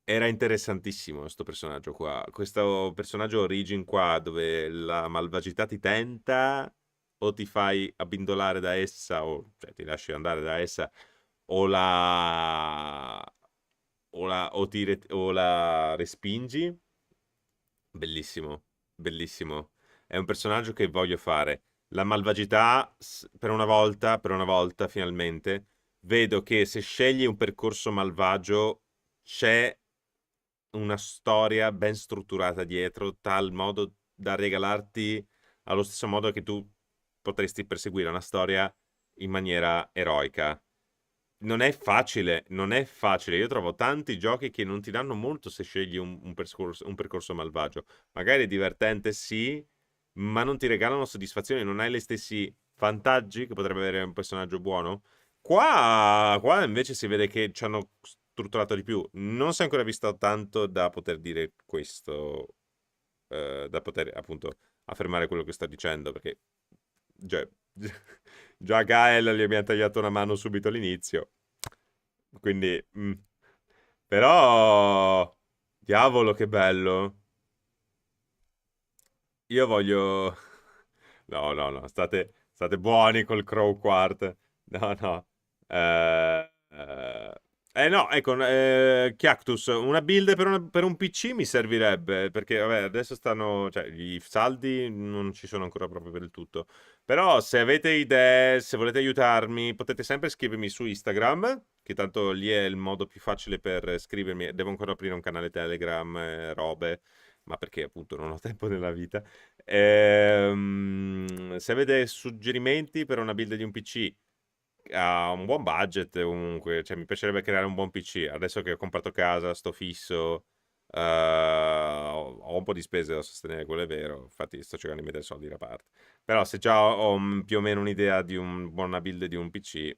Era interessantissimo questo personaggio qua. Questo personaggio origin qua, dove la malvagità ti tenta, o ti fai abbindolare da essa, o cioè ti lasci andare da essa, o o la respingi. Bellissimo, bellissimo. È un personaggio che voglio fare. La malvagità, per una volta, finalmente, vedo che se scegli un percorso malvagio c'è una storia ben strutturata dietro, tal modo da regalarti allo stesso modo che tu potresti perseguire una storia in maniera eroica. Non è facile, non è facile. Io trovo tanti giochi che non ti danno molto se scegli un percorso malvagio. Magari è divertente, sì, ma non ti regalano soddisfazioni, non hai gli stessi vantaggi che potrebbe avere un personaggio buono. Qua invece si vede che ci hanno strutturato di più. Non si è ancora visto tanto da poter dire questo, da poter appunto affermare quello che sto dicendo, perché già a Gael gli abbiamo tagliato una mano subito all'inizio. Quindi, però, diavolo che bello. Io voglio... No, state buoni col Crow Quart. No. No, ecco, Cactus, una build per un PC mi servirebbe, perché vabbè, adesso stanno, cioè, i saldi non ci sono ancora proprio per il tutto. Però se avete idee, se volete aiutarmi, potete sempre scrivermi su Instagram, che tanto lì è il modo più facile per scrivermi. Devo ancora aprire un canale Telegram, robe, ma perché appunto non ho tempo nella vita. Se avete suggerimenti per una build di un PC a un buon budget, comunque, cioè mi piacerebbe creare un buon PC. Adesso che ho comprato casa, sto fisso, ho un po' di spese da sostenere, quello è vero, infatti sto cercando di mettere soldi da parte. Però se già ho più o meno un'idea di una buona build di un PC,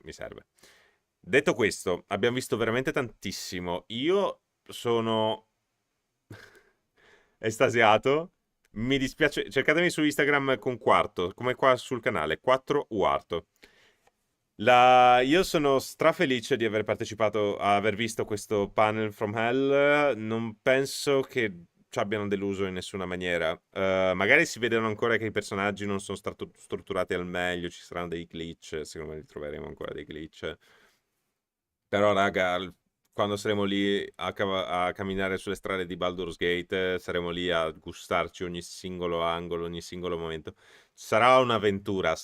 mi serve. Detto questo, abbiamo visto veramente tantissimo. Io sono estasiato. Mi dispiace, cercatemi su Instagram con quarto, come qua sul canale, 4 Uarto. Io sono strafelice di aver partecipato, a aver visto questo panel from Hell. Non penso che ci abbiano deluso in nessuna maniera. Magari si vedono ancora che i personaggi non sono strutturati al meglio, ci saranno dei glitch, secondo me li troveremo ancora dei glitch. Però, raga, quando saremo lì a camminare sulle strade di Baldur's Gate, saremo lì a gustarci ogni singolo angolo, ogni singolo momento. Sarà un'avventura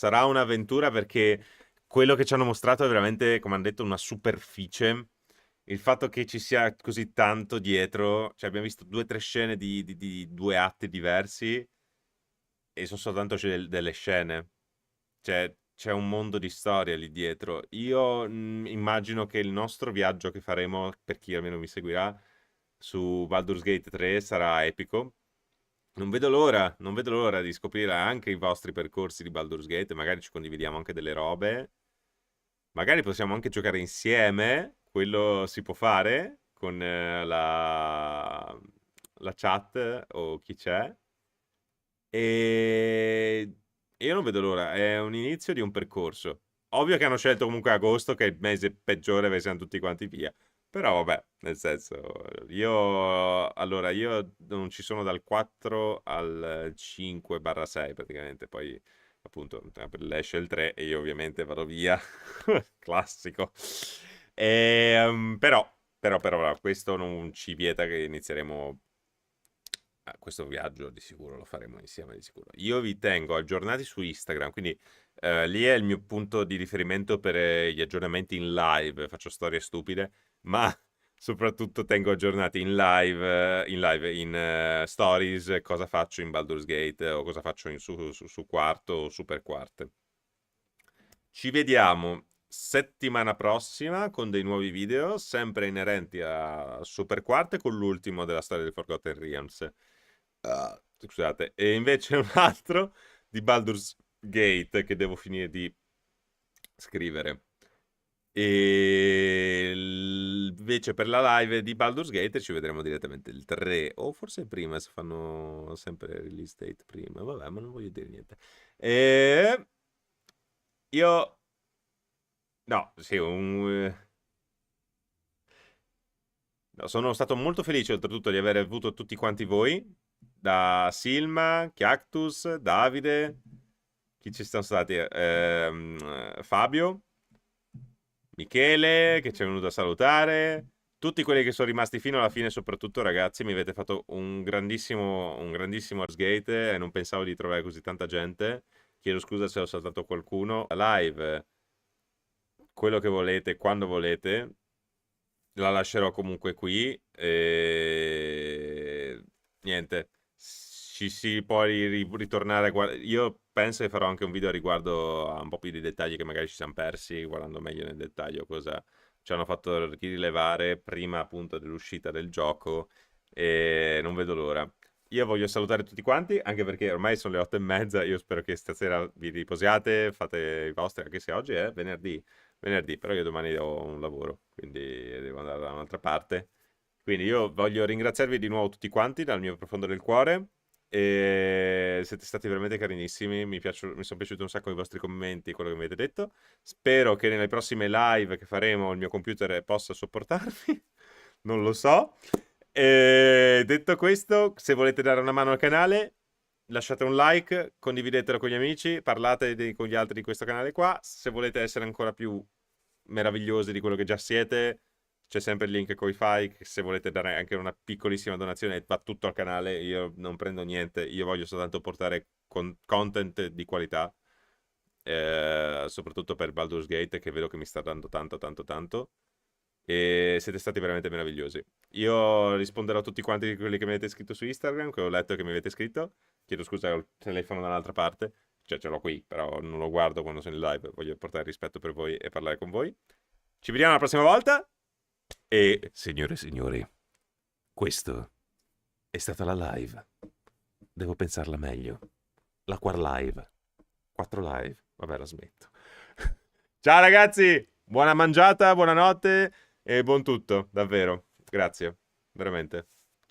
perché quello che ci hanno mostrato è veramente, come hanno detto, una superficie. Il fatto che ci sia così tanto dietro, cioè abbiamo visto 2 o 3 scene di 2 atti diversi e sono soltanto delle scene. Cioè, c'è un mondo di storia lì dietro. Io immagino che il nostro viaggio che faremo, per chi almeno mi seguirà, su Baldur's Gate 3 sarà epico. non vedo l'ora di scoprire anche i vostri percorsi di Baldur's Gate, magari ci condividiamo anche delle robe, magari possiamo anche giocare insieme, quello si può fare con la chat o chi c'è, e io non vedo l'ora, è un inizio di un percorso. Ovvio che hanno scelto comunque agosto, che è il mese peggiore perché siamo tutti quanti via. Però vabbè, nel senso, io non ci sono dal 4 al 5/6 praticamente, poi appunto esce il 3 e io ovviamente vado via, classico. Però questo non ci vieta che inizieremo questo viaggio, di sicuro lo faremo insieme, di sicuro. Io vi tengo aggiornati su Instagram, quindi lì è il mio punto di riferimento per gli aggiornamenti in live, faccio storie stupide, ma soprattutto tengo aggiornati in stories, cosa faccio in Baldur's Gate o cosa faccio su quarto o super quarte. Ci vediamo settimana prossima con dei nuovi video, sempre inerenti a super quarte, con l'ultimo della storia del Forgotten Realms. Scusate, e invece un altro di Baldur's Gate che devo finire di scrivere. E invece per la live di Baldur's Gate ci vedremo direttamente il 3 o forse prima, se fanno sempre release date prima, vabbè, ma non voglio dire niente. E io no, sì, no, sono stato molto felice oltretutto di aver avuto tutti quanti voi, da Silma, Chiactus, Davide, chi ci sono stati? Fabio, Michele, che ci è venuto a salutare, tutti quelli che sono rimasti fino alla fine, soprattutto ragazzi, mi avete fatto un grandissimo Gate e non pensavo di trovare così tanta gente. Chiedo scusa se ho saltato qualcuno. La live, quello che volete, quando volete, la lascerò comunque qui e niente, ci si può ritornare a guardare. Io penso che farò anche un video a riguardo a un po' più di dettagli che magari ci siamo persi, guardando meglio nel dettaglio cosa ci hanno fatto rilevare prima appunto dell'uscita del gioco, e non vedo l'ora. Io voglio salutare tutti quanti, anche perché ormai sono le 8:30, io spero che stasera vi riposiate, fate i vostri, anche se oggi è venerdì, però io domani ho un lavoro, quindi devo andare da un'altra parte. Quindi io voglio ringraziarvi di nuovo tutti quanti dal mio profondo del cuore, e siete stati veramente carinissimi, mi sono piaciuti un sacco i vostri commenti, quello che mi avete detto. Spero che nelle prossime live che faremo il mio computer possa sopportarmi, non lo so. E detto questo, se volete dare una mano al canale, lasciate un like, condividetelo con gli amici, parlate con gli altri di questo canale qua. Se volete essere ancora più meravigliosi di quello che già siete, c'è sempre il link Ko-fi, che se volete dare anche una piccolissima donazione va tutto al canale, io non prendo niente, io voglio soltanto portare content di qualità, soprattutto per Baldur's Gate, che vedo che mi sta dando tanto, e siete stati veramente meravigliosi. Io risponderò a tutti quanti quelli che mi avete scritto su Instagram, che ho letto che mi avete scritto. Chiedo scusa, ho il telefono dall'altra parte, cioè ce l'ho qui, però non lo guardo quando sono in live, voglio portare rispetto per voi e parlare con voi. Ci vediamo la prossima volta, e signore e signori, questo è stata la live. Devo pensarla meglio. La live. 4 live. Vabbè, la smetto. Ciao ragazzi, buona mangiata, buonanotte e buon tutto, davvero. Grazie, veramente.